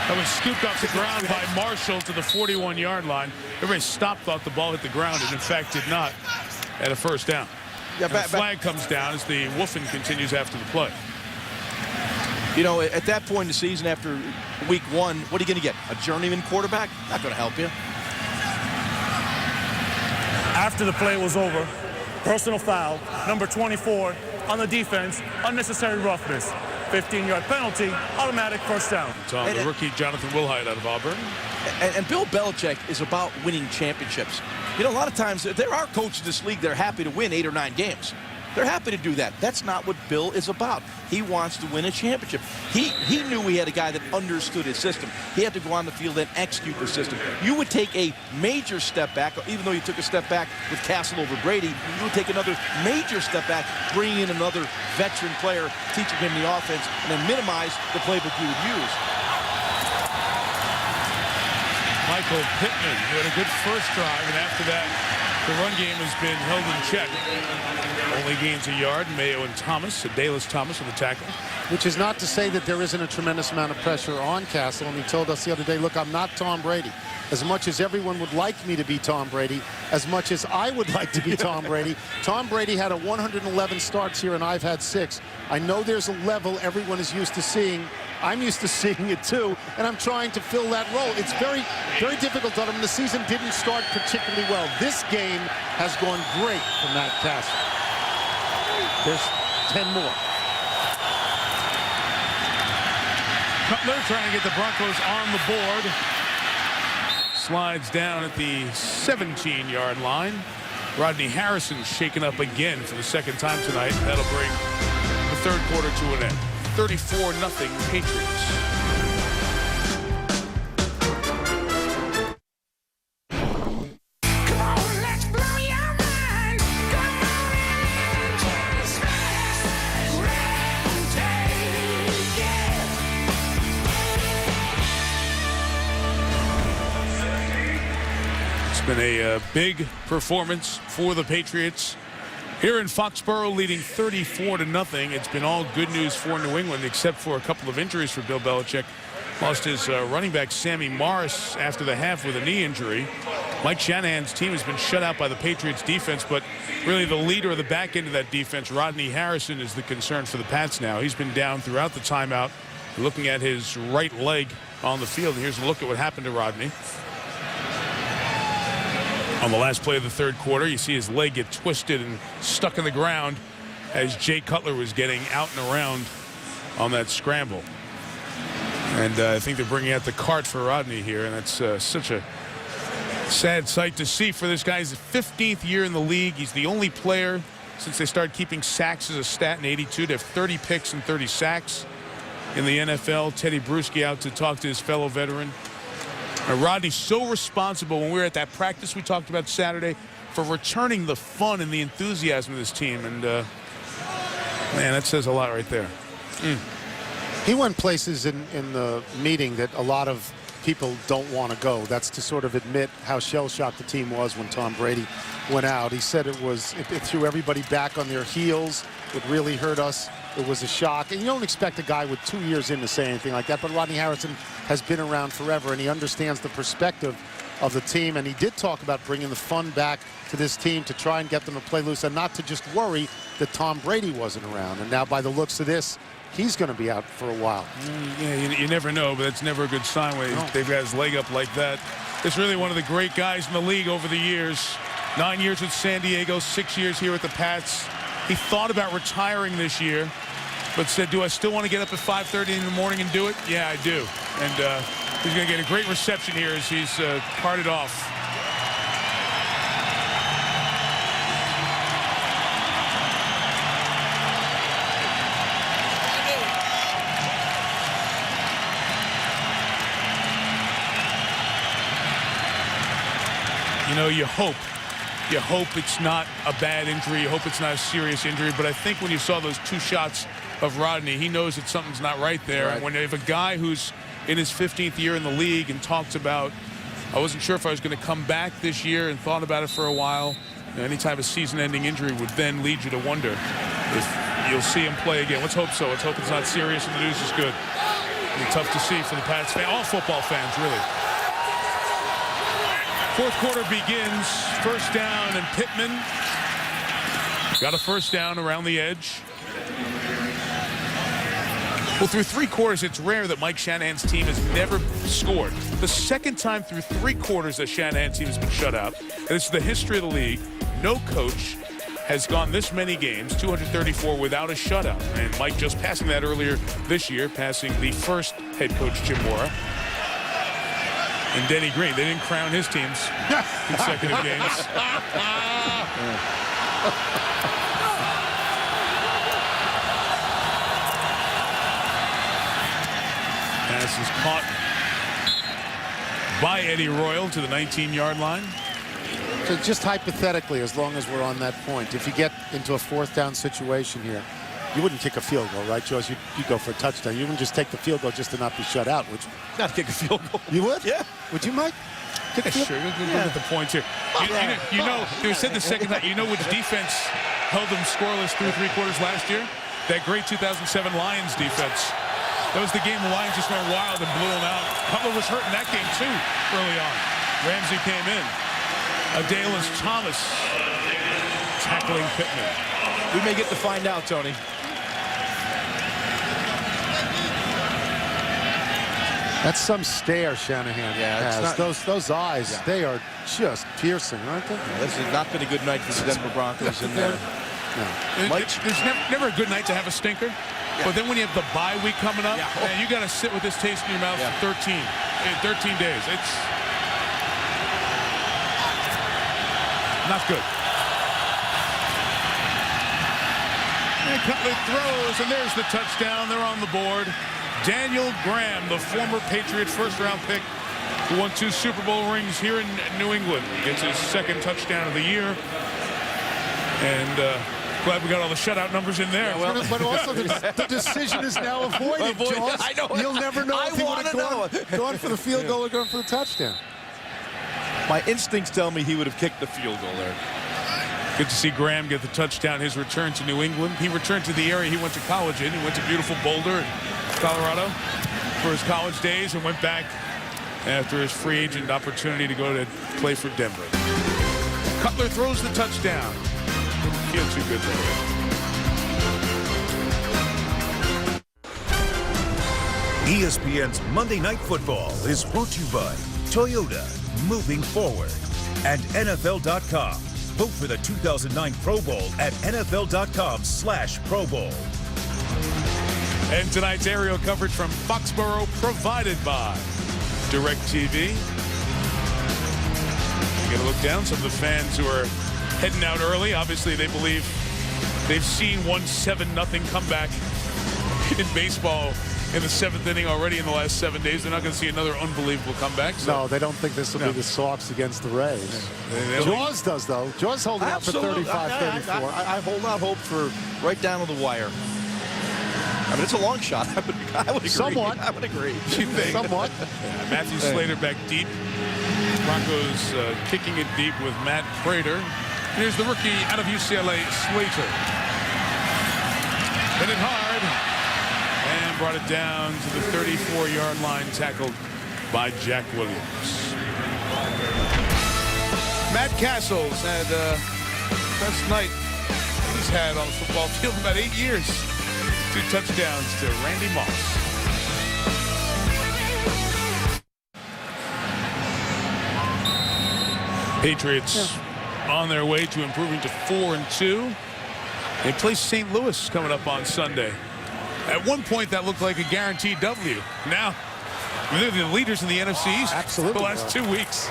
That was scooped off the ground by Marshall to the 41-yard line. Everybody stopped, thought the ball hit the ground, and in fact did not, at a first down. Yeah, the flag comes down as the woofing continues after the play. You know, at that point in the season, after week 1, what are you going to get? A journeyman quarterback? Not going to help you. After the play was over, personal foul, number 24 on the defense, unnecessary roughness. 15-yard penalty, automatic first down. It's on the rookie Jonathan Wilhite out of Auburn. And Bill Belichick is about winning championships. You know, a lot of times there are coaches in this league that are happy to win 8 or 9 games. They're happy to do that. That's not what Bill is about. He wants to win a championship. He knew he had a guy that understood his system. He had to go on the field and execute the system. You would take a major step back, even though you took a step back with Castle over Brady, you would take another major step back, bringing in another veteran player, teaching him the offense, and then minimize the playbook you would use. Michael Pittman, who had a good first drive, and after that, the run game has been held in check. Only gains a yard. Mayo and Thomas, Dallas Thomas with the tackle. Which is not to say that there isn't a tremendous amount of pressure on Castle. And he told us the other day, look, I'm not Tom Brady. As much as everyone would like me to be Tom Brady, as much as I would like to be Tom Brady, Tom Brady had 111 starts here, and I've had 6. I know there's a level everyone is used to seeing. I'm used to seeing it too, and I'm trying to fill that role. It's very, very difficult on him. The season didn't start particularly well. This game has gone great for Matt Castle. There's 10 more. Cutler trying to get the Broncos on the board. Slides down at the 17-yard line. Rodney Harrison shaken up again for the second time tonight. That'll bring the third quarter to an end. 34-0 Patriots. Been a big performance for the Patriots here in Foxborough, leading 34-0. It's been all good news for New England, except for a couple of injuries for Bill Belichick. Lost his running back Sammy Morris after the half with a knee injury. Mike Shanahan's team has been shut out by the Patriots defense, but really the leader of the back end of that defense, Rodney Harrison, is the concern for the Pats now. He's been down throughout the timeout, looking at his right leg on the field. Here's a look at what happened to Rodney. On the last play of the third quarter, you see his leg get twisted and stuck in the ground as Jay Cutler was getting out and around on that scramble. And I think they're bringing out the cart for Rodney here, and that's such a sad sight to see for this guy. He's 15th year in the league. He's the only player since they started keeping sacks as a stat in '82 to have 30 picks and 30 sacks in the NFL. Teddy Bruschi out to talk to his fellow veteran. Rodney's so responsible when we were at that practice we talked about Saturday for returning the fun and the enthusiasm of this team. And, man, that says a lot right there. He went places in the meeting that a lot of people don't want to go. That's to sort of admit how shell-shocked the team was when Tom Brady went out. He said it threw everybody back on their heels. It really hurt us. It was a shock. And you don't expect a guy with 2 years in to say anything like that. But Rodney Harrison has been around forever, and he understands the perspective of the team. And he did talk about bringing the fun back to this team to try and get them to play loose and not to just worry that Tom Brady wasn't around. And now by the looks of this, he's going to be out for a while. Yeah, you never know, but that's never a good sign when they've got his leg up like that. It's really one of the great guys in the league over the years. 9 years with San Diego, 6 years here with the Pats. He thought about retiring this year, but said, do I still want to get up at 5:30 in the morning and do it? Yeah, I do. And he's going to get a great reception here as he's carted off. You know, you hope it's not a bad injury. You hope it's not a serious injury. But I think when you saw those two shots of Rodney, he knows that something's not right there. Right. And when you have a guy who's in his 15th year in the league and talks about, I wasn't sure if I was going to come back this year, and thought about it for a while, you know, any type of season-ending injury would then lead you to wonder if you'll see him play again. Let's hope so. Let's hope it's not serious and the news is good. It'll be tough to see for the Pats fans, all football fans, really. Fourth quarter begins. First down, and Pittman got a first down around the edge. Well, through three quarters, it's rare that Mike Shanahan's team has never scored. The second time through three quarters that Shanahan's team has been shut out. And this is the history of the league. No coach has gone this many games, 234 without a shutout. And Mike just passing that earlier this year, passing the first head coach, Jim Mora. And Denny Green, they didn't crown his teams consecutive games. Pass is caught by Eddie Royal to the 19-yard line. So just hypothetically, as long as we're on that point, if you get into a fourth down situation here, you wouldn't kick a field goal, right, Joyce? You'd go for a touchdown. You wouldn't just take the field goal just to not be shut out, would you? Not kick a field goal. You would? Yeah. Would you, Mike? Sure, look at the points here. You know, they said the second time, you know which defense held them scoreless through three quarters last year? That great 2007 Lions defense. That was the game the Lions just went wild and blew them out. Cutler was hurt in that game, too, early on. Ramsey came in. Adalys Thomas tackling Pittman. We may get to find out, Tony. That's some stare Shanahan has. Those eyes, they are just piercing, aren't they? Yeah, this has not been a good night for the Denver Broncos. And There's never a good night to have a stinker. Yeah. But then when you have the bye week coming up, man, you got to sit with this taste in your mouth for 13 days. It's not good. And Cutler throws, and there's the touchdown. They're on the board. Daniel Graham, the former Patriots first-round pick, who won 2 Super Bowl rings here in New England, gets his second touchdown of the year. And glad we got all the shutout numbers in there. Yeah, but also the decision is now avoided, Jaws. I know. You'll never know if he would have gone for the field goal or gone for the touchdown. My instincts tell me he would have kicked the field goal there. Good to see Graham get the touchdown, his return to New England. He returned to the area he went to college in. He went to beautiful Boulder in Colorado for his college days and went back after his free agent opportunity to go to play for Denver. Cutler throws the touchdown. Didn't feel too good there. ESPN's Monday Night Football is brought to you by Toyota, moving forward. and NFL.com. Vote for the 2009 Pro Bowl at NFL.com/Pro Bowl. And tonight's aerial coverage from Foxborough provided by DirecTV. We're going to look down. Some of the fans who are heading out early, obviously they believe they've seen one 7-0 comeback in baseball in the 7th inning already in the last 7 days. They're not going to see another unbelievable comeback. So. No, they don't think this will be the Sox against the Rays. Jaws does, though. Jaws holding out for 35-34. I hold out hope for right down to the wire. I mean, it's a long shot. I would agree. Somewhat. I would agree. You think? Somewhat. Yeah, Matthew Slater back deep. Broncos kicking it deep with Matt Prater. Here's the rookie out of UCLA, Slater. Hit it hard and brought it down to the 34-yard line, tackled by Jack Williams. Matt Castles had best night he's had on the football field in about 8 years. 2 touchdowns to Randy Moss. Patriots on their way to improving to 4-2. They play St. Louis coming up on Sunday. At one point, that looked like a guaranteed W. Now, they're the leaders in the NFC East. Absolutely. The last 2 weeks.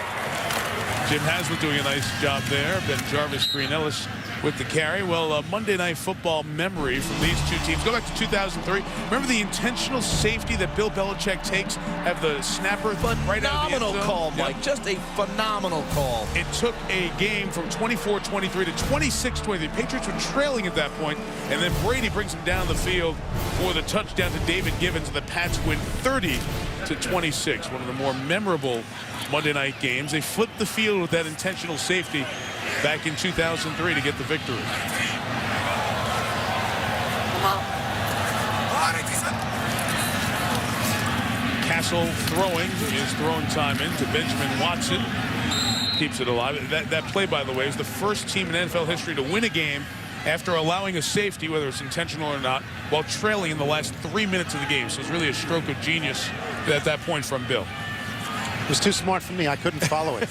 Jim Haslett doing a nice job there. Ben Jarvis, Green Ellis with the carry. Well, Monday Night Football memory from these two teams. Go back to 2003. Remember the intentional safety that Bill Belichick takes? Have the snapper right out of the end zone? Phenomenal call, Mike. Yep. Just a phenomenal call. It took a game from 24-23 to 26-23. Patriots were trailing at that point, and then Brady brings them down the field for the touchdown to David Givens, and the Pats win 30-26. One of the more memorable Monday night games. They flipped the field with that intentional safety back in 2003 to get the victory. Castle throwing. His throwing time into Benjamin Watson. Keeps it alive. That play, by the way, is the first team in NFL history to win a game after allowing a safety, whether it's intentional or not, while trailing in the last 3 minutes of the game. So it's really a stroke of genius at that point from Bill. It was too smart for me. I couldn't follow it.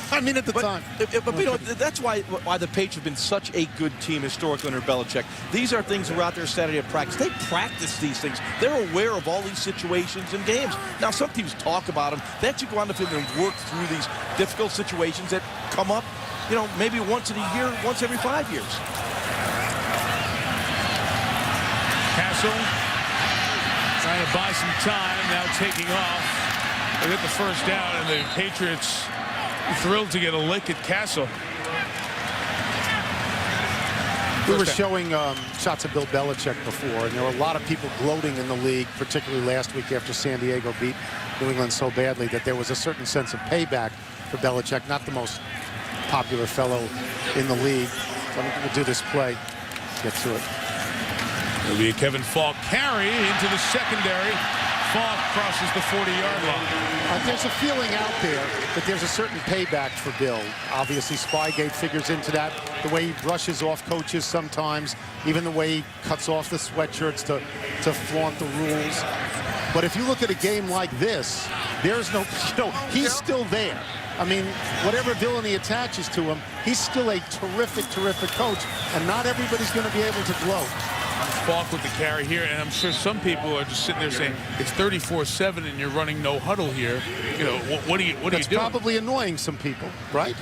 I mean, at the time. But you know, that's why the Patriots have been such a good team historically under Belichick. These are things that were out there Saturday at practice. They practice these things. They're aware of all these situations and games. Now, some teams talk about them. They actually go on the field and work through these difficult situations that come up, you know, maybe once in a year, once every 5 years. Castle trying to buy some time, now taking off. They get the first down, and the Patriots thrilled to get a lick at Castle. We were showing shots of Bill Belichick before, and there were a lot of people gloating in the league, particularly last week after San Diego beat New England so badly that there was a certain sense of payback for Belichick, not the most popular fellow in the league. So we'll do this play, get to it. It'll be a Kevin Falk carry into the secondary. Falk crosses the 40-yard line. There's a feeling out there that there's a certain payback for Bill. Obviously, Spygate figures into that. The way he brushes off coaches sometimes, even the way he cuts off the sweatshirts to flaunt the rules. But if you look at a game like this, there's no, he's still there. I mean, whatever villainy attaches to him, he's still a terrific, terrific coach, and not everybody's going to be able to gloat. Falk with the carry here, and I'm sure some people are just sitting there saying it's 34-7 and you're running no huddle here. You know, what are you doing? That's probably annoying some people, right?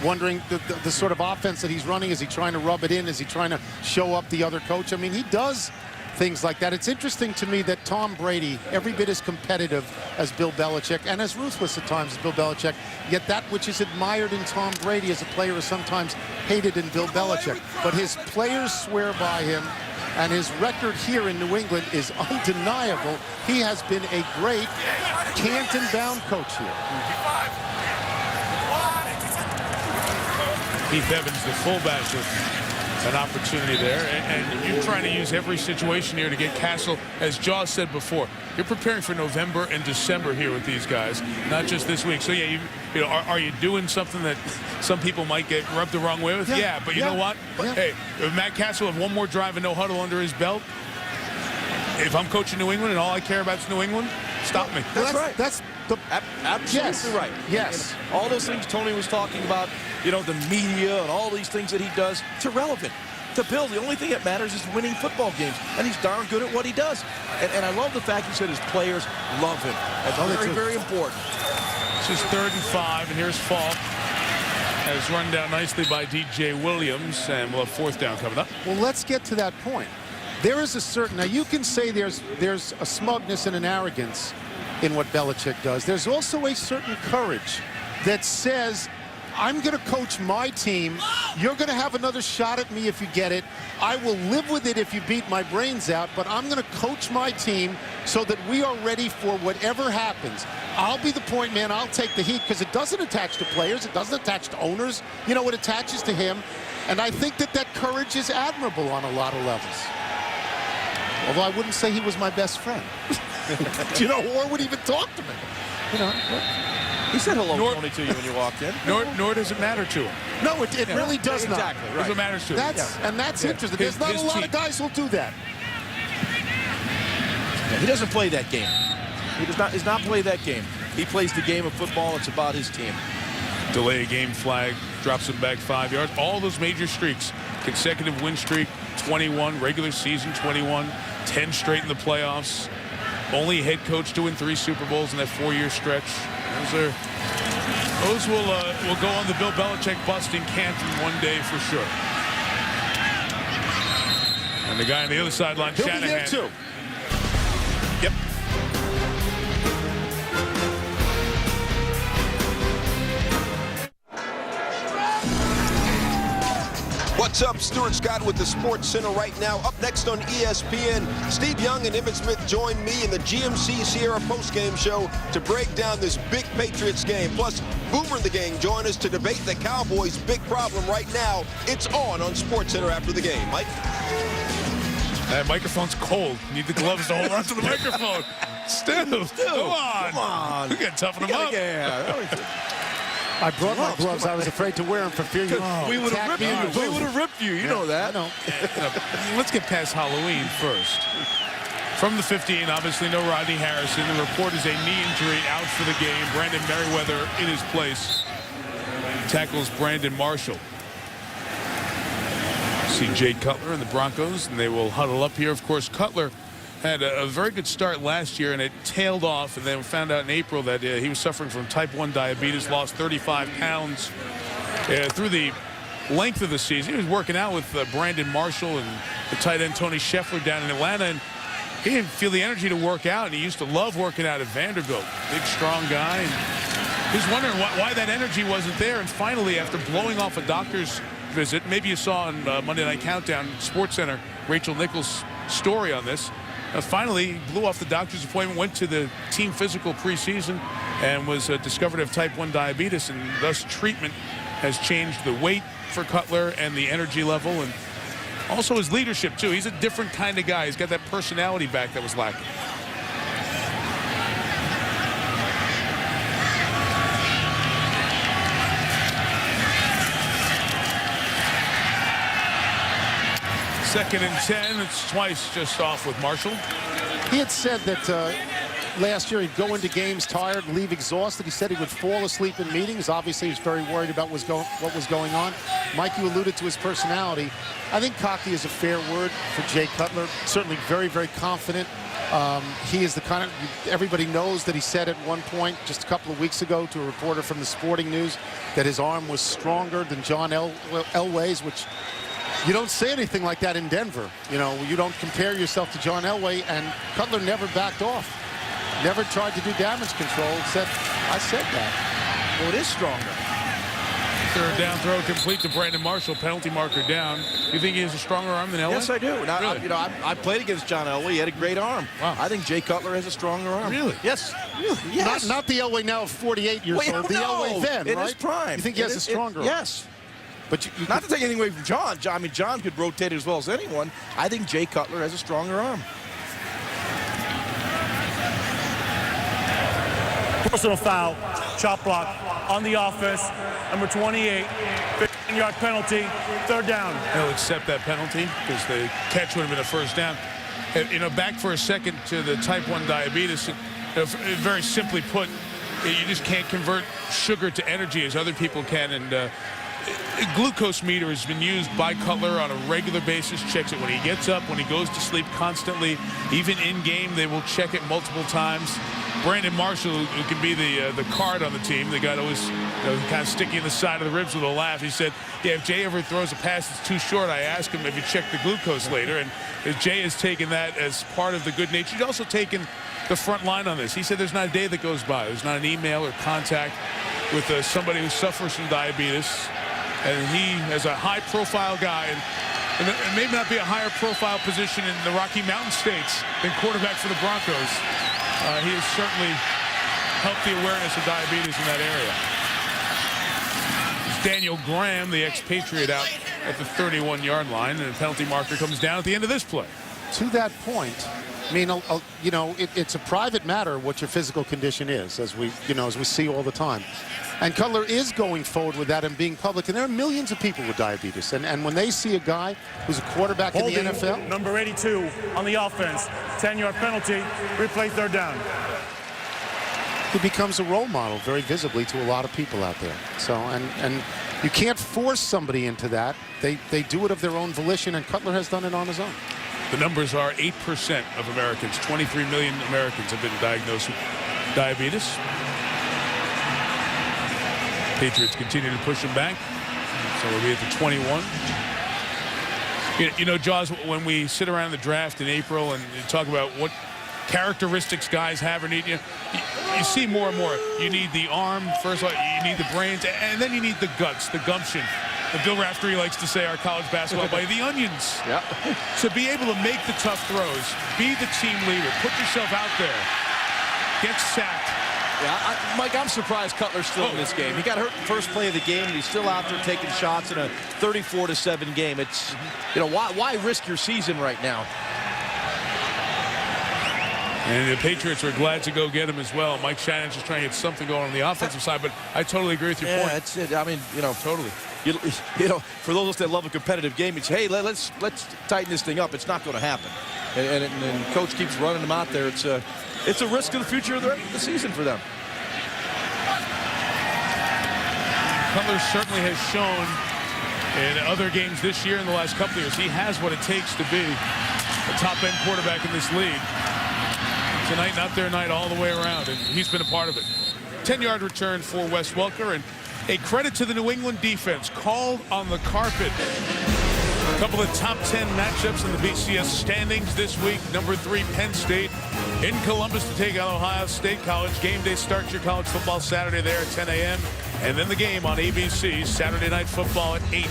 Wondering the sort of offense that he's running. Is he trying to rub it in? Is he trying to show up the other coach? I mean, he does things like that. It's interesting to me that Tom Brady, every bit as competitive as Bill Belichick and as ruthless at times as Bill Belichick, yet that which is admired in Tom Brady as a player is sometimes hated in Bill Belichick. But his players swear by him, and his record here in New England is undeniable. He has been a great Canton-bound coach here. Keith Evans, the fullback, with an opportunity there, and you're trying to use every situation here to get Castle, as Jaws said before. You're preparing for November and December here with these guys, not just this week. So yeah, you know, are you doing something that some people might get rubbed the wrong way with? Yeah, but you know what? Yeah. Hey, if Matt Castle have one more drive and no huddle under his belt, if I'm coaching New England and all I care about is New England, stop me. That's right. Absolutely right. Yes. And all those things Tony was talking about, you know, the media and all these things that he does, it's irrelevant. To Bill, the only thing that matters is winning football games, and he's darn good at what he does. And I love the fact he said his players love him. That's very, very important. This is 3rd and 5, and here's Falk. Has run down nicely by D.J. Williams, and we'll have 4th down coming up. Well, let's get to that point. There is a certain, now you can say there's a smugness and an arrogance in what Belichick does. There's also a certain courage that says, I'm going to coach my team. You're going to have another shot at me if you get it. I will live with it if you beat my brains out, but I'm going to coach my team so that we are ready for whatever happens. I'll be the point man. I'll take the heat because it doesn't attach to players. It doesn't attach to owners. You know, it attaches to him. And I think that courage is admirable on a lot of levels. Although I wouldn't say he was my best friend. You know, or would even talk to me. You know, he said hello, Tony, to you when you walked in. Nor does it matter to him. No, it really does not. Exactly, right. Doesn't matter to him. And that's interesting. There's not a lot of guys who'll do that. Yeah, he doesn't play that game. He does not play that game. He plays the game of football. It's about his team. Delay game flag, drops him back 5 yards. All those major streaks, consecutive win streak, 21, regular season 21, 10 straight in the playoffs. Only head coach to win 3 Super Bowls in that 4-year stretch. Those will go on the Bill Belichick bust in Canton one day for sure. And the guy on the other sideline, Shanahan. He'll be there too. Yep. What's up? Stuart Scott with the Sports Center right now. Up next on ESPN, Steve Young and Emmitt Smith join me in the GMC Sierra postgame show to break down this big Patriots game. Plus, Boomer and the gang join us to debate the Cowboys' big problem right now. It's on Sports Center after the game. Mike? That microphone's cold. You need the gloves to hold on to the microphone. Stu, come on. We got to toughen them up. I brought my gloves. I was afraid to wear them for fear you we would have ripped you. You know that. I know. Let's get past Halloween first. From the 15, obviously no Rodney Harrison. The report is a knee injury out for the game. Brandon Merriweather in his place. Tackles Brandon Marshall. See Jay Cutler and the Broncos, and they will huddle up here. Of course, Cutler had a very good start last year, and it tailed off, and then we found out in April that he was suffering from type 1 diabetes, lost 35 pounds through the length of the season. He was working out with Brandon Marshall and the tight end Tony Scheffler down in Atlanta, and he didn't feel the energy to work out, and he used to love working out at Vanderbilt. Big, strong guy. And he was wondering why that energy wasn't there, and finally, after blowing off a doctor's visit, maybe you saw on Monday Night Countdown, Sports Center, Rachel Nichols' story on this, finally blew off the doctor's appointment, went to the team physical preseason, and was discovered to have type 1 diabetes, and thus treatment has changed the weight for Cutler and the energy level, and also his leadership too. He's a different kind of guy. He's got that personality back that was lacking. Second and 10. It's twice just off with Marshall. He had said that last year he'd go into games tired, leave exhausted. He said he would fall asleep in meetings. Obviously, he was very worried about what was going on. Mike, you alluded to his personality. I think cocky is a fair word for Jay Cutler. Certainly very, very confident. He is the kind of, everybody knows that he said at one point just a couple of weeks ago to a reporter from the Sporting News that his arm was stronger than John Elway's, which you don't say anything like that in Denver. You know, you don't compare yourself to John Elway, and Cutler never backed off. Never tried to do damage control, except I said that. Well, it is stronger. Third down throw complete to Brandon Marshall, penalty marker down. You think he has a stronger arm than Elway? Yes, I do. Now, really? I played against John Elway. He had a great arm. Wow. I think Jay Cutler has a stronger arm. Really? Yes. Really? Yes. Not the Elway now of 48 years old. The Elway then, in right? his prime. You think he has a stronger arm? Yes. But you not to take anything away from John. I mean, John could rotate as well as anyone. I think Jay Cutler has a stronger arm. Personal foul, chop block on the offense, number 28, 15-yard penalty, third down. He'll accept that penalty because the catch would have been a first down. You know, back for a second to the type 1 diabetes. Very simply put, You just can't convert sugar to energy as other people can. And a glucose meter has been used by Cutler on a regular basis. Checks it when he gets up, when he goes to sleep, constantly. Even in game, they will check it multiple times. Brandon Marshall, who can be the card on the team, the guy that was kind of sticky in the side of the ribs with a laugh. He said, yeah, if Jay ever throws a pass that's too short, I ask him if he checked the glucose later. And Jay has taken that as part of the good nature. He's also taken the front line on this. He said there's not a day that goes by. There's not an email or contact with somebody who suffers from diabetes. And he, as a high-profile guy, and it may not be a higher profile position in the Rocky Mountain states than quarterback for the Broncos, he has certainly helped the awareness of diabetes in that area. It's Daniel Graham, the ex-Patriot, out at the 31-yard line, and the penalty marker comes down at the end of this play. To that point, I mean, you know, it's a private matter what your physical condition is, as we see all the time. And Cutler is going forward with that and being public. And there are millions of people with diabetes. And when they see a guy who's a quarterback in the NFL. Number 82 on the offense. 10-yard penalty. Replay third down. He becomes a role model very visibly to a lot of people out there. So, and you can't force somebody into that. They do it of their own volition, and Cutler has done it on his own. The numbers are 8% of Americans. 23 million Americans have been diagnosed with diabetes. Patriots continue to push him back. So we'll be at the 21. You know, Jaws, when we sit around in the draft in April and talk about what characteristics guys have or need, you see more and more. You need the arm, first of all, you need the brains, and then you need the guts, the gumption. Bill Raftery likes to say, our college basketball buddy, the onions. Yeah. To be able to make the tough throws, be the team leader, put yourself out there, get sacked. Yeah, Mike, I'm surprised Cutler's still in this game. He got hurt in the first play of the game, and he's still out there taking shots in a 34-7 game. It's, you know, why risk your season right now? And the Patriots are glad to go get him as well. Mike Shannon's just trying to get something going on the offensive side, but I totally agree with your point. Yeah, that's it. I mean, you know, totally. You know, for those of us that love a competitive game, it's, hey, let's tighten this thing up. It's not going to happen. And coach keeps running them out there. It's a risk of the future of the season for them. Cutler certainly has shown in other games this year and the last couple of years, he has what it takes to be a top-end quarterback in this league. Tonight, not their night all the way around, and he's been a part of it. 10-yard return for Wes Welker, and a credit to the New England defense, called on the carpet. A couple of top 10 matchups in the BCS standings this week. Number 3, Penn State in Columbus to take on Ohio State College. Game day starts your college football Saturday there at 10 a.m. And then the game on ABC, Saturday Night Football at 8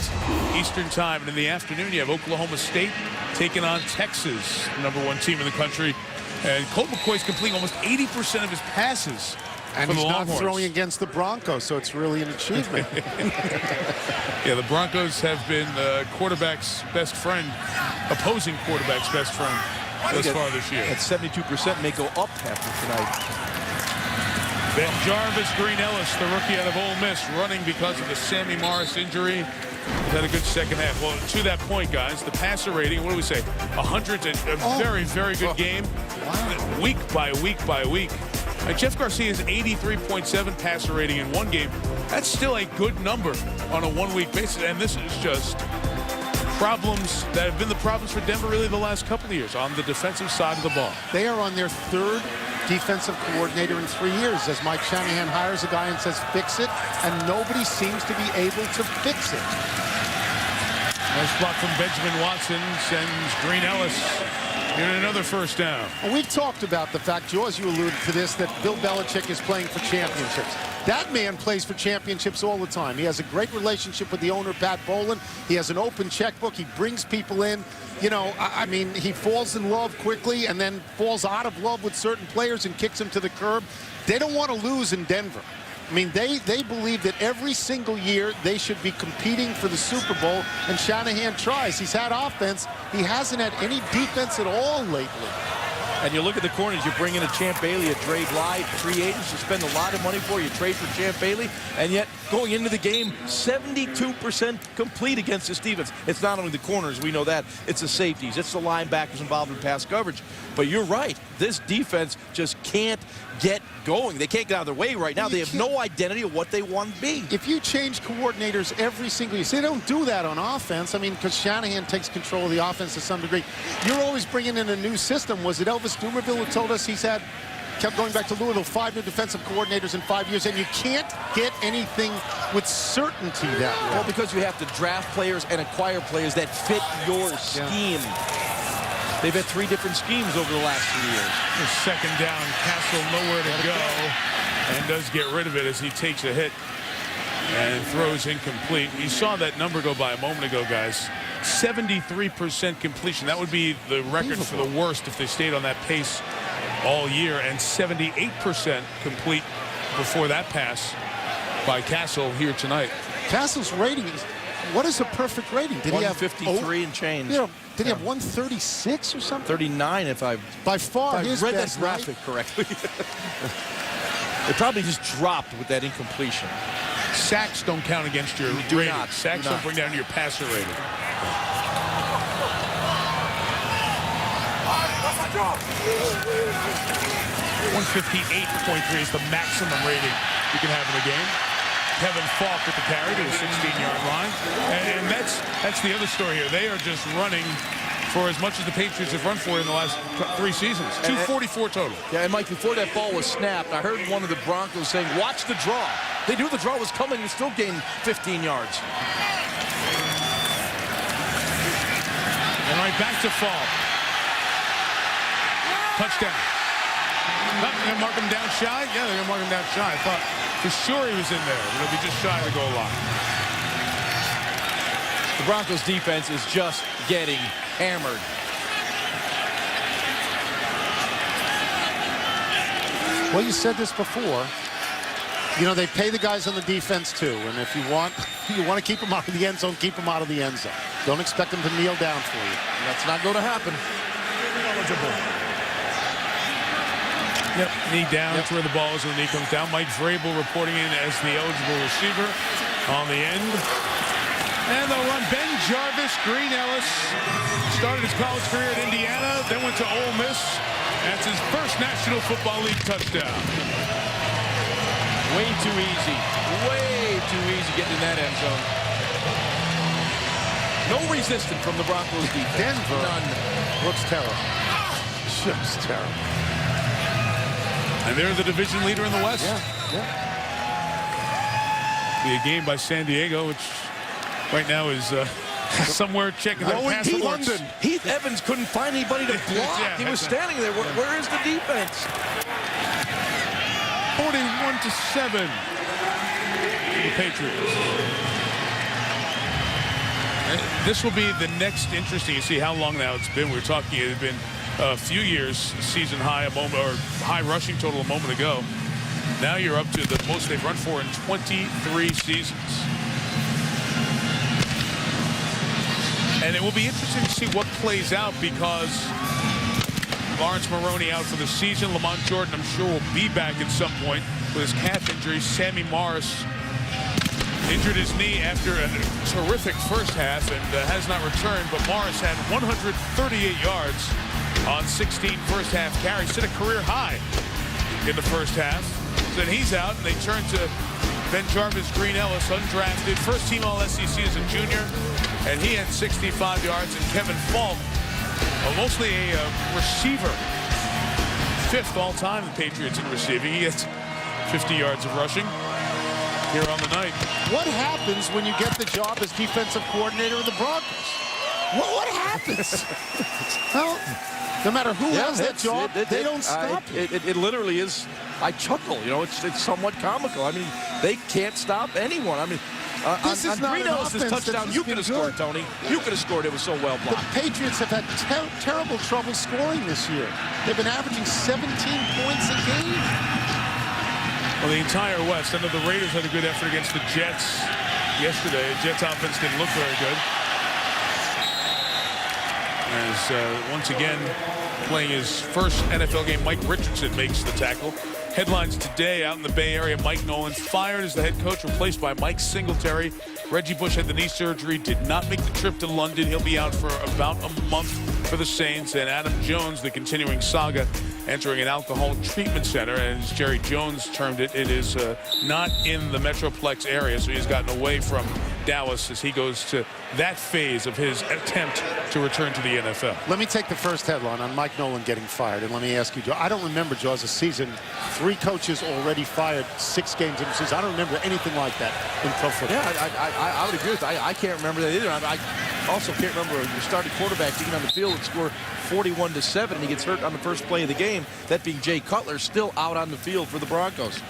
Eastern Time. And in the afternoon, you have Oklahoma State taking on Texas, the #1 team in the country. And Colt McCoy's completing almost 80% of his passes. And he's not throwing against the Broncos, so it's really an achievement. Yeah, the Broncos have been quarterback's best friend, opposing quarterback's best friend thus far this year. At 72% may go up after tonight. Ben Jarvis, Green Ellis, the rookie out of Ole Miss, running because of the Sammy Morris injury. He's had a good second half. Well, to that point, guys, the passer rating, what do we say? 100, a very, very good game. Wow. Week by week by week. Jeff Garcia's 83.7 passer rating in one game. That's still a good number on a one-week basis. And this is just problems that have been the problems for Denver really the last couple of years on the defensive side of the ball. They are on their third defensive coordinator in 3 years, as Mike Shanahan hires a guy and says, fix it, and nobody seems to be able to fix it. Nice block from Benjamin Watson sends Green Ellis in another first down. Well, we've talked about the fact, Jaws, you alluded to this, that Bill Belichick is playing for championships. That man plays for championships all the time. He has a great relationship with the owner, Pat Bowlen. He has an open checkbook. He brings people in. You know, I mean, he falls in love quickly and then falls out of love with certain players and kicks them to the curb. They don't want to lose in Denver. I mean, they believe that every single year they should be competing for the Super Bowl, and Shanahan tries. He's had offense. He hasn't had any defense at all lately. And you look at the corners, you bring in a Champ Bailey, a Dre Bly, free agents you spend a lot of money for. You trade for Champ Bailey, and yet going into the game, 72% complete against this defense. It's not only the corners, we know that. It's the safeties. It's the linebackers involved in pass coverage. But you're right. This defense just can't get going. They can't get out of their way right now. They have no identity of what they want to be. If you change coordinators every single year, they don't do that on offense. I mean, because Shanahan takes control of the offense to some degree. You're always bringing in a new system. Was it Elvis Dumervil who told us kept going back to Louisville, 5 new defensive coordinators in 5 years, and you can't get anything with certainty that way. Well, because you have to draft players and acquire players that fit your scheme. They've had 3 different schemes over the last 2 years. The second down, Castle nowhere to go, and does get rid of it as he takes a hit and throws incomplete. You saw that number go by a moment ago, guys. 73% completion. That would be the record for the worst if they stayed on that pace all year, and 78% complete before that pass by Castle here tonight. Castle's rating is, what is a perfect rating? Did he have 153 and change? Did he have 136 or something? 39 if I by far if I read that graphic correctly. It probably just dropped with that incompletion. Sacks don't count against your rating. Sacks don't bring down your passer rating. 158.3 is the maximum rating you can have in a game. Kevin Falk with the carry to the 16-yard line. And that's the other story here. They are just running for as much as the Patriots have run for in the last 3 seasons. 244 total. Yeah, and Mike, before that ball was snapped, I heard one of the Broncos saying, watch the draw. They knew the draw was coming and still gained 15 yards. And right back to Falk. Touchdown. They're going to mark him down shy? Yeah, they're going to mark him down shy. I thought for sure he was in there. It'll be just shy of the goal line. The Broncos defense is just getting hammered. Well, you said this before. You know, they pay the guys on the defense too. And if you want to keep them out of the end zone, keep them out of the end zone. Don't expect them to kneel down for you. That's not going to happen. Yep, knee down. That's where the ball is when the knee comes down. Mike Vrabel reporting in as the eligible receiver on the end. And they'll run Ben Jarvis. Green Ellis started his college career at Indiana, then went to Ole Miss. That's his first National Football League touchdown. Way too easy. Way too easy getting in that end zone. No resistance from the Broncos defense. Denver None. looks terrible. Just terrible. And they're the division leader in the West. Yeah. Be a game by San Diego, which right now is somewhere checking their passports. Heath Evans couldn't find anybody to block. He was standing there. Where is the defense? 41-7. The Patriots. This will be the next interesting. You see how long now it's been. We're talking. It's been a few years, season high high rushing total a moment ago. Now you're up to the most they've run for in 23 seasons. And it will be interesting to see what plays out because Lawrence Maroney out for the season. Lamont Jordan, I'm sure, will be back at some point with his calf injury. Sammy Morris injured his knee after a terrific first half and has not returned. But Morris had 138 yards on 16 first half carries, set a career high in the first half. So then he's out, and they turn to Ben Jarvis, Green Ellis, undrafted, first team All-SEC as a junior, and he had 65 yards. And Kevin Falk, mostly a receiver, 5th all-time in Patriots in receiving. He has 50 yards of rushing here on the night. What happens when you get the job as defensive coordinator of the Broncos? What happens? Well, no matter who has that job, they don't stop it. It literally is. I chuckle. You know, it's somewhat comical. I mean, they can't stop anyone. I mean, this is not Green an Ellis' offense touchdown, you could have scored, Tony. You could have scored. It was so well blocked. The Patriots have had terrible trouble scoring this year. They've been averaging 17 points a game. Well, the entire West. I know the Raiders had a good effort against the Jets yesterday. The Jets offense didn't look very good. As once again, playing his first NFL game, Mike Richardson makes the tackle. Headlines today out in the Bay Area: Mike Nolan fired as the head coach, replaced by Mike Singletary. Reggie Bush had the knee surgery, did not make the trip to London. He'll be out for about a month for the Saints. And Adam Jones, the continuing saga entering an alcohol treatment center. And as Jerry Jones termed it, it is not in the Metroplex area. So he's gotten away from Dallas as he goes to that phase of his attempt to return to the NFL. Let me take the first headline on Mike Nolan getting fired. And let me ask you, Joe, I don't remember, Jaws, a season, 3 coaches already fired 6 games in the season. I don't remember anything like that in pro football. Yeah, I would agree with that. I can't remember that either. I also can't remember your starting quarterback being on the field and score 41-7, and he gets hurt on the first play of the game, that being Jay Cutler, still out on the field for the Broncos.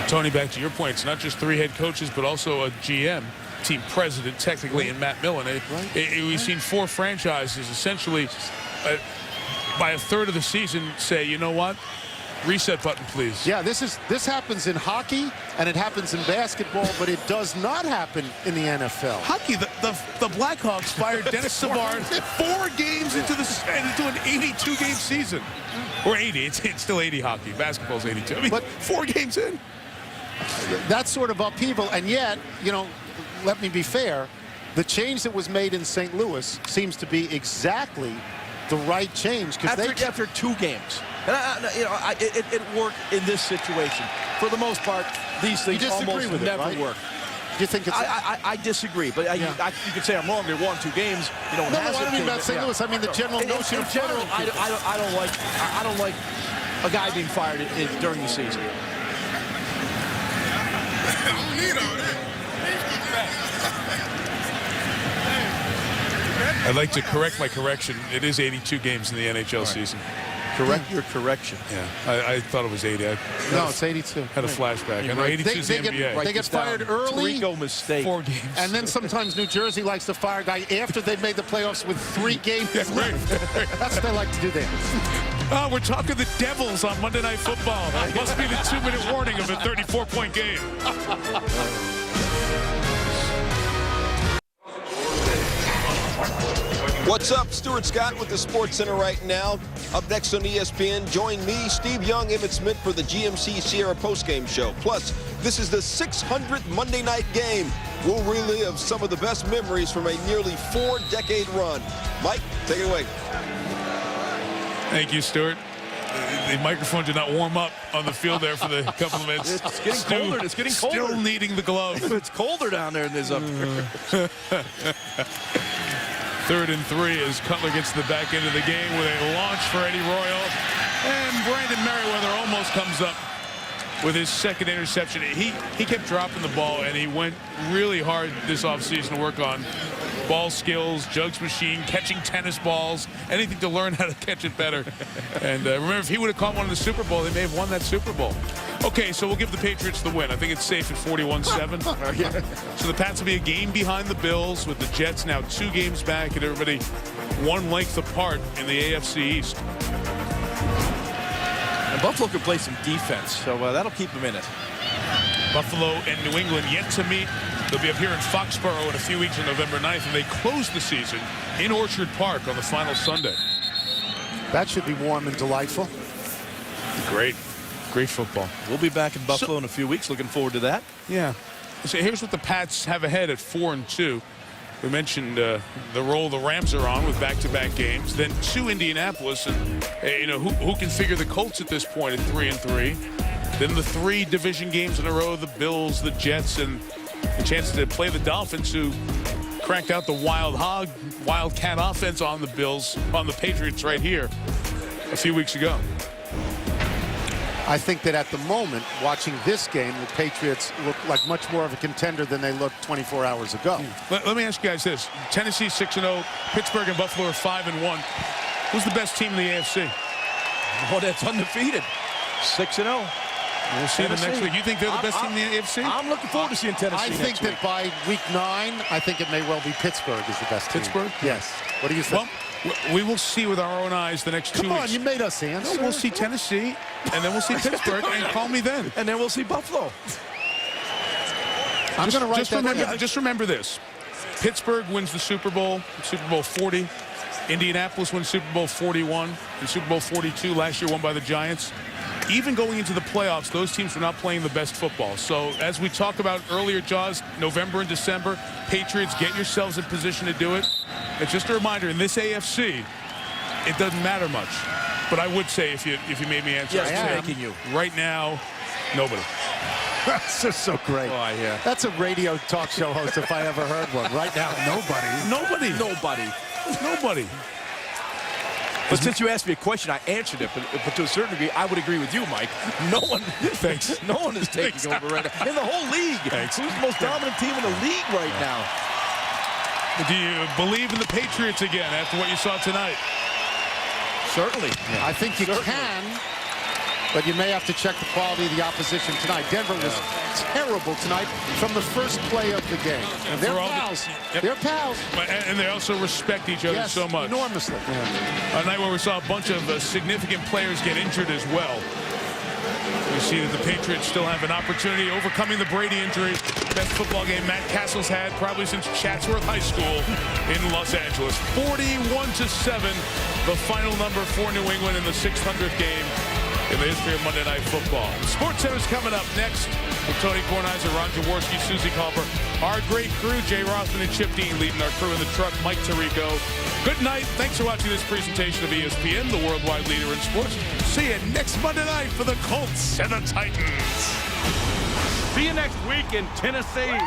Tony, back to your point, it's not just 3 head coaches, but also a GM, team president, technically, and Matt Millen. We've seen 4 franchises essentially by a third of the season say, you know what? Reset button, please. Yeah, this happens in hockey and it happens in basketball, but it does not happen in the NFL. Hockey, the Blackhawks fired Dennis Savard 4 games into an 82-game season. Or 80. It's still 80 hockey. Basketball's 82. I mean, but 4 games in. That sort of upheaval, and yet, you know, let me be fair, the change that was made in St. Louis seems to be exactly the right change. After 2 games. And it worked in this situation. For the most part, these things almost never work. You think it's? I disagree, but you could say I'm wrong. They won 2 games. You know, no, I don't mean about St. Louis. I mean the general notion. In general, I don't like a guy being fired during the season. I'd like to correct my correction. It is 82 games in the NHL season. Correct your correction. Yeah, I thought it was 80. No, it's 82. Had a flashback. I know 82 is the NBA. They get fired early. Rico mistake. 4 games. And then sometimes New Jersey likes to fire a guy after they've made the playoffs with 3 games left. That's what they like to do there. We're talking the Devils on Monday Night Football. That must be the 2-minute warning of a 34-point game. What's up? Stuart Scott with the Sports Center right now. Up next on ESPN, join me, Steve Young, Emmett Smith for the GMC Sierra postgame show. Plus, this is the 600th Monday night game. We'll relive some of the best memories from a nearly 4-decade run. Mike, take it away. Thank you, Stuart. The microphone did not warm up on the field there for the couple of minutes. It's getting colder. It's getting colder. Still needing the glove. It's colder down there than it is up here. 3rd and 3 as Cutler gets to the back end of the game with a launch for Eddie Royal. And Brandon Merriweather almost comes up with his 2nd interception. He kept dropping the ball, and he went really hard this offseason to work on ball skills, jugs machine, catching tennis balls, anything to learn how to catch it better. And remember, if he would have caught one in the Super Bowl, they may have won that Super Bowl. Okay, so we'll give the Patriots the win. I think it's safe at 41-7. So the Pats will be a game behind the Bills, with the Jets now 2 games back and everybody 1 length apart in the AFC East. And Buffalo can play some defense, so that'll keep them in it. Buffalo and New England yet to meet. They'll be up here in Foxborough in a few weeks on November 9th, and they close the season in Orchard Park on the final Sunday. That should be warm and delightful. Great football. We'll be back in Buffalo in a few weeks. Looking forward to that. Yeah. So here's what the Pats have ahead at 4-2. We mentioned the role the Rams are on with back-to-back games. Then 2 Indianapolis, and you know who can figure the Colts at this point at 3-3. Then the 3 division games in a row: the Bills, the Jets, and the chance to play the Dolphins, who cranked out the Wildcat offense on the Bills, on the Patriots right here a few weeks ago. I think that at the moment, watching this game, the Patriots look like much more of a contender than they looked 24 hours ago. Let me ask you guys this. Tennessee 6-0, Pittsburgh and Buffalo are 5-1. Who's the best team in the AFC? Oh, that's undefeated. 6-0. We'll see them next week. You think they're the best team in the AFC? I'm looking forward to seeing Tennessee next week. I think that by week 9, I think it may well be Pittsburgh is the best team. Pittsburgh? Yes. What do you think? Well, we will see with our own eyes the next 2 weeks. Come on, you made us answer. No, we'll see Tennessee, and then we'll see Pittsburgh, and call me then. And then we'll see Buffalo. I'm going to write that down. Just remember this. Pittsburgh wins the Super Bowl 40. Indianapolis wins Super Bowl 41 and Super Bowl 42 last year, won by the Giants. Even going into the playoffs, those teams were not playing the best football. So as we talked about earlier, Jaws, November and December, Patriots, get yourselves in position to do it. It's just a reminder, in this AFC, it doesn't matter much. But I would say, if you made me answer, Yes, I'd I'm say making you. right now, nobody. That's just so great. Oh, yeah. That's a radio talk show host if I ever heard one. Right now, nobody. Nobody. Nobody. Nobody. But since you asked me a question, I answered it. But to a certain degree, I would agree with you, Mike. No one, Thanks. no one is taking Thanks. over right now in the whole league. Thanks. Who's the most dominant team in the league right now? Do you believe in the Patriots again after what you saw tonight? Certainly. I think you can, but you may have to check the quality of the opposition tonight. Denver was terrible tonight from the first play of the game. And They're for all pals. Yep. They're pals. And they also respect each other Yes, so much. enormously. A night where we saw a bunch of significant players get injured as well. We see that the Patriots still have an opportunity overcoming the Brady injury. Best football game Matt Castle's had probably since Chatsworth High School in Los Angeles. 41-7, the final number for New England in the 600th game in the history of Monday Night Football. Sports Center's coming up next with Tony Kornheiser, Ron Jaworski, Susie Culver, our great crew, Jay Rothman and Chip Dean leading our crew in the truck, Mike Tirico. Good night. Thanks for watching this presentation of ESPN, the worldwide leader in sports. See you next Monday night for the Colts and the Titans. See you next week in Tennessee.